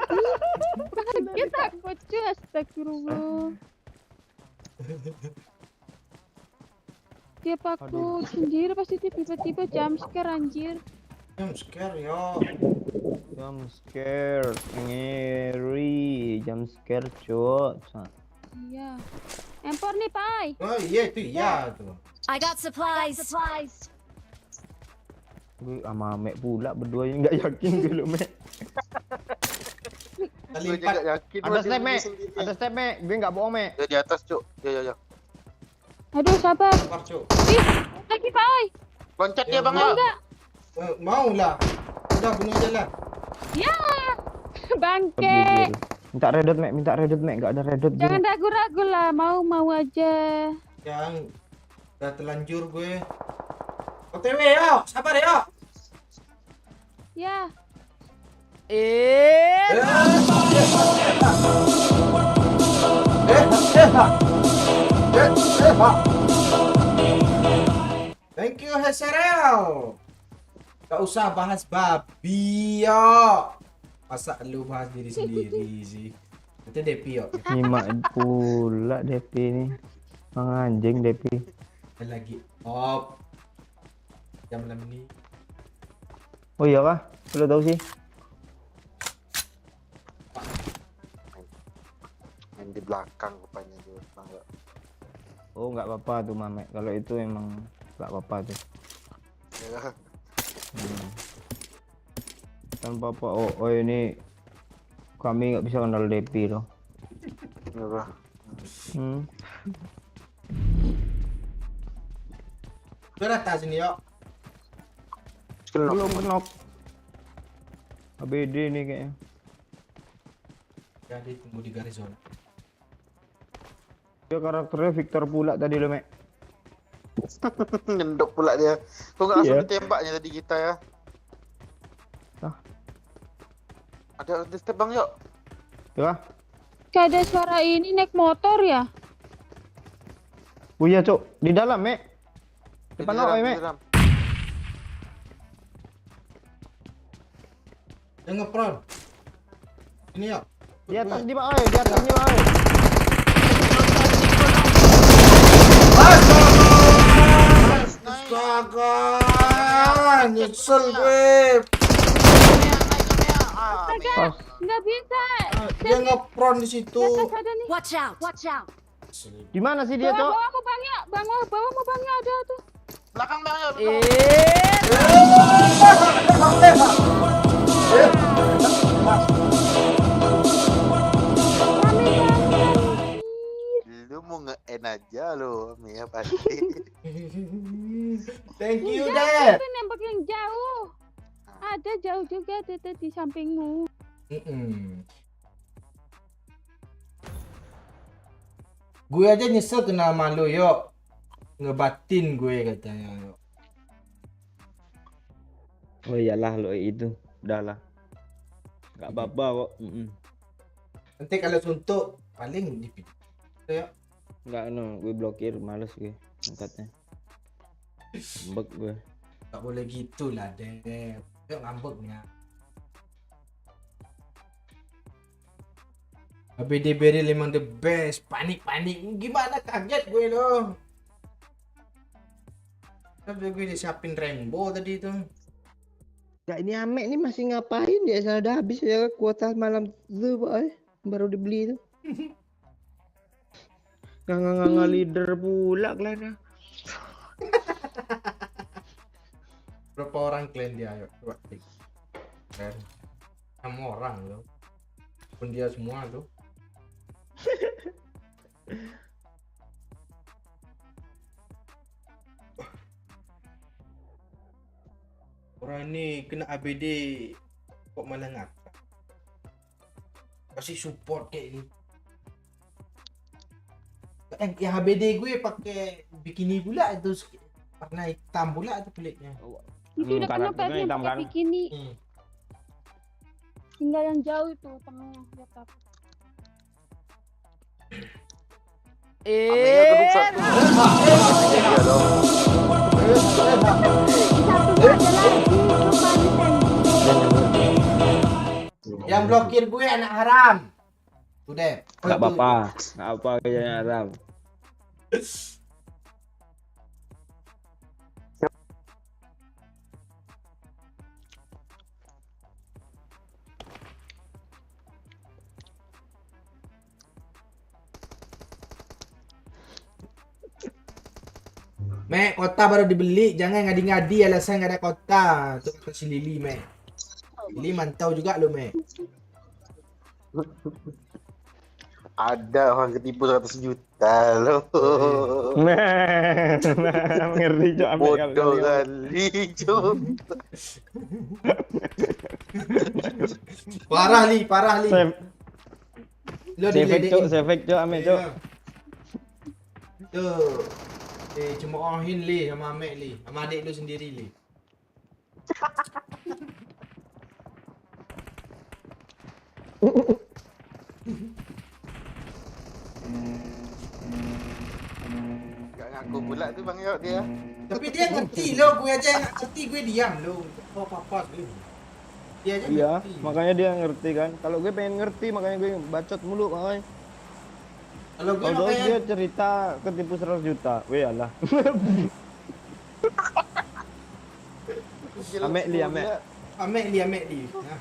Kaget aku cuy, astagfirullah. Dia takut sendiri pasti tiba-tiba jump scare anjir. Jump scare yo. Jump scare, ngeri, jump scare cok. Iya. Empor nih, Pai. Oh iya itu iya tuh. I got supplies. Gue sama Mek pula berdua yang nggak yakin gue lo Mek. Kali Gue juga 4. yakin. Ada step Mek, ada step Mek, gue nggak bohong Mek. Ya di atas, Cuk. Ya. Aduh, sabar. Sabar, Cuk. Ih, lagi Pai. Loncat Ya, dia, Bang. mau. Ya. Mau lah. Udah bunuh aja lah. Ya. Bangke. Minta redot Mek, nggak ada redot. Jangan ragu-ragu lah, mau aja. Yang udah telanjur gue. OTW yo, sabar yo. Ya. Thank you Heserel. Gak usah bahas babi yo. Masa lu bahas diri sendiri sih. Itu Depi yo. Nyimak pula Depi ini. Mang anjing Depi. Lagi op. Jam 6 ini. Oh iya kah? Lu tahu sih? Main di belakang rupanya tuh, Bang. Ya. Oh nggak apa-apa tuh Mamek. Kalau itu emang nggak apa-apa tuh. Ya. Tanpa apa? Oh ini kami nggak bisa kenal Depi loh. Ya, Bang. Udah rata sini yo. Belum kenok. ABD nih kayaknya. Jadi tunggu di garis zona. Dia karakternya Victor pula tadi lo Mek. Nyendok pula dia. Kok nggak langsung Iya. ditembaknya tadi kita ya? Ah. Ada step, Bang, yuk. Ya? Kayak ada suara ini naik motor ya? Oh iya cok, di dalam Mek. Di Depan dalam, lo di Mek. dalam. Yang ngepron. Ini yo. Di atas di bawah, di atas di bawah. Astaga, nyesel gue. Astaga, nggak bisa. Dia ngepron di situ. Ada nih. Watch out. Di mana sih dia Bawah, cok? bawah mau bang ya, bawah mau bang ya ada tuh. Belakang, Bang, ya. Rame banget. Lu mau nge-end aja lo, Mia pasti. Thank you, Enggak, Dad. itu nembak yang jauh. ada jauh juga tuh di sampingmu. Gue aja nyesel kenal malu yuk. Ngebatin gue katanya yuk. Oh iyalah lo itu. Udahlah. Enggak apa-apa kok. Nanti kalau suntuk paling di video ya. Enggak gue blokir, males gue angkatnya. Ngambek gue. Gak boleh gitu lah deh. Yuk ngambeknya. ABD Beril emang the best. Panik gimana, kaget gue loh. Tapi gue disiapin rainbow tadi itu. Ya ini Ame nih masih ngapain ya? Sudah habis ya kuota malam itu, Pak. Baru dibeli itu. Nggak leader pula kalian. Berapa orang kalian dia? Ayo coba tik. Kalian 6 orang loh. Pun dia semua tuh. Orang ini kena ABD kok malah ngata. Kasih support kayak ini. Yang ABD gue pakai bikini pula itu warna hitam pula itu kulitnya. Itu udah kena karakternya yang hitam pakai kan? bikini. Tinggal yang jauh itu tengah lihat apa. Amenya keduk satu. Iya dong. Satu ada lagi kemarin. Yang blokir gue anak haram. Udah. Enggak apa-apa. Enggak apa kayaknya Ram. Mek, kota baru dibeli, jangan ngadi-ngadi alasan nggak ada kota. Tuh kata si Lili, Mek. Lili mantau juga lo, Mek. Ada orang ketipu 100 juta loh. Ngerti Cok Ame Bodoh kali, Cok. Parah li. Lo Sefek Cok Ame Cok. Tuh. Cemoohin li sama Mek li, sama adik lu sendiri li. Gak ngaku pula tuh Bang Yok dia. Tapi dia ngerti lo, gue aja yang nggak ngerti, gue diam lo. Oh apa gue. Dia aja Iya, ngerti. makanya dia ngerti kan. Kalau gue pengen ngerti makanya gue bacot mulu makanya. Kalau gue Kalau makanya dia cerita ketipu 100 juta. Weh alah. Ame li. Amek li. Nah,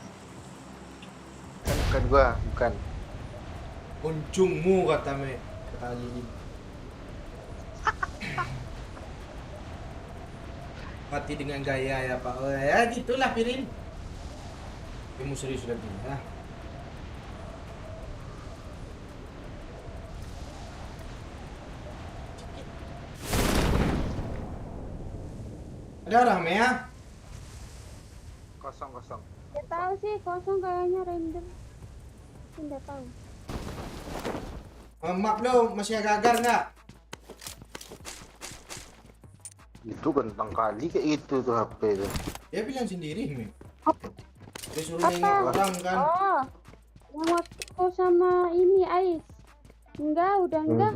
Bukan gua, bukan. kuncungmu kata Mek. Kata Lili. Mati dengan gaya ya Pak. Oh, ya gitulah Pirin. Kamu serius lagi ya. Ada orang ya? Kosong. Nggak tahu sih, kosong kayaknya random. Nggak tahu. Maaf lo, masih agak agar nggak? Itu kentang kali kayak gitu tuh HP itu. Dia bilang sendiri, Mek. Dia suruh Apa? nengok orang kan. Oh, yang waktu kau sama ini Ais. Enggak, udah enggak.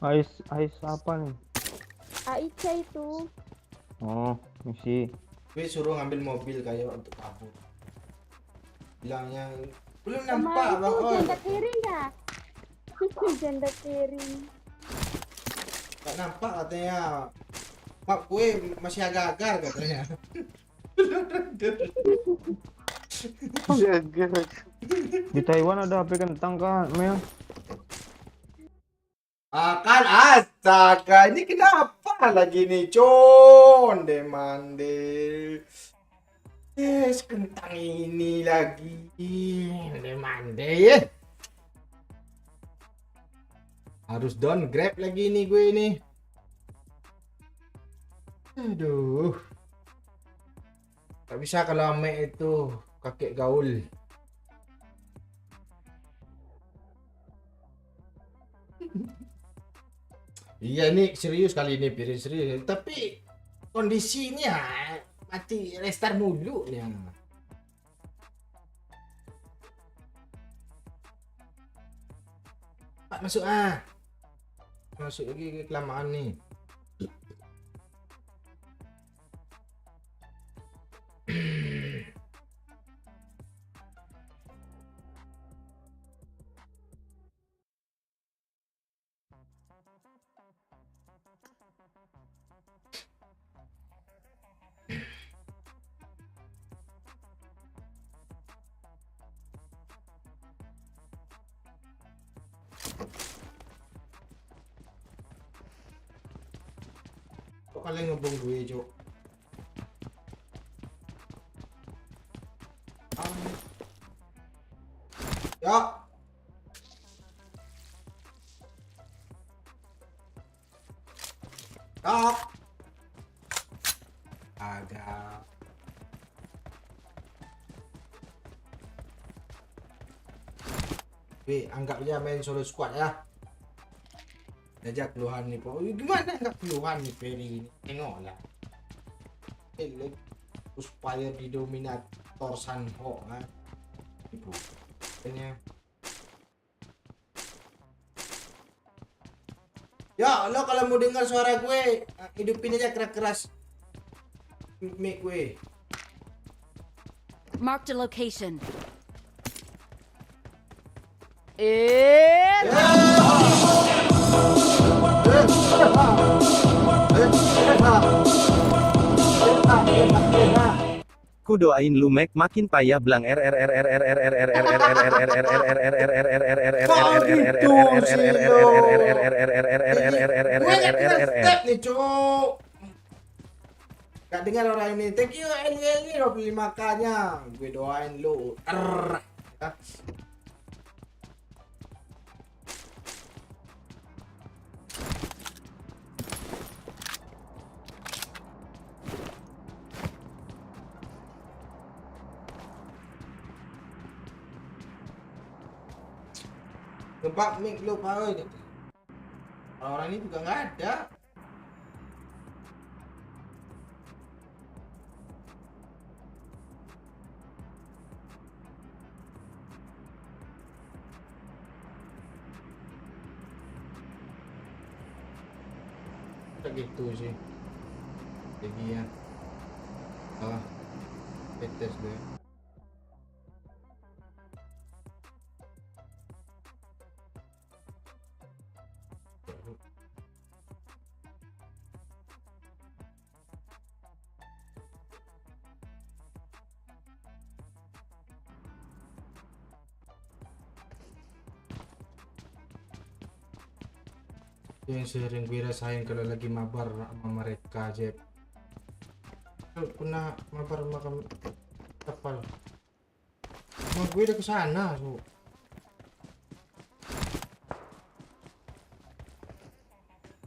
Ais apa nih? Aisyah itu. Oh, misi. Gue suruh ngambil mobil kayak untuk kabur. Bilangnya belum Sama nampak itu bang. Oh, janda kiri enggak? Janda kiri. nggak nampak katanya. Mak gue masih agak agar katanya. Jaga. Di Taiwan ada HP kentang kan, Mel? Akan astaga, ini kenapa lagi nih, Con? Demande. Yes, kentang ini lagi. Demande ya. Harus down grab lagi nih gue ini. Aduh. Gak bisa kalau Ame itu kakek gaul. Iya nih serius kali ini Pir, serius. Tapi kondisinya mati restart mulu nih. Pak masuk masuk lagi ke kelamaan nih. Kok kalian ngebom gue, Cok? Ya. Ya. Agak. Anggap aja main solo squad ya. Ajak keluhan nih, Po. Gimana enggak keluhan nih Ferry ini? Tengoklah. Supaya didominator Sanho kan. Ibu. Kayaknya. Ya, lo kalau mau dengar suara gue, hidupin aja keras-keras mic gue. Marked a location. Ku doain lu Mac makin payah blang Step nih, Cuk. Gak dengar orang ini. Thank you ini 25k-nya. Gue doain lu. Ya. Gempak mic lu, Pak. Orang-orang ini juga nggak ada. Kayak gitu sih. Jadi ya. Tes deh. Yang sering gue rasain kalau lagi mabar sama mereka aja. Pernah mabar sama kapal. Sama gue udah kesana tuh.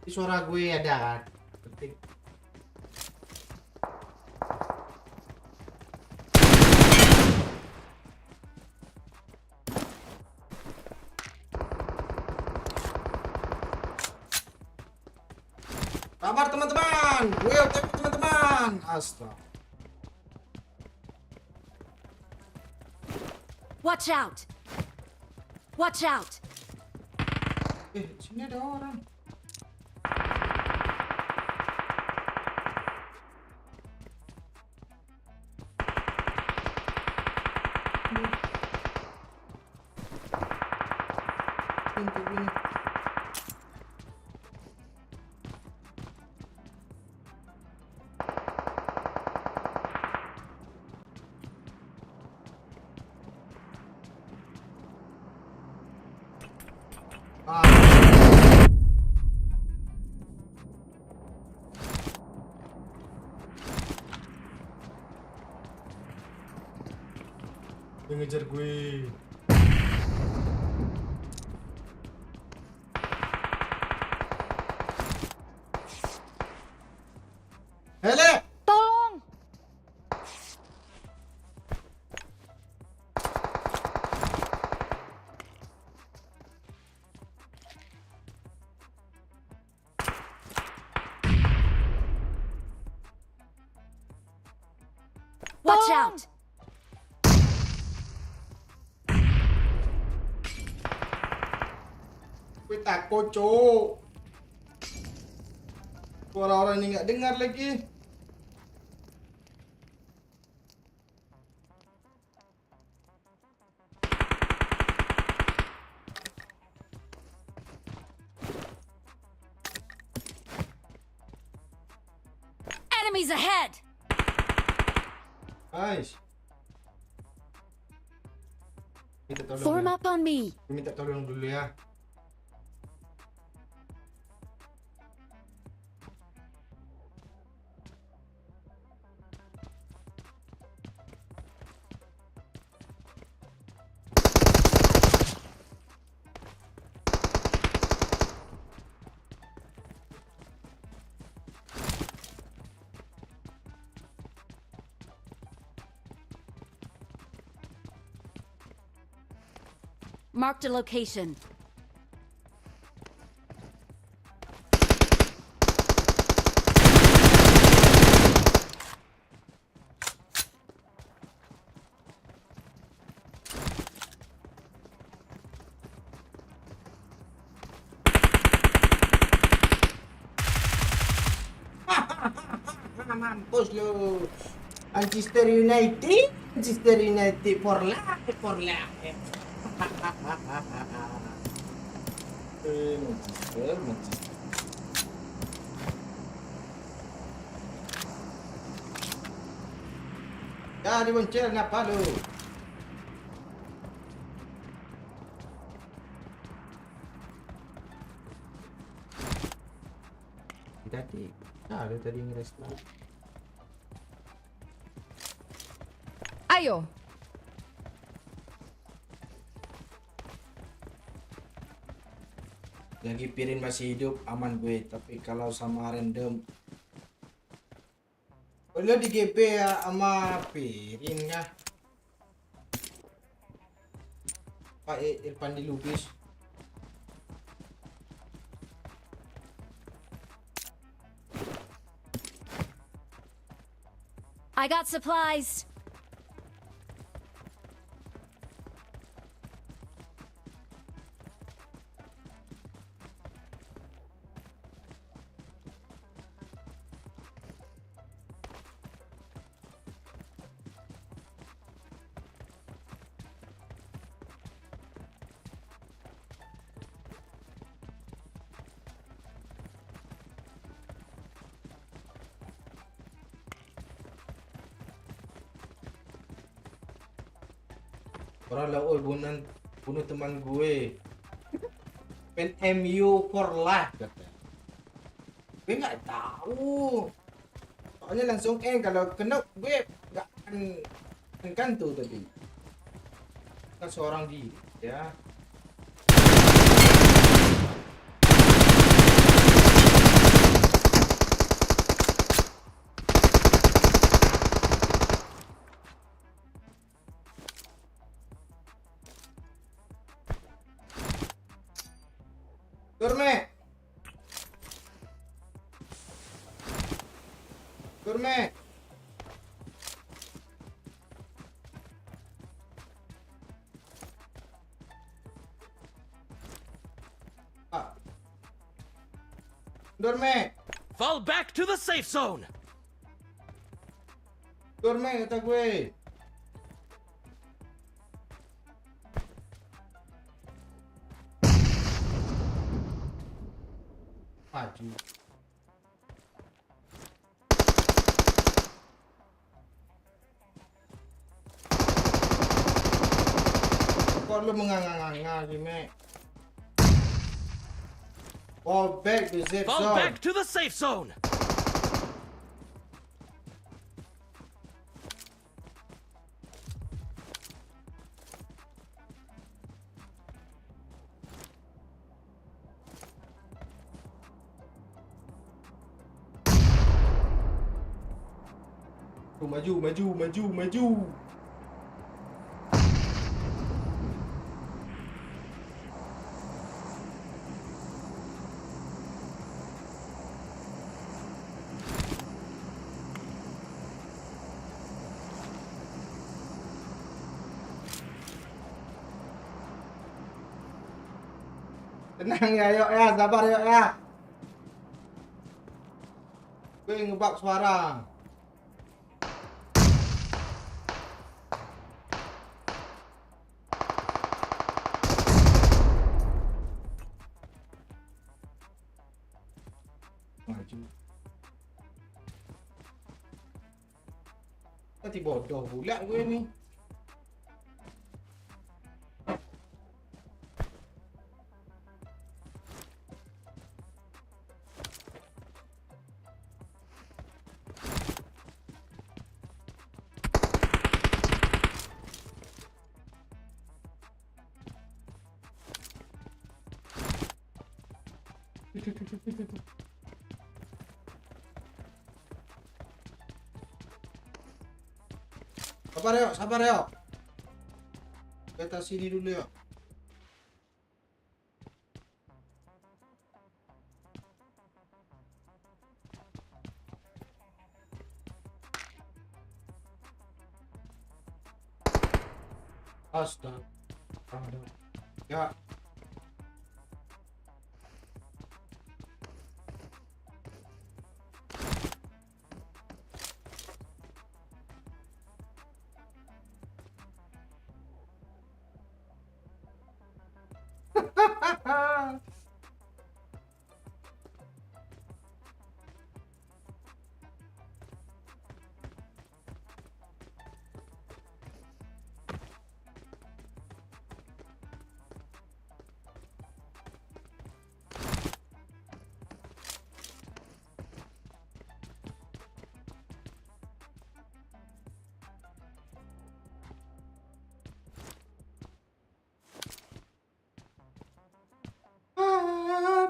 Suara gue ada kan? Penting. Kabar teman-teman, gue teman-teman. Astaga. Watch out! Watch out! Sini ada orang. Pintu ini. Dia ngejar gue. Hele! Tolong! Watch out! Gue takut, cok. Suara orang ini nggak dengar lagi. Enemies ahead! Guys. Minta tolong Form ya. up on me. Minta tolong dulu ya. Marked a location. Mampus lu. Manchester United, Manchester United for life, for life. Manchester. Ya, diboncel ngapa lu? Tadi, ada tadi ngerespon. Ayo! Lagi Pirin masih hidup, aman gue. Tapi kalau sama random, lo di GP ya sama Pirin ya. Pak Irfan di Lubis. I got supplies. Orang lah, bunuh teman gue. Pen MU for life kata. Gue nggak tahu. Soalnya langsung kalau kena gue nggak akan tuh tadi. Kan seorang diri ya. Dorme. Dorme. Ah. Dorme. Fall back to the safe zone. Dorme kata gue. Maju. Kok lu menganga-nganga sih, Mek? Fall back to safe Fall zone. back to the safe zone. Maju. Tenang ya, yuk ya, sabar yuk ya. Gue ngebak suara. Maju. Mati bodoh pula gue nih. Sabar yuk. Kita sini dulu yuk. Astaga. Ya.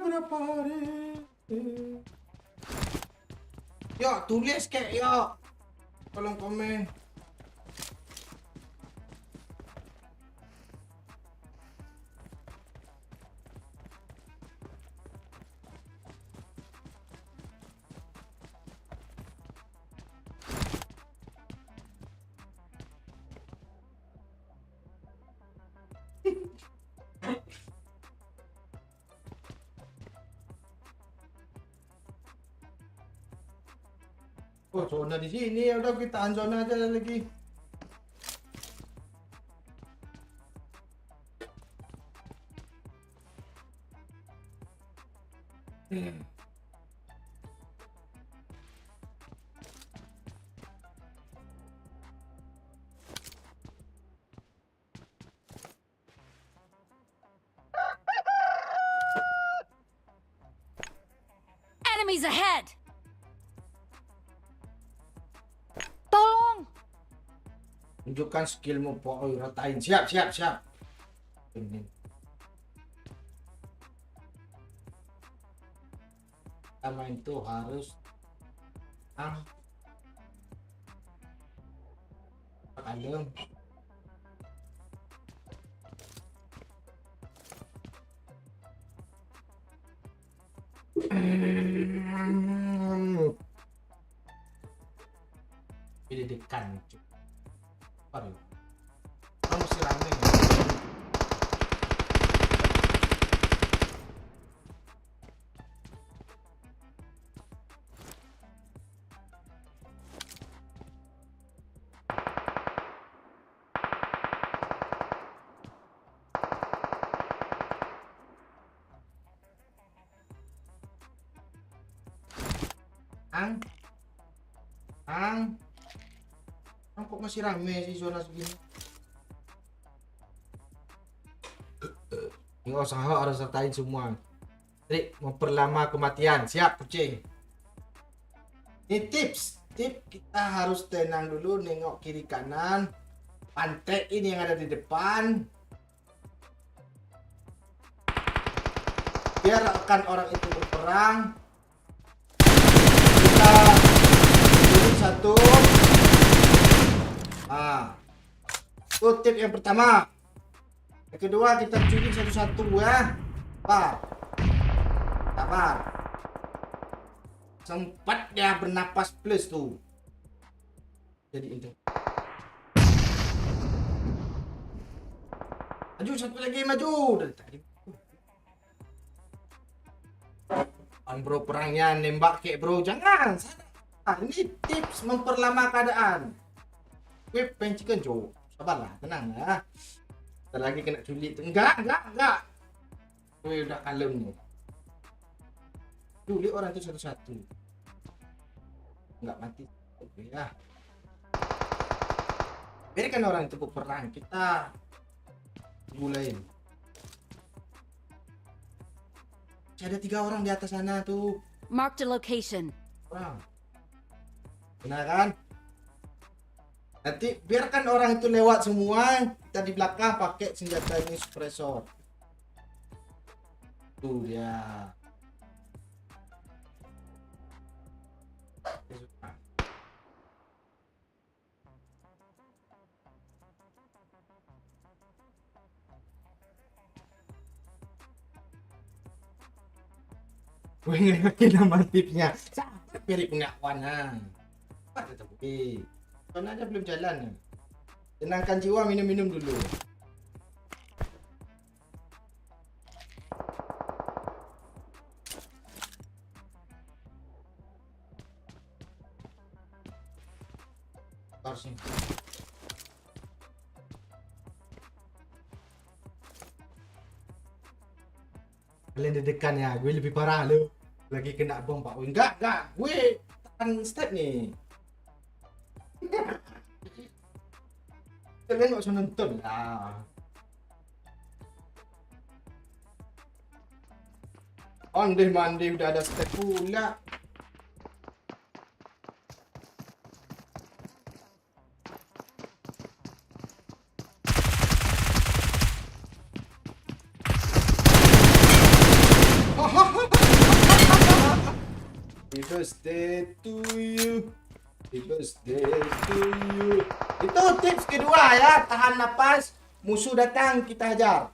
Berapa hari? Yuk, tulis kek yuk. Tolong komen. Oh, zona di sini ya udah kita zona aja lagi. Enemies ahead! Tolong! Tunjukkan skillmu, pokoknya ratain. Siap. Ini. Kita main tuh harus kalem. Ini dekan. Baru. Kamu mesti rame. Kok masih rame sih zona segini? Nggak usah harus sertain semua. Trik memperlama kematian. Siap kucing. Ini tips kita harus tenang dulu, nengok kiri kanan, pantek ini yang ada di depan, biarkan orang itu berperang. Kita duduk satu. Itu tip yang pertama. Yang kedua, kita curi satu-satu ya. Sabar. Sempat dia bernapas plus tuh. Jadi itu. Maju satu lagi, maju. Dari tadi. bro perangnya nembak kayak bro, jangan. Ini tips memperlama keadaan. Gue pengen chicken cowok, sabarlah, tenang ya. Ntar lagi kena culik tuh, enggak. Gue udah kalem nih. Culik orang itu satu-satu, enggak mati. Oke ya. Biarkan orang itu berperang, kita mulai. Ada 3 orang di atas sana tuh. Marked a location. Orang. Benar kan? Nanti biarkan orang itu lewat semua, kita di belakang pakai senjata ini suppressor. Tuh dia. Gue ngeliatin nama tipsnya. Sampai pilih punya kawan. Apa kata gue? Kawan aja belum jalan. Tenangkan jiwa, minum-minum dulu. Harusnya. Kalian deg-degan ya, gue lebih parah lo. Lagi kena bom pak. Enggak, gue tekan step nih. Kalian gak usah nonton lah. Mandi udah ada step pula. Happy birthday to you. Happy birthday to you. Itu tips kedua ya, tahan napas. Musuh datang kita hajar.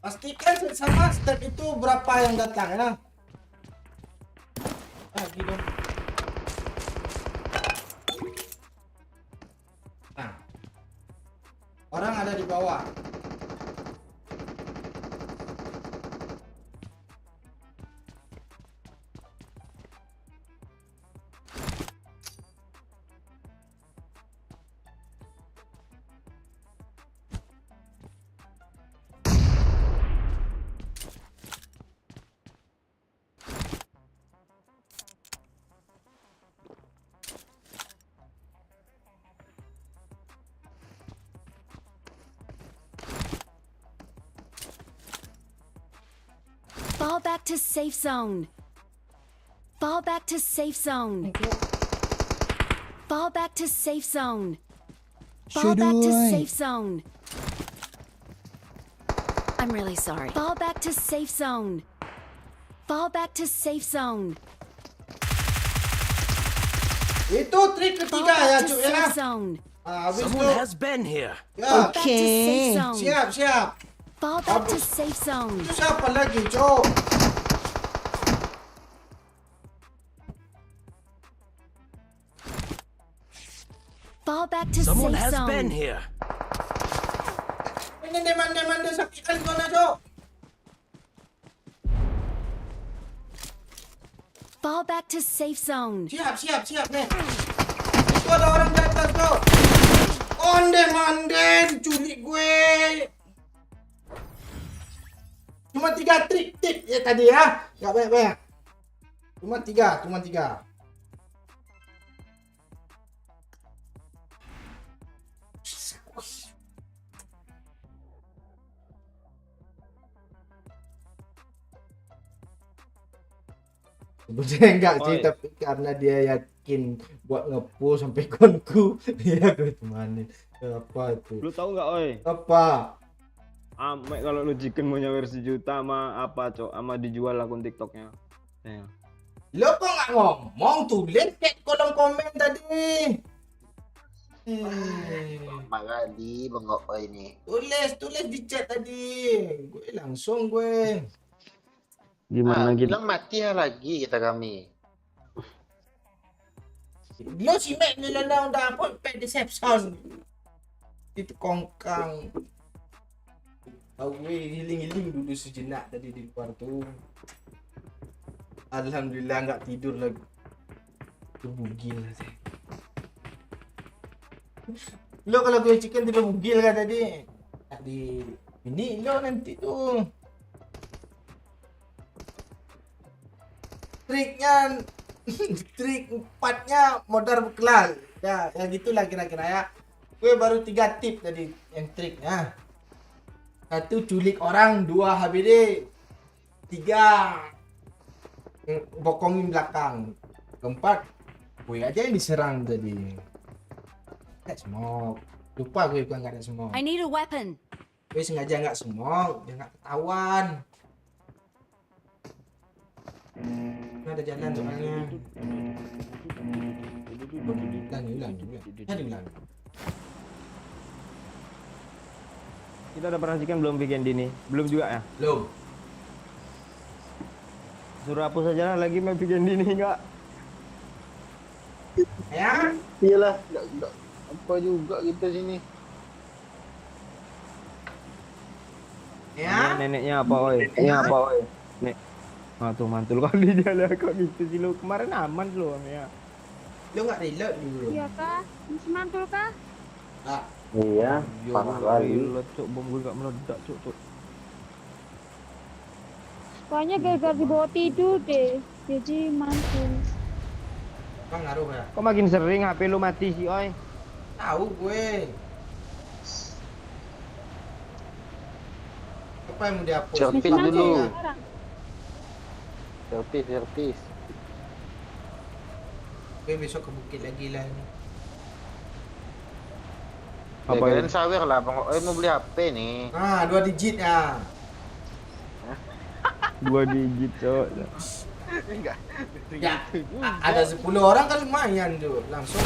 Pastikan sama step itu berapa yang datang ya. Gitu. Nah, orang ada di bawah. Fall back to safe zone. Fall back to safe zone. Fall back to safe zone. Fall back to safe zone. I'm really sorry. Fall back to safe zone. Fall back to safe zone. Itu trik Fall ketiga ya back to cuy ya. safe zone. Habis itu Someone has been here. ya, Back to safe zone. siap. Fall back to safe zone. Itu siapa lagi, Cok? Fall back to Someone safe has been zone. here. Ini demande sakit kali kau nak, Cok. Fall back to safe zone. Siap nih. Itu ada orang di atas, Cok. Onde-mande diculik gue. Cuma 3 trik ya tadi ya. Enggak banyak-banyak. Cuma tiga. Sebenarnya enggak sih, Oi. tapi karena dia yakin buat ngepush sampai konku, ya gue temanin. Apa itu? Lu tahu nggak, oi? Apa? Ame kalau lu chicken mau nyawer sejuta sama apa, Cok? Sama dijual akun TikToknya. Ya. Lo kok nggak ngomong, tulis kayak di kolom komen tadi. Magali bengok ini. Tulis di chat tadi. Gue langsung gue. Gimana gitu? Bilang mati ya lagi kita kami. Lo si Mek ni lah udah apa pet deception. Itu kongkang. Tahu gue healing dulu sejenak tadi di luar tuh. Alhamdulillah nggak tidur lagi. Bugil sih. Lo kalau gue chicken tiba bugil kan tadi. Di ini lo nanti tuh. Triknya trik 4-nya modal berkelal. Ya gitulah kira-kira ya. Gue baru 3 tip tadi yang triknya. 1 culik orang, 2 HBD, 3 bokongin belakang, 4 gue aja yang diserang tadi. Nggak smoke. Lupa gue bukan nggak ada smoke. I need a weapon. Gue sengaja nggak smoke, dia nggak ketahuan. Ini ada jalan soalnya. Ulangi. Kita udah perhatikan belum weekend ini? Belum juga ya? Belum. Suruh hapus aja lah lagi main weekend ini enggak? Ya? Iyalah, enggak apa juga kita sini. Ya? Neneknya apa oi? Ini apa oi? Nek. Ah tuh mantul kali dia lah kok gitu sih lu. Kemarin aman lu ya. Lu nggak reload dulu? Iya kah? Masih mantul kah? Ah, Iya, parah kali. Cuk, bom gue enggak meledak, cuk. Pokoknya gara-gara dibawa tidur deh. Jadi mantul. bang ngaruh ya? Kok makin sering HP lu mati sih oi? Tahu gue. Apa yang mau dihapus? Selfie Masih dulu. mantul sekarang. Servis. Gue besok ke bukit lagi lah ini. Ya, Apa kalian itu? sawer lah, Bang. Mau beli HP nih. Ah, 2 digit ya. 2 digit, cuk. Enggak. Ya, ada 10 orang kan lumayan tuh. Langsung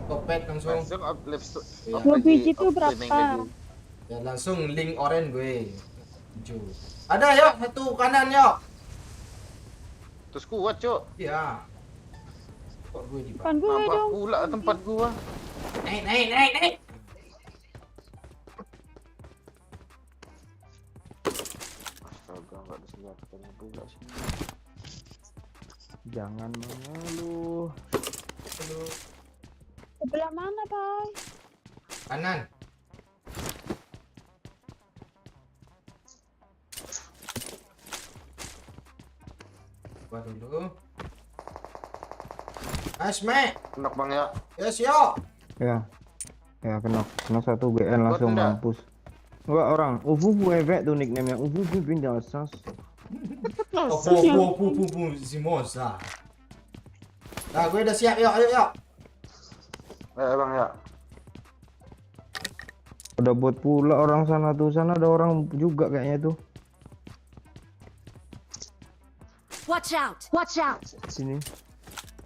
kopet langsung. Langsung upload. Iya. Dua biji tuh berapa? Ya, langsung link orange gue. 7. Ada yuk, satu kanan yuk. Terus kuat, Cuk. Iya. Kok gue di Bukan gue Nampak dong. pula tempat gua. Naik. Astaga, enggak ada senjatanya pula sih. Jangan mengeluh. Sebelah mana, Boy? Kanan. Gua dulu. Asme. Enak Bang ya. Yes yo. Ya. Ya kena 1 BN langsung enggak? mampus. Enggak orang. Uvu efek tuh nickname-nya. Uvu pindah sas. Oh, Zimosa. Nah, gue udah siap yuk, ayo. Bang ya. Udah buat pula orang sana tuh. Sana ada orang juga kayaknya tuh. Watch out! Watch out! Sini.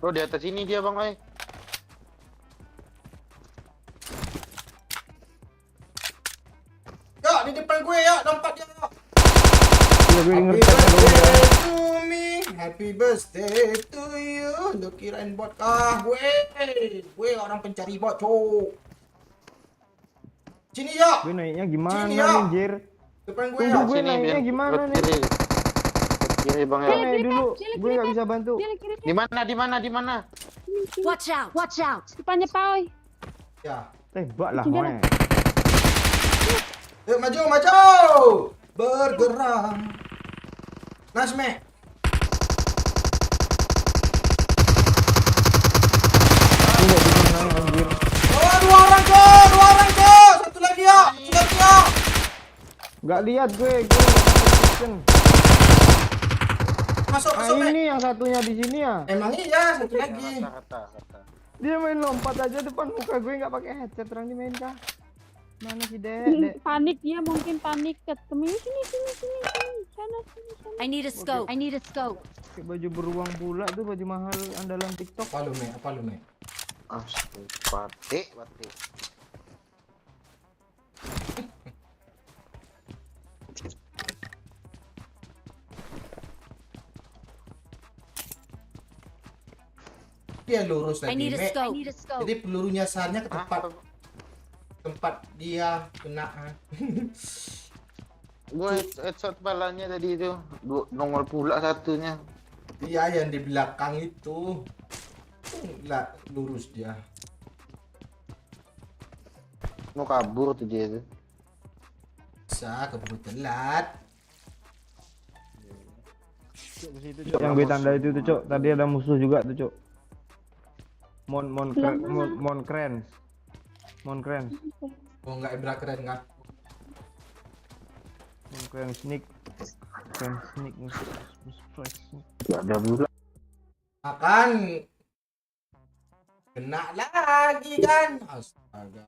Oh, di atas ini dia, Bang. Yuk, di depan gue yuk, lompat dia yuk. Iya, gue Happy denger birthday to me, happy birthday to you. Lu kirain bot kah? Gue orang pencari bot, cok. Sini yuk, Gue naiknya gimana Sini, ya. nih, Jir? depan gue Tunggu yuk. gue naiknya gimana nih? Kiri, Bang Gue ya. naik dulu. Kiri, Gue nggak bisa bantu. Kiri, kiri. Di mana? Watch out! Watch out! Depannya, Boy. Ya, Tembak lah, Jendela. moe. yuk maju. Bergerak. Nasme. Gue nggak bisa naik, anjir. Oh, 2 orang, cok. Satu lagi yuk. Nggak lihat gue nggak pakai vision. Masuk, Ah Me. ini yang satunya di sini ya. Emang iya, satu lagi. Kata. Dia main lompat aja depan muka gue nggak pakai headset. Orang dimain kah? Mana si Dek? Panik dia, mungkin panik. Ketemu sini. Sana. I need a scope. I need a scope. Pakai baju beruang pula tuh, baju mahal andalan TikTok. Apa lu, Me? Astaga, batik. Dia lurus I lagi, need a Me. scope. I need a scope. Jadi peluru nyasarnya ke Ah, tempat dia kena. Gua headshot kepalanya tadi itu. Nongol pula satunya. Iya, yang di belakang itu. Lah, lurus dia. Mau kabur tuh dia tuh. Bisa keburu telat. Yang gue tanda itu tuh, Cok. Tadi ada musuh juga tuh, Cok. Monkrens. Oh, enggak Ibra keren kan? Monkrens sneak. Gak ada pula. Makan. Kena lagi kan? Astaga.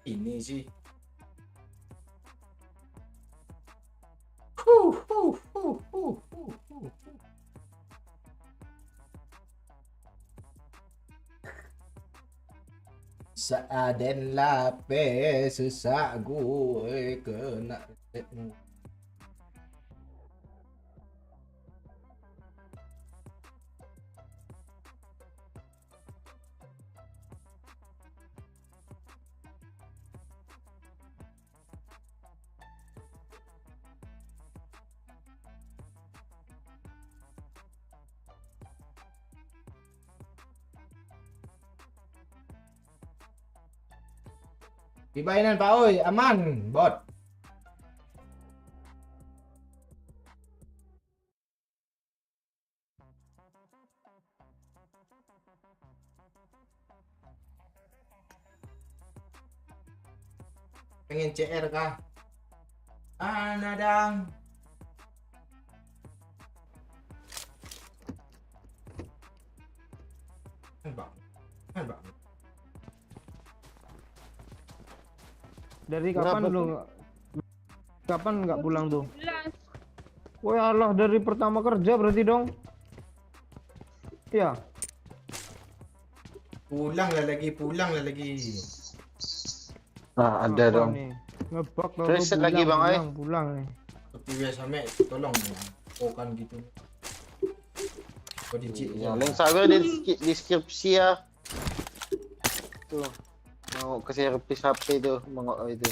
Ini sih. Huh. Saaden lape sesak gue kena. Dibainan Pak Oi, aman, bot. Pengen CR kah? Nadang. Bang. Dari Berapa kapan tuh? lu kapan nggak pulang tuh? 11. Wah Allah, dari pertama kerja berarti dong. Iya. Pulang lah lagi. Nah, ada Apa dong. nih? Ngebug tau Reset lagi, Bang, pulang nih. Seperti biasa Mek, tolong. Oh kan gitu. Kau dicik. Ya, link sabar di deskripsi ya. Tuh. Mau ke servis HP tuh, itu.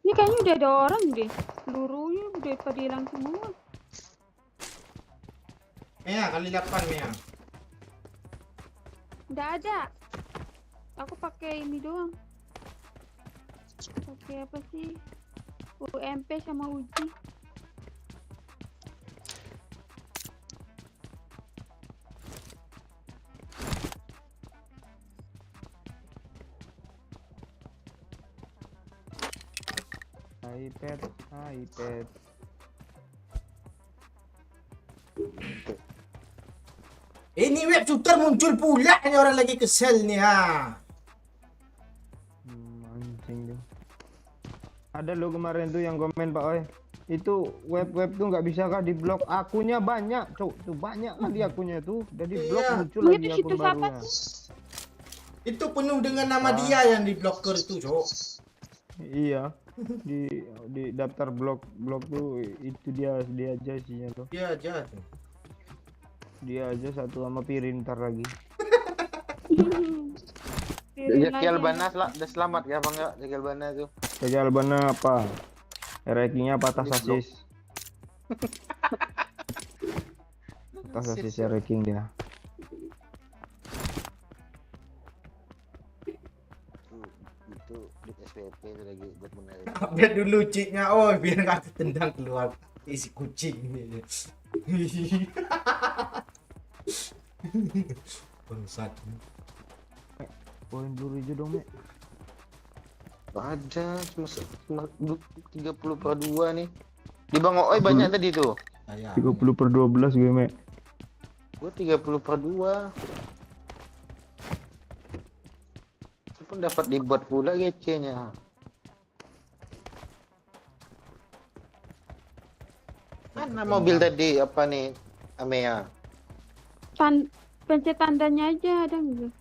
Ini kayaknya udah ada orang deh. Seluruhnya udah pada hilang semua. Mea kali 8 Mea. Udah ada. Aku pakai ini doang. Pakai apa sih? UMP sama uji. iPad. Ini web shooter muncul pula nih, orang lagi kesel nih ha. Anjing tuh. Ada lo kemarin tuh yang komen Pak Oi. Itu web tuh nggak bisa kah diblok? Akunnya banyak, Cuk. Tuh banyak kali akunnya tuh. Udah diblok Iya. muncul Ini lagi tuh akun situs apa barunya. tuh? Itu penuh dengan nama dia yang diblokir itu, Cok. Iya. Di daftar blok tuh itu dia aja isinya tuh. Dia aja tuh. Dia aja satu sama Pirin ntar lagi. Jaki Albana udah selamat ya Bang ya, Jaki Albana tuh. Jaki Albana apa? Rankingnya patah sasis. Patah sasis ya ranking dia. Itu di SPP itu lagi buat menarik. Update dulu cheatnya, oh biar nggak ketendang keluar isi kucing ini. Bangsat. Poin dulu aja dong, Mek. Ada cuma 30/2 nih. Di Bang Oi banyak tadi tuh. Saya 30/12 gue, Mek. Gua 30/2. Itu pun dapat dibuat pula GC-nya. Mana mobil tadi apa nih? Amea. Pencet tandanya aja ada nggak?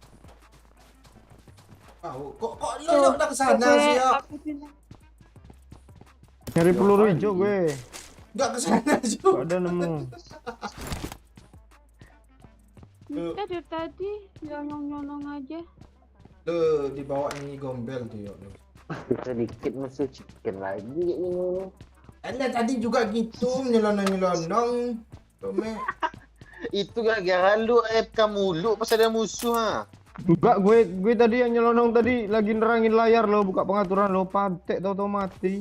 kok lo udah kesana sih ya? Aku bilang. Nyari peluru hijau gue. Nggak kesana sih. Gak ada nemu. Kita dari tadi nyolong-nyolong aja. Lu dibawa ini gombel tuh yuk. Sedikit musuh chicken lagi ini. Anda tadi juga gitu nyelonong-nyelonong. Tuh, Me. Itu gara-gara lu AFK mulu pas ada musuh ha. Enggak, gue tadi yang nyelonong tadi lagi nerangin layar lo, buka pengaturan lo, pantek tau mati.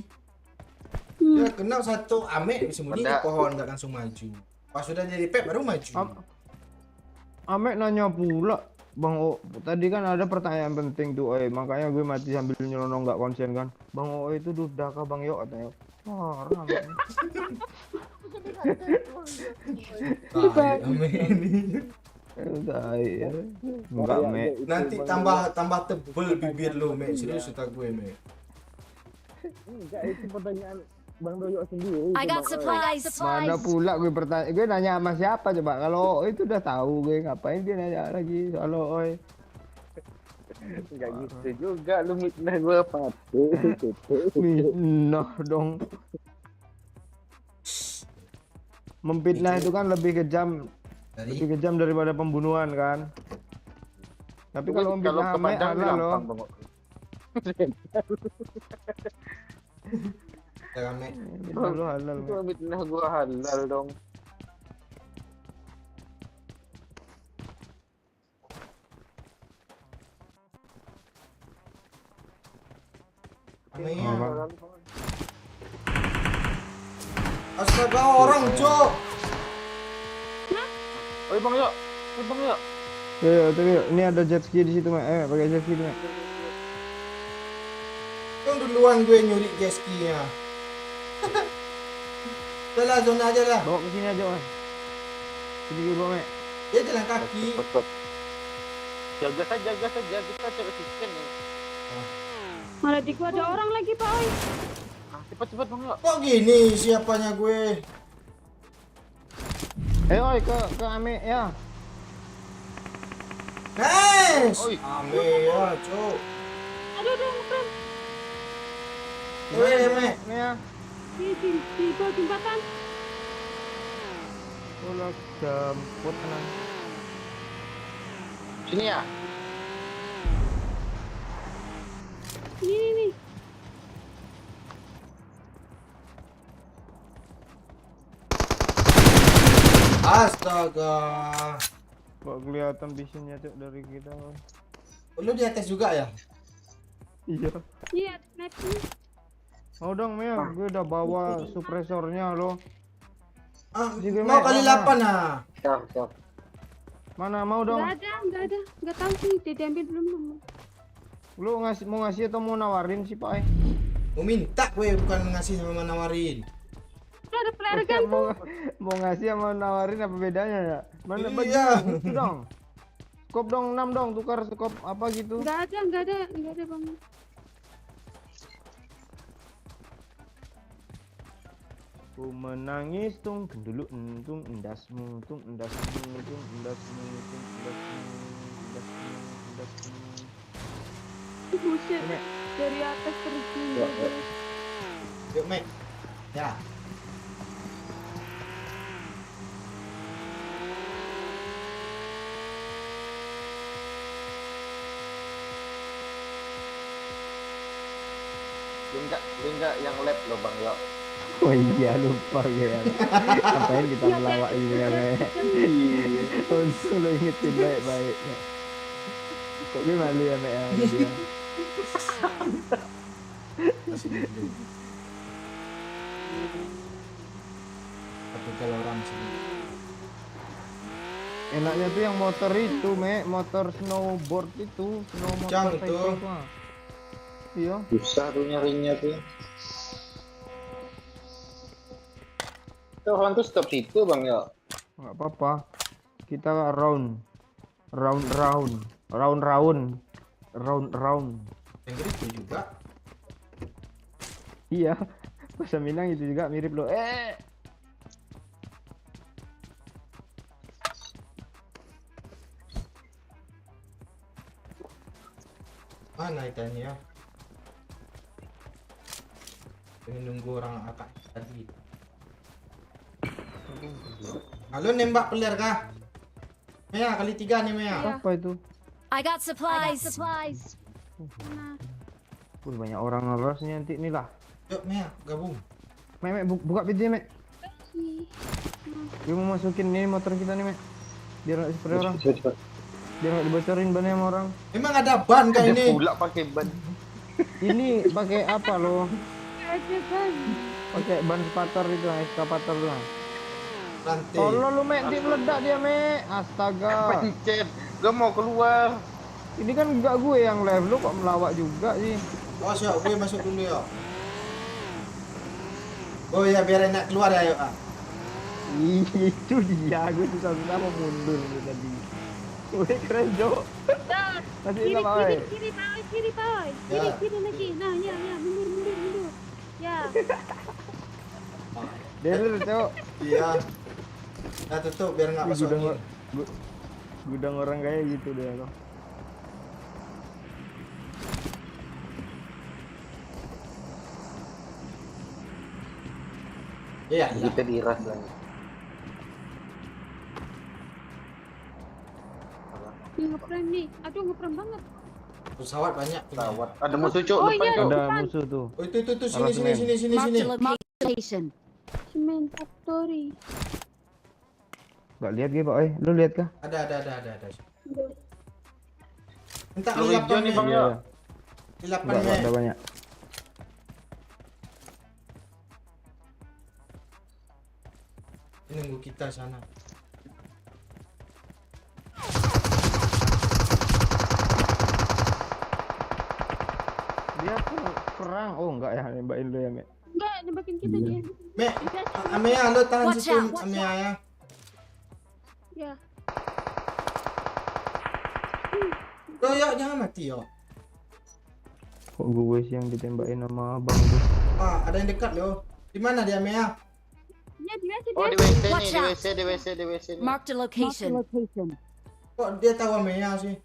Ya kena satu Ame sembunyi di Ada. pohon nggak langsung maju. Pas sudah jadi pep baru maju. Amek nanya pula, Bang O, tadi kan ada pertanyaan penting tuh, makanya gue mati sambil nyelonong nggak konsen kan. Bang O itu duda kah Bang Yo katanya. Parah. Tai Ame ini. Udah ya. Enggak, Me. Nanti tambah tebel bibir lu, Me. Serius kata gue, Me. Enggak, itu pertanyaan Bang Doyo sendiri. I got supplies. Mana pula gue bertanya, gue nanya sama siapa coba? Kalau Oi itu udah tahu gue ngapain dia nanya lagi soal Oi. Enggak gitu juga lu mitnah gua patuh. Nah dong. Memfitnah itu kan lebih kejam daripada pembunuhan kan. Tapi kalau memfitnah Ame halal loh. Ya, Ame. Mitnah lo halal. Itu mitnah gua halal dong. Ame Oh, ya. Bang. Astaga orang, Cok. Oi Bang Yo. Oi Bang Yo. Ini ada jet ski di situ, Mek. Pakai jet ski, Mek. Yang duluan gue nyuri jet ski-nya. Udah lah, zona aja lah. Bawa ke sini aja, Mek. Sini gue bawa, Mek. Dia jalan kaki. Cepet. Jaga saja kita cari chicken ya. Malah di gua ada orang lagi Pak Oi. Cepet Bang Yo. Kok gini siapanya gue? Oi ke Ame ya. Guys! Oi. Ame ya, Cok. Aduh, keren. Ame. Ame ya. Di bawah jembatan. Ulah jemput tenang. Sini ya. Ini nih. Astaga. Kok kelihatan visionnya Cok dari kita. Oi. Lu di atas juga ya? Iya. Iya, sniping. Mau dong, Mea. Gue udah bawa suppresornya loh. Ah, Juga, mau Me. kali Mana? 8 ah. Siap. Mana mau dong? Enggak ada. Enggak tahu sih, dia diambil belum. Lu mau ngasih atau mau nawarin sih, Pak? Mau minta gue bukan ngasih sama nawarin. Itu ada flare gun tuh. Mau ngasih sama nawarin apa bedanya ya? Mana baju? Iya. Itu dong. Skop dong 6 dong, tukar skop apa gitu. Enggak ada Bang. Ku menangis tung dulu entung endasmu tung endasmu tung endasmu tung endasmu. Buset. Me. Dari atas terjun. Yuk, Me. Ya. Lu enggak yang lab lo Bang Yo. Oh iya lupa ya. Ngapain kita melawak ini kan? Untung lo ingetin baik-baik. Kok gue malu ya Mek ya? Tapi kalau orang sini. Enaknya tuh yang motor itu, Mek, motor snowboard itu, Kencang snowmotor itu. cycle tuh. Iya. Susah tuh nyarinya tuh. Tuh orang tuh stop situ Bang Yo. Nggak apa-apa. Kita round. Inggris itu juga. Iya. Bahasa Minang itu juga mirip lo. Mana ikannya? Pengen nunggu orang akak tadi. Halo nembak pelir kah? Mea kali 3 nih Mea. Apa itu? I got supplies. Mana? Banyak orang ngeros nih nanti nih lah. Yuk, Mea, gabung. Mek, buka pintunya, Mek. Gue mau masukin ini motor kita nih, Mek. Biar nggak seperti orang. Biar nggak dibocorin bannya sama orang. Emang ada ban kah Ada ini? pula pakai ban. Ini pakai apa loh? Aja kan. Pakai ban spater itu lah, eskavator lah. Rantai. Tolong lu, Mek, dia meledak dia, Mek. Astaga. Pencet. Gue mau keluar. Ini kan enggak gue yang live, lu kok melawak juga sih. Oh, siap, gue masuk dulu ya. Oh ya, biar enak keluar ya, yuk. Ih, itu dia, gue susah-susah mau mundur nih tadi. Gue keren, Jo. Masih Kiri, hitam, kiri, Oi. kiri, boy, kiri, boy. Ya. Kiri lagi. Nah, ya, mundur. Ya. Delir, Cok. Iya. Nah, tutup biar nggak masuk angin. Gudang orang kayak gitu deh loh. Iya, iya. Kita diras lagi. Ih, ngeprem nih. Aduh, ngeprem banget. Pesawat banyak. punya. Pesawat. Ada musuh cuk Oh, depan iya. cuk. Ada musuh tuh. Oh, itu sini Alas sini men. sini sini Marked sini. a location. Semen factory. Gak lihat gue, Pak. Lu lihat kah? Ada. Minta Lu hijau lilapan nih, nih. Bang, Iya. ya. Lilapan Enggak, nih. ada banyak. Nunggu kita sana. Dia tuh perang. Oh, enggak ya, nembakin lu ya, Mek. Enggak, nembakin kita dia. Me, Amea lo tahan Watch situ out. Amea ya. Ya. Lo ya jangan mati yo. Kok gue sih yang ditembakin sama abang tuh? Ah, ada yang dekat lo. Di mana dia Amea? Ya, dia Oh di WC nih, Watch di out. WC, di WC, di WC nih. Marked a location. Kok dia tahu Amea sih?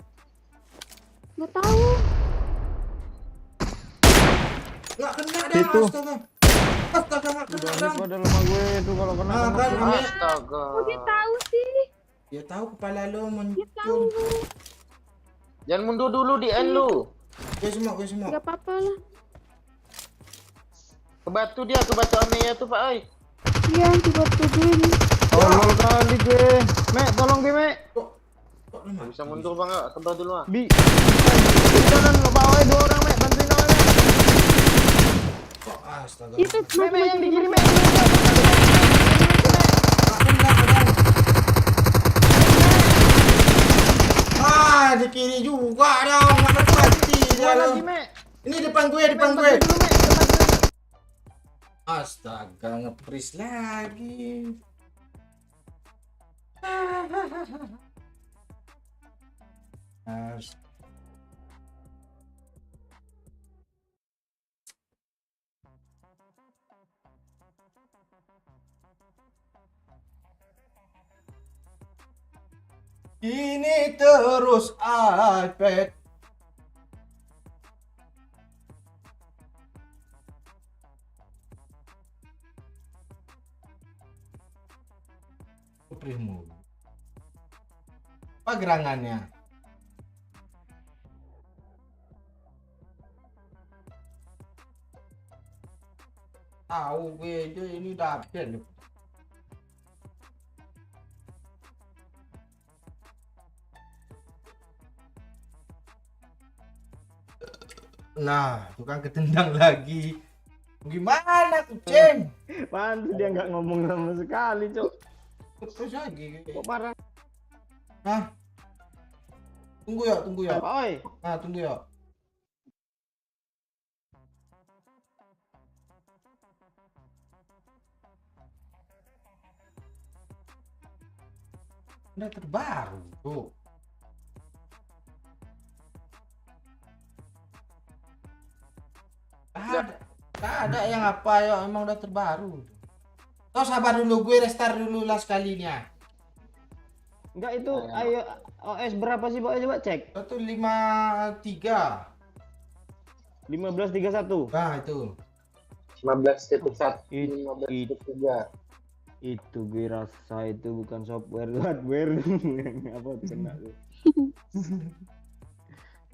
Nggak tahu. Nggak kena dah, Situ. astaga. Astaga, nggak kena Udah dah. pada lemah gue tuh kalau kena. Ah, kena. kan Amea. Astaga. Oh, dia tahu sih. Dia tahu kepala lo Dia tahu. muncul. Jangan mundur dulu di end lu. Gue semua. Nggak apa-apa lah. Ke batu dia, ke batu Amea tuh Pak Oi. Iya, coba tungguin. Tolol kali gue. Mek, tolong gue, Mek. Kok lemah? Bisa mundur Bang, ya. Ke batu dulu ah. Jangan lo bawa dua orang, Mek. Bantuin orang, Mek. Kok astaga. Itu Mek, Mek, yang di kiri, Mek. Nggak kena. Ah, di kiri juga dong. Nggak mati dia Dua lo. lagi, Mek. Ini depan gue. Bantuin dulu, Mek. Bantuin. Astaga, ngepris lagi. Ini terus iPad. Primo. Apa gerangannya? Tahu gue itu ini udah update loh. Nah, tukang ketendang lagi. Gimana kucing? Pantes dia nggak ngomong sama sekali, Cok. Terus lagi. Kok parah? Hah? Tunggu ya. Pak Oi. Nah, tunggu ya. Udah terbaru tuh. Tak ada yang apa ya, emang udah terbaru. Oh, sabar dulu, gue restart dulu lah sekalinya. Enggak itu, ayo OS berapa sih, Pak? Coba cek. Itu 53. 1531. Nah, itu. 15.1, It- 15.3. Itu gue rasa itu bukan software, hardware. Apa kena tuh?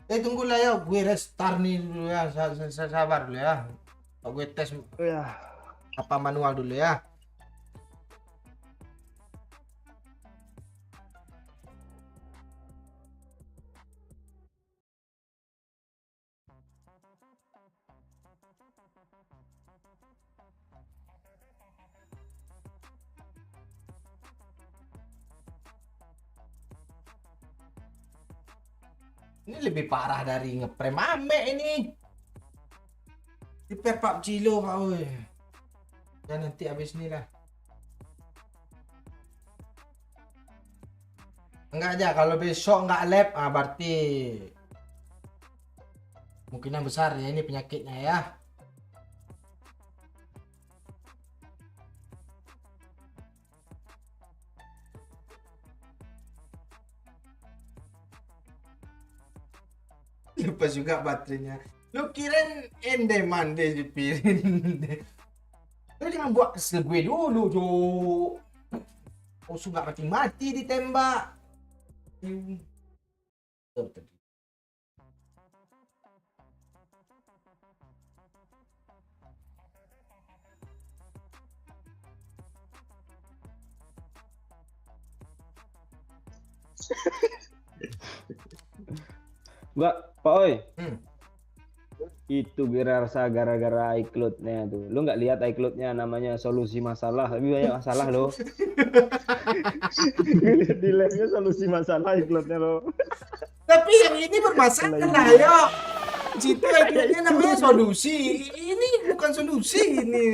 Tunggulah ya, gue restart nih dulu ya. Sabar dulu ya. Gue tes Ya. apa manual dulu ya. Ini lebih parah dari ngeprem ame ini. Di PUBG lo Pak oi. Dan nanti habis ini lah. Enggak aja kalau besok enggak lab berarti kemungkinan besar ya ini penyakitnya ya. Lepas juga baterainya. Lu kirain ende mande dipirin. Lu jangan buat kesel gue dulu, Jo. Oh, suka mati-mati ditembak. Betul. Enggak, Pak Oi. Hmm. Itu rasa gara-gara iCloud-nya tuh. Lu nggak lihat iCloud-nya namanya solusi masalah, tapi banyak masalah lo. Lihat di live-nya solusi masalah iCloud-nya lo. Tapi yang ini bermasalah ya. Situ akhirnya namanya solusi. Ini bukan solusi ini.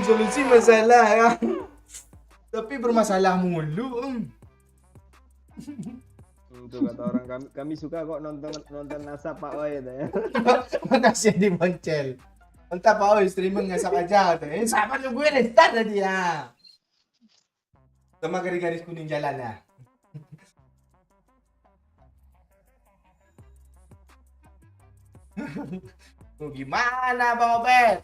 Solusi masalah ya. Tapi bermasalah mulu. Itu kata orang kami suka kok nonton NASA Pak Oi itu ya. Makasih di Boncel. Entah Pak Oi streaming ngasap aja tuh. Sama lu gue restart tadi ya. Sama garis-garis kuning jalan ya. Gimana Bang Obet?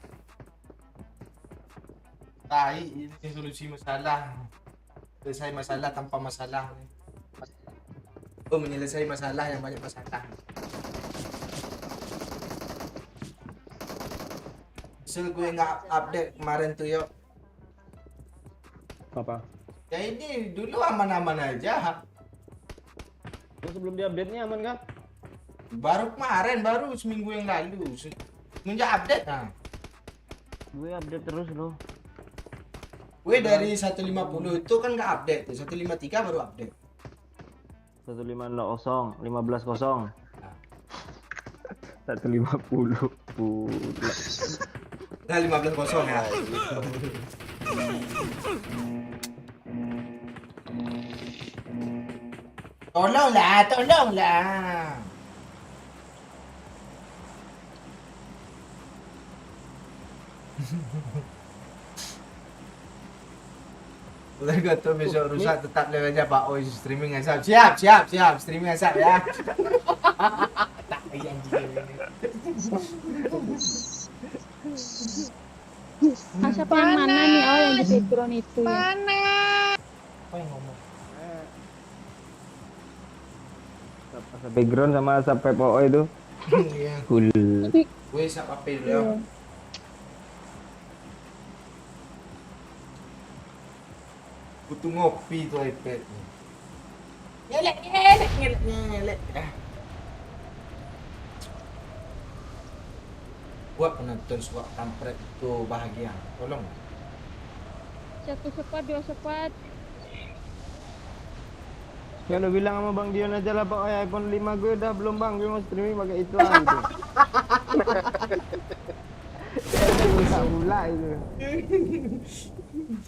Tai, ini solusi masalah. Selesai masalah tanpa masalah. Oh, menyelesaikan masalah yang banyak masalah. Misal gue nggak update kemarin tuh yuk. Apa? Ya ini dulu aman-aman aja. Terus sebelum diupdate-nya aman kan? Baru kemarin, baru seminggu yang lalu. Semenjak update nah. Gue update terus lo. Gue dari 150 itu kan nggak update, 153 baru update. 150 15 0. 150 pula. Nah 15-0 ya. Tolonglah. Udah gitu besok rusak tetap live aja Pak Oi streaming asap. Siap streaming asap ya. Tak payah anjing. Asap yang mana nih? Oh, yang di background itu ya. Apa yang ngomong? Asap background sama asap Pak Oi itu. Iya. Cool. Gue sap apa dulu ya. Butuh ngopi tuh iPad. Ngelek. Buat penonton suka kampret itu bahagia. Tolong. 1 sepat, 2 sepat. Ya lo bilang sama Bang Dion aja lah Pak Oi, iPhone 5 gue udah belum Bang, gue mau streaming pakai itu lah gitu. Ulah itu.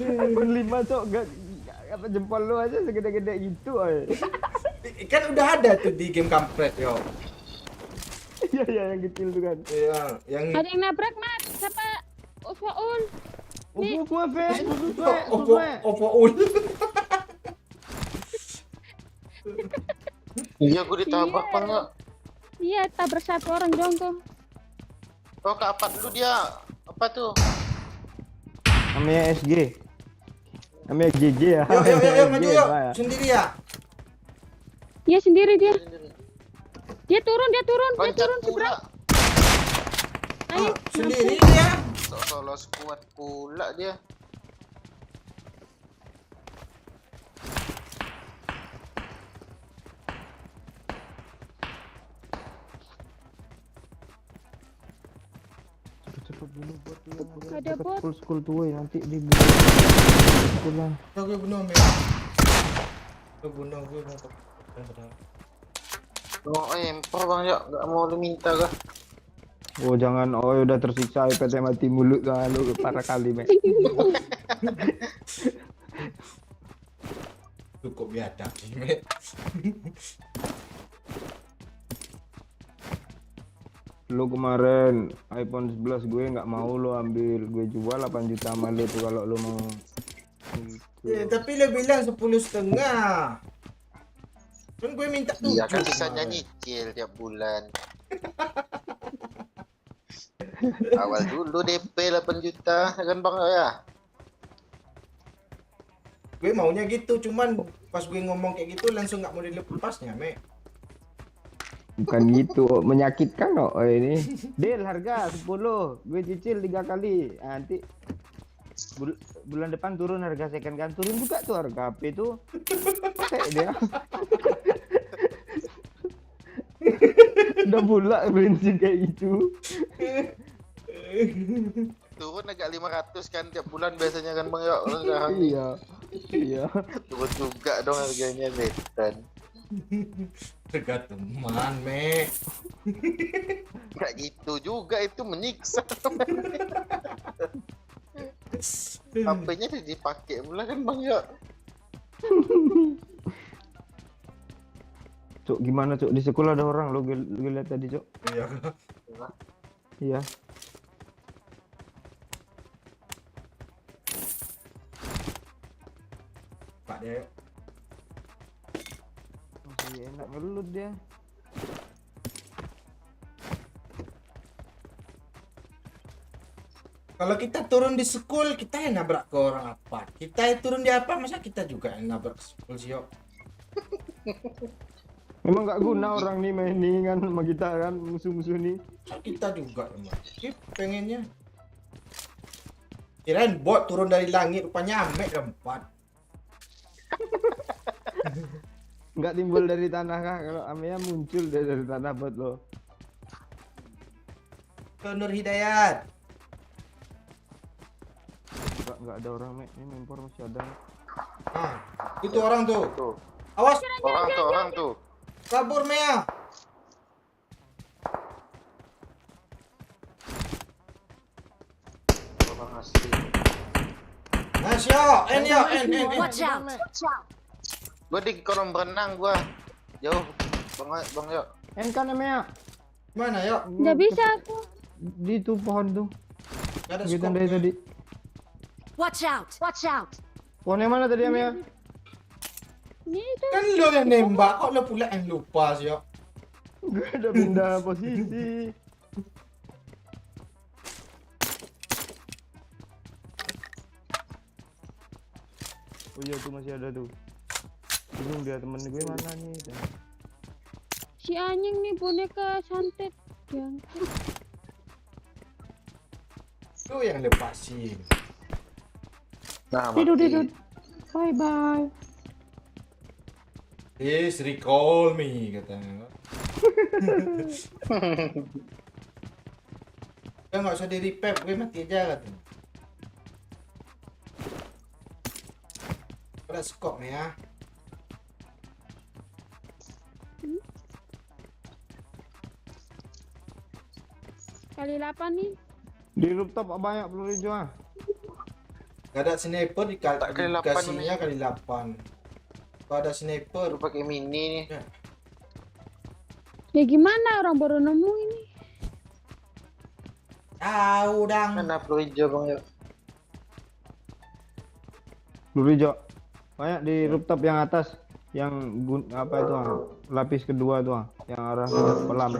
iPhone 5 cok gak apa jempol lu aja segede-gede gitu oi. Kan udah ada tuh di game kampret yo. Iya yang kecil tuh kan. Iya, yang Ada yang nabrak, Mat. Siapa? Uswaul. Oppo ul. Iya, gue ditabrak Bang ya. Iya, tabrak 1 orang jongkok. Oh, ke apa dulu dia? Apa tuh? Namanya SG. Namanya GG ya. Yuk, maju GG, yuk. Pak, ya. Sendiri ya? Dia sendiri dia. Dia turun Loncat pula. seberang. Ayo, Sendiri ya? Seolah kuat pula dia. Cepet bunuh bot tuh yang Ada dekat bot. school tuh, woy. Nanti dibunuh. Pulang. Gue bunuh men. Gue bunuh gue mau. Oh, empor bang ya, nggak mau lu minta kah? Oh jangan, oh udah tersiksa iPad mati mulu kan lu parah kali Mek. Cukup biadab sih men. Lu kemarin iPhone 11 gue nggak mau lu ambil, gue jual 8 juta sama lu tuh kalau lu mau. Ya, tapi lo bilang 10,5. Kan gue minta 7. Iya kan sisanya nyicil tiap bulan. Awal dulu DP 8 juta ya kan bang ya. Gue maunya gitu, cuman pas gue ngomong kayak gitu langsung nggak mau dilepasnya, me. Bukan gitu, menyakitkan kok ini. Deal harga 10, gue cicil 3 kali. Nanti bulan depan turun harga second kan, turun juga tuh harga HP tuh. Dia. Udah pula prinsip kayak gitu. Turun agak 500 kan tiap bulan biasanya kan bang ya. Orang sekarang nih. Iya. Turun juga dong harganya setan. Dekat teman, me. Nggak gitu juga itu menyiksa. HP-nya dipakai pula kan bang ya. Cuk, gimana Cuk? Di sekolah ada orang lo, gue lihat tadi Cuk. Iya. Iya. Pak dia. Masih enak ngelut dia. Kalau kita turun di school, kita yang nabrak ke orang apa? Kita yang turun di apa, masa kita juga yang nabrak ke school sih, yuk? Memang nggak guna orang nih main nih kan sama kita kan musuh-musuh nih. Kita juga emang. Pengennya. Kirain bot turun dari langit, rupanya amek keempat. Nggak timbul dari tanah kah? Kalau Amea muncul dari tanah buat lo. Nur Hidayat. Nggak ada orang Mek, ini impor masih ada. Ah, itu orang tuh. Tuh. Awas, Orang tuh. kabur Mea. Orang asli. Nice yo, N. Watch out! Gua di kolam berenang gua. Jauh. Bang yuk. Kan Amea. Mana yuk? Nggak bisa aku. Di tuh pohon tuh. Gak ada Kita skop. dari tadi. Watch out! Watch out! Pohon yang mana tadi Amea? Ini itu. Kan lo yang nembak, kok lo pula yang lupa sih yuk? Gue udah pindah posisi. Oh iya tuh masih ada tuh. Bingung dia temen gue mana nih. Si anjing nih boneka santet. Yang Lo yang lepasin. Nah, tidur. mati. Bye bye. Please recall me katanya. Ya nggak usah di repair, gue mati aja katanya. Ada skop nih ya. Kali 8 nih. Di rooftop banyak peluru hijau ah. Gak ada sniper Tak kali 8 dikasihnya kali 8. Kalau ada sniper, Lu pakai mini nih. Ya gimana orang baru nemu ini. tahu dang. Mana peluru hijau bang yuk. Peluru hijau. Banyak di rooftop yang atas. Yang apa itu ah? Lapis kedua tuh ah. Yang arah pelam.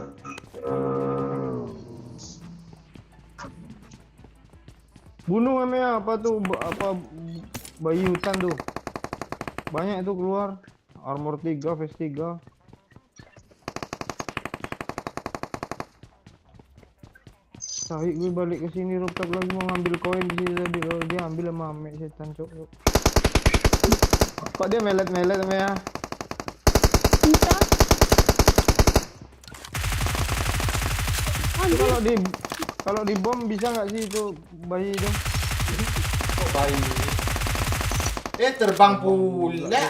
Bunuh Amea apa tuh apa bayi hutan tuh. Banyak itu keluar. Armor 3, vest 3. Tahu gue balik ke sini rooftop lagi mau ngambil koin di sini tadi. Kalau dia ambil sama Ame setan cok. Kok dia melet-melet sama ya? Entah. Itu kalau di bom bisa nggak sih itu bayi itu? Kok bayi? Terbang pula.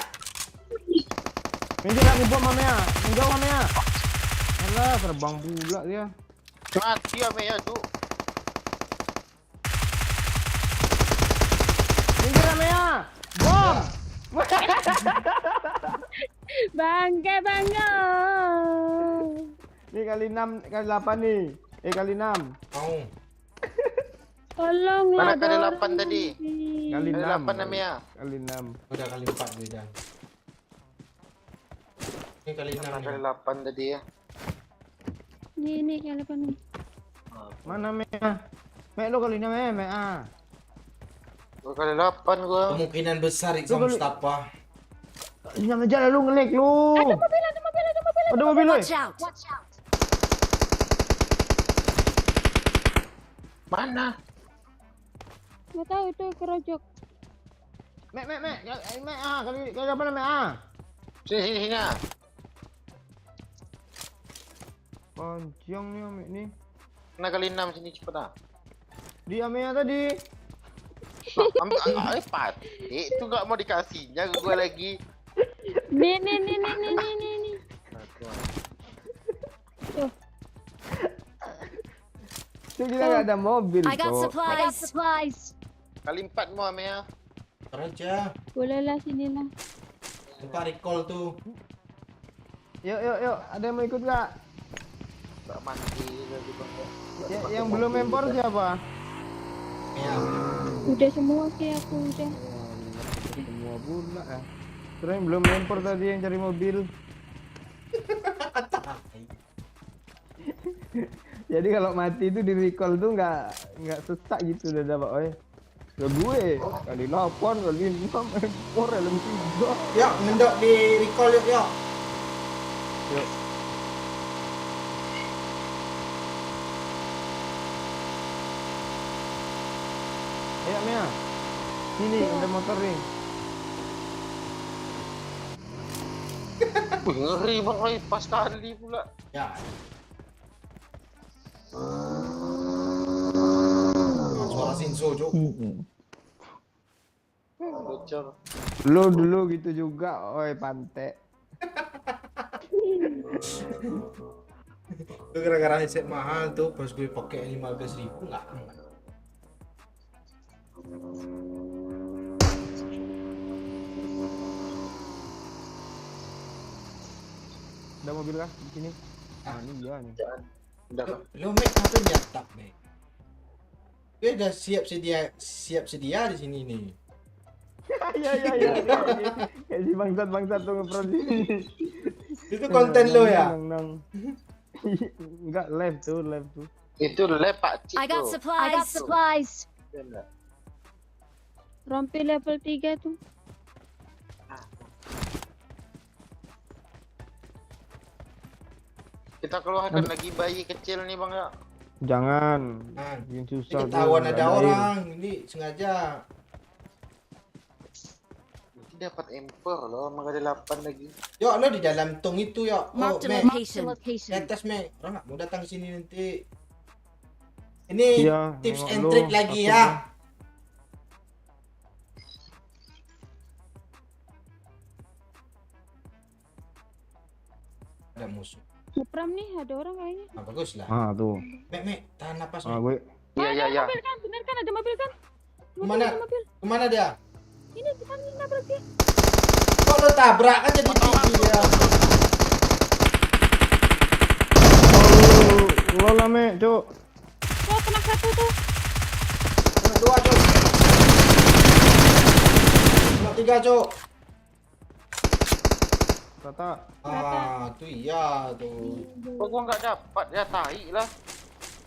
Minggir lagi bom Ame ya. Menjauh Ame ya. Alah terbang pula dia. Mati Ame ya tuh. Minggir Ame ya. Bom. Bangga. Ini kali 6 kali 8 nih. Kali 6. Mau. Tolonglah. Mana kali ada 8 orang tadi? lagi. Kali Kali 6. 8 Ame ya. Kali 6. Udah kali 4 gue dah. Ini kali 6 Mana kali nih. 8 tadi ya. Ini kali apa nih? Mana Me? Me lu kali 6 Me ah. Gua kali 8 gua. Kemungkinan besar itu Lu kali- Mustafa. Jangan jalan lu ngelag lu. Ada mobil. Watch out! Mana? Nggak tahu itu kerojok. Me ah kali apa Me ah. Sini. Panjang nih Ame nih. Mana kali 6 sini cepet ah. Di Ame ya tadi. Ambil itu nggak mau dikasihnya ke gua lagi. Nih. Itu kita nggak ada mobil I got kok. supplies. Kali 4 mau Ame ya. Aja. Boleh lah sinilah. Lupa recall tuh. Yuk. Ada yang mau ikut nggak? Tak mati lagi bang. Yang belum empor siapa? Ya. Udah semua sih aku udah. Semua pula ya. Terus yang belum empor tadi yang cari mobil. Jadi kalau mati itu di recall tuh nggak sesak gitu udah dapat oi. Udah gue kali 8 kali 6 empor helm 3. Yuk, ngendok di recall yuk. Yuk. Ayo Mia. Sini ada motor nih. Wih, ngeri bang, oi, pas kali pula. Ya. Suara Sinso, Cuk. Bocor. Lu dulu gitu juga, oi pantek. Itu gara-gara headset mahal tuh, pas gue pakai 15.000 nggak aman. Ada mobil kah di sini? Ah, ini dia nih. Udah Bang. Lo Mek apa nyatak Mek? Gue udah siap sedia di sini nih. Ya. Kayak si bangsat tuh nge-pro sini. Itu konten lo ya? Nang. Enggak live tuh. Itu lepak cik I got tuh. supplies. Iya enggak? Rompi level 3 tuh. Kita keluarkan lagi bayi kecil nih bang ya. Jangan. Nah, Bikin ini susah. ketahuan tuh, ada air. orang, ini sengaja. Nanti dapat emper loh, maka ada 8 lagi. Yuk, lo di dalam tong itu yuk. Oh, Marked a Mek. location. Di atas Mek. Orang nggak mau datang sini nanti. Ini Iya, tips nengok and lu, trick lagi takut ya. gua. Ada musuh. Supram nih ada orang kayaknya. Nah, bagus lah. Ah tuh. Mek, tahan napas Ah Mek. gue. Iya. Mobil kan, bener kan ada mobil kan? Kemana? Ada mobil. Kemana dia? Ini depan ini nabrak dia. Kok lo tabrak kan jadi tinggi dia. Lo lame, Cuk. Oh, kena satu tuh. Kena 2, Cuk. Kena 3, Cuk. Tata. Ah, tuh iya tuh. Kok gua nggak dapat ya tai lah.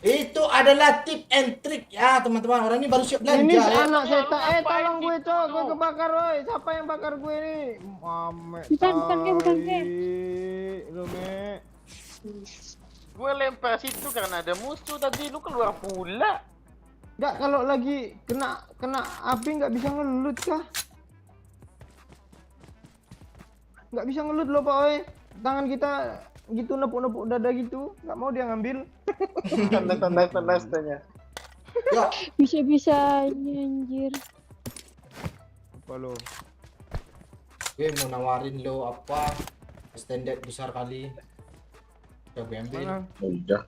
Itu adalah tip and trick ya teman-teman. Orang ini baru siap belanja Ini ya. anak setan. Tolong gue cok, gue kebakar woi. Siapa yang bakar gue ini? Mame. Bukan, bukan, Ke. Lu me. Gue lempar situ karena ada musuh tadi, lu keluar pula. Enggak, kalau lagi kena api nggak bisa ngelut kah? Nggak bisa ngelut loh Pak Oi. Tangan kita gitu nepuk-nepuk dada gitu, nggak mau dia ngambil. Tanda-tanda. Ya, Bisa-bisa anjir. Apa lo? gue mau nawarin lo apa? Standar besar kali. Coba gue ambil. Mana? Udah.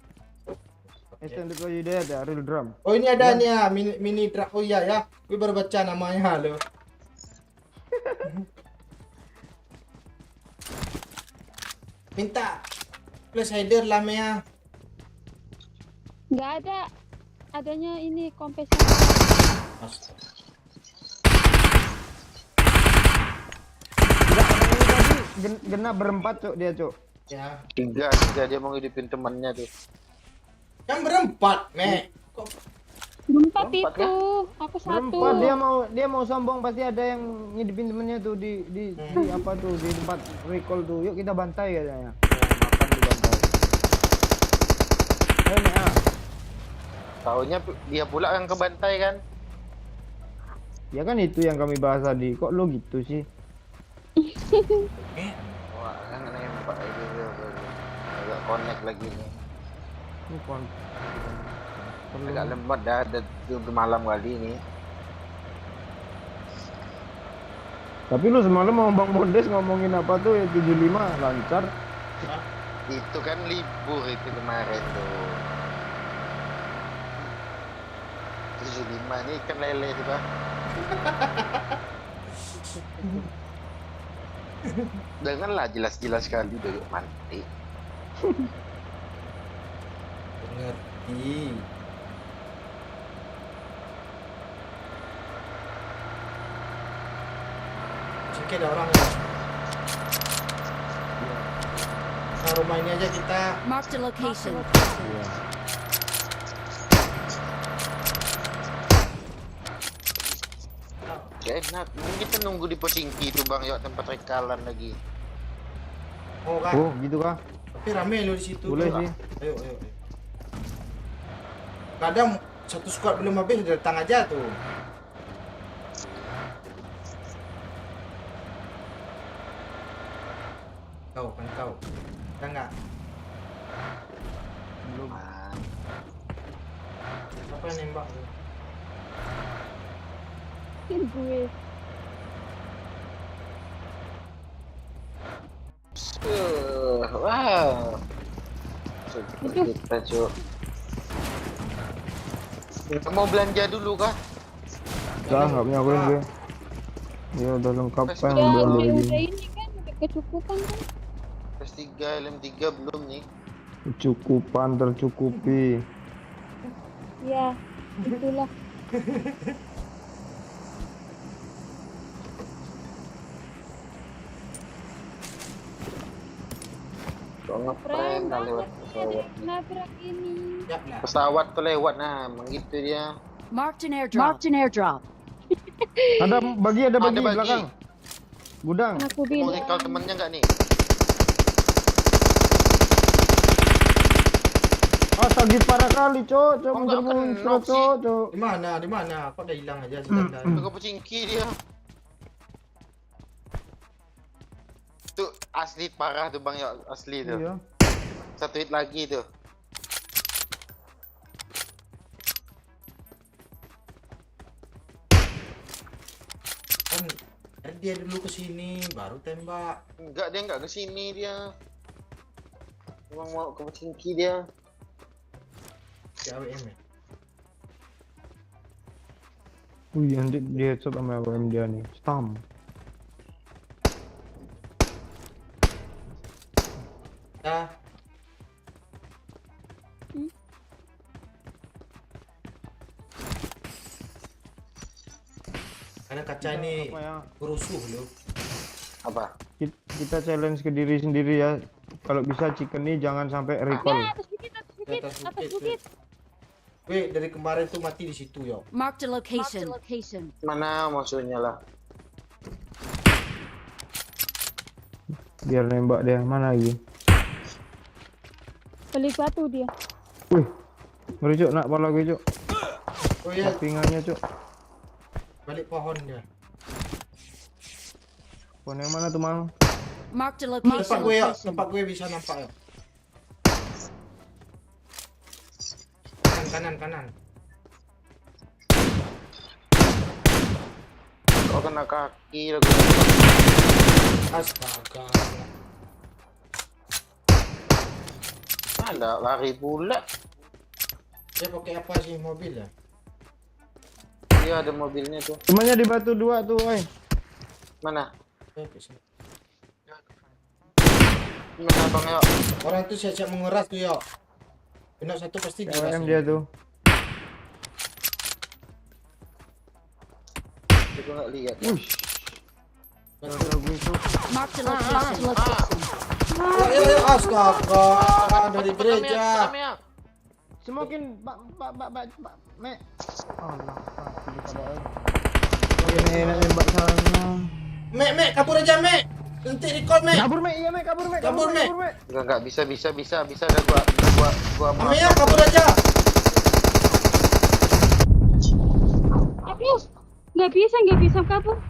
Extended kau ide ada real drum. Oh ini ada nih ya, mini truck. Oh iya ya, gue baru baca namanya lo. Minta plus header lamanya. Nggak ada. Adanya ini kompensasi. Enggak, orang ini tadi genap berempat cok dia cok. Ya, Tiga dia mau ngidupin temannya tuh. yang berempat, Me. Kok Berempat Berempat itu. Aku satu. Berempat dia mau sombong pasti ada yang ngidupin temennya tuh di apa tuh di tempat recall tuh. Yuk kita bantai katanya. Makan dibantai. Ayo nih ah. Taunya dia pula yang kebantai kan. Ya kan itu yang kami bahas tadi. Kok lo gitu sih? Wah, kan nembak aja dia. Agak connect lagi nih. Ini kon. Perlu. Agak lembat dah ada malam kali ini. Tapi lu semalam mau Bang Mondes ngomongin apa tuh ya 75 lancar. Itu kan libur itu kemarin tuh. 75 nih kan lele tuh Pak. Dengarlah jelas-jelas sekali dari mati. ngerti? Oke, ada orang ya. Nah, rumah ini aja kita. Marked a location. Iya. Ya enak, mungkin kita nunggu di Potingki itu Bang, yuk tempat rekalan lagi. Oh kan, Oh, gitu kah? tapi rame lo di situ. Boleh tuh. sih. Ayo. Kadang satu squad belum habis udah datang aja tuh. Kau. Kita nggak? Belum. Man. Siapa yang nembak? Gue. Wow. Kita cuk. Mau belanja dulu kah? Enggak punya gue gue. Ya udah lengkap kan Ya, belum udah lagi. ini kan udah kecukupan kan. PS3, LM3 belum nih. Kecukupan tercukupi. Ya, itulah. Kok Keren ngeprank kah lewat banget pesawat? nabrak ini. Siap lah. Pesawat tuh lewat nah, emang gitu dia. Marked an airdrop. Ada bagi Ada bagi. belakang. Gudang. Aku Mau bilang. recall temennya nggak nih? Ah, sagit parah kali, Cok. Cok Oh, nggak menjerbung kenok sih. Cok. Di mana? Kok udah hilang aja sebentar. Tuh Pocingki dia. Tuh asli parah tuh Bang, ya asli tuh. Iya. Satu hit lagi tuh. Kan dia dulu ke sini baru tembak. Enggak, dia enggak kesini dia. Emang mau ke Pocingki dia. Si AWM ya. Wih, nanti dia headshot sama AWM dia nih. Stam. Nah. Karena kaca ini Apa ya? rusuh loh. Apa? Kita challenge ke diri sendiri ya. Kalau bisa chicken nih jangan sampai recall. Ya, atas bukit, Di atas atas bukit, bukit. Weh, dari kemarin tuh mati di situ yo. Marked a location. Mana musuhnya lah? Biar nembak dia. Mana lagi? Beli batu dia. Wih. Ngeri Cuk, nak pala gue Cuk. Oh iya, Sampingannya Cuk. balik pohon dia. Pohon yang mana tuh Mang? Marked a Tempat location. gue yo, tempat gue bisa nampak yo. Kanan. Kau kena kaki lagi. Astaga. Ada lari pula. Dia pakai apa sih mobil ya? Iya ada mobilnya tuh. Temannya di batu 2 tuh, oi. Mana? Eh, bisa. Mana bang yo? Orang tuh siap-siap menguras tuh yo. Kena satu pasti LM dia tuh. Aku nggak lihat. Wush. Kalau gue Cuk. Marked a location. Ayo, astaga, dari gereja. Semakin me. Allah, ini enak nembak sana. Mek, kabur aja, Mek. Nanti recall, Mek. Kabur me, iya me, kabur me. Kabur, Me. Enggak bisa ada gua Amia, kabur aja. Aku nggak bisa kabur.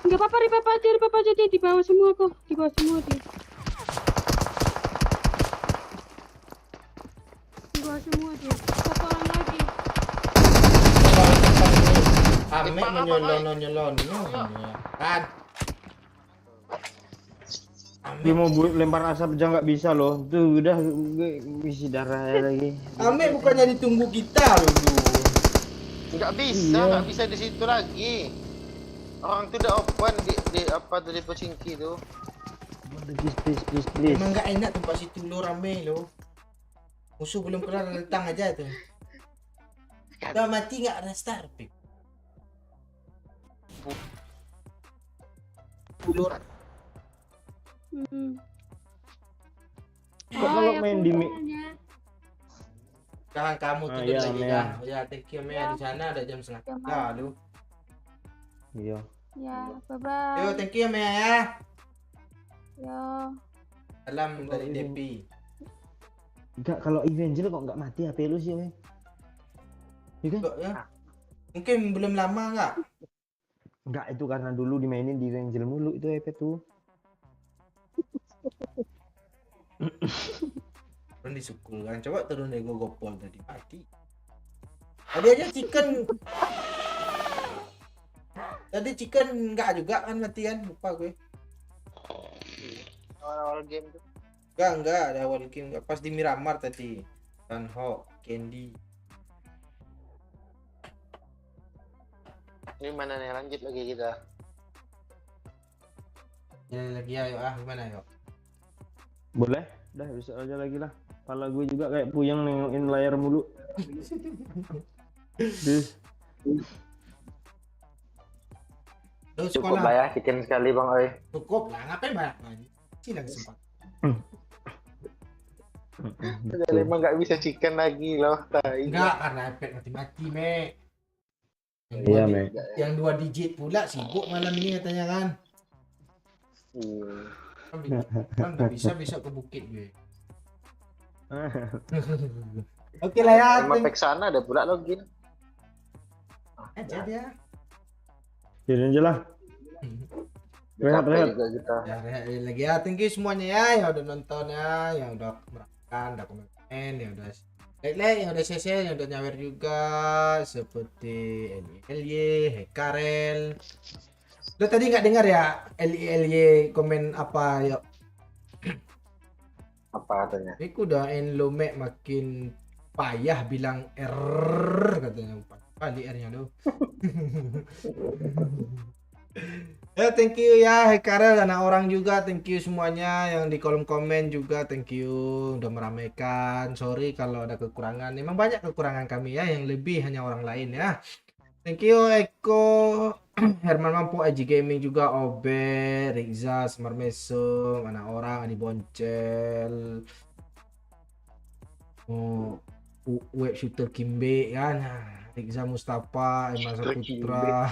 Nggak apa-apa, Ripapa aja dia di bawah semua kok. Di bawah semua dia. Satu orang lagi. Ame menyelon. Kan. Dia mau lempar asap aja nggak bisa loh. Tuh udah gue isi darah lagi. Ame bukannya ditunggu kita loh. Nggak bisa di situ lagi. Orang tuh udah open di apa tuh di Pochinki tuh. Please. Emang nggak enak tempat situ lo rame lo. Musuh belum kelar lentang aja tuh. Udah mati nggak restart, Pik. Kok kalau main di Jangan kamu tidur iya, lagi Mea. kan. Ya, thank you Mea di sana ada jam setengah tiga lu. Iya. Ya, bye-bye. Yo, thank you Mea ya. Yo. Salam dari Depi. Enggak, kalau Evangel kok nggak mati HP lu sih, weh. Iya kan? Kok, ya? Mungkin belum lama nggak? Enggak, itu karena dulu dimainin di Evangel mulu itu HP tuh. Turun disukul kan. Coba turun dari gopol tadi mati. Tadi aja chicken. Tadi chicken enggak juga kan matian, lupa gue. Awal-awal game tuh. Enggak ada awal game enggak pas di Miramar tadi. Tanho, Candy. Ini mana nih lanjut lagi kita? Jalan lagi ayo gimana yuk? Boleh? Dah bisa aja lagi lah. Kepala gue juga kayak puyeng nengokin layar mulu. Dis. Lu Cukup sekolah. lah ya, chicken sekali bang Oi. Cukup lah, ngapain banyak lagi? Sini sempat. Jadi emang nggak bisa chicken lagi loh. Enggak, karena iPad mati-mati, Me. Iya, Me. Yang 2 digit pula sibuk malam ini katanya kan. Kan nggak bisa besok ke bukit gue. Oke lah ya. Emang pek sana ada pula login. Aja dia. Jadi aja lah. Rehat. juga kita. Ya, rehat lagi ya. Thank you semuanya ya yang udah nonton ya, yang udah merasakan, udah komen, yang udah like, yang udah share, yang udah nyawer juga seperti LY, Hekarel. Lo tadi nggak dengar ya LY komen apa yuk? Apa katanya? Aku udah enlomek makin payah bilang error katanya kali R-nya lo. Ya thank you ya Hekarel dan orang juga thank you semuanya yang di kolom komen juga thank you udah meramaikan. Sorry kalau ada kekurangan. Memang banyak kekurangan kami ya yang lebih hanya orang lain ya. Thank you Eko, Herman Mampu, Aji Gaming juga, Obe, Riza, Semar Mesum, mana orang, Adi Boncel. Oh, web shooter Kimbe kan, Rizza Mustafa, Emma Saputra,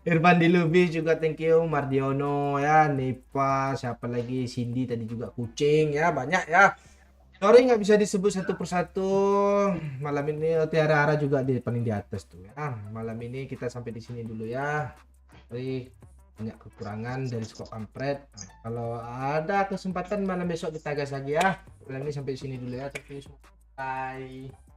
Irfan Dilubis juga thank you, Mardiono ya, Nipa, siapa lagi, Cindy tadi juga, Kucing ya, banyak ya. Sorry nggak bisa disebut satu persatu. Malam ini Tiara Ara juga di paling di atas tuh ya. Malam ini kita sampai di sini dulu ya. Sorry banyak kekurangan dari skop kampret. Kalau ada kesempatan malam besok kita gas lagi ya. Malam ini sampai sini dulu ya. Thank you semua. Bye.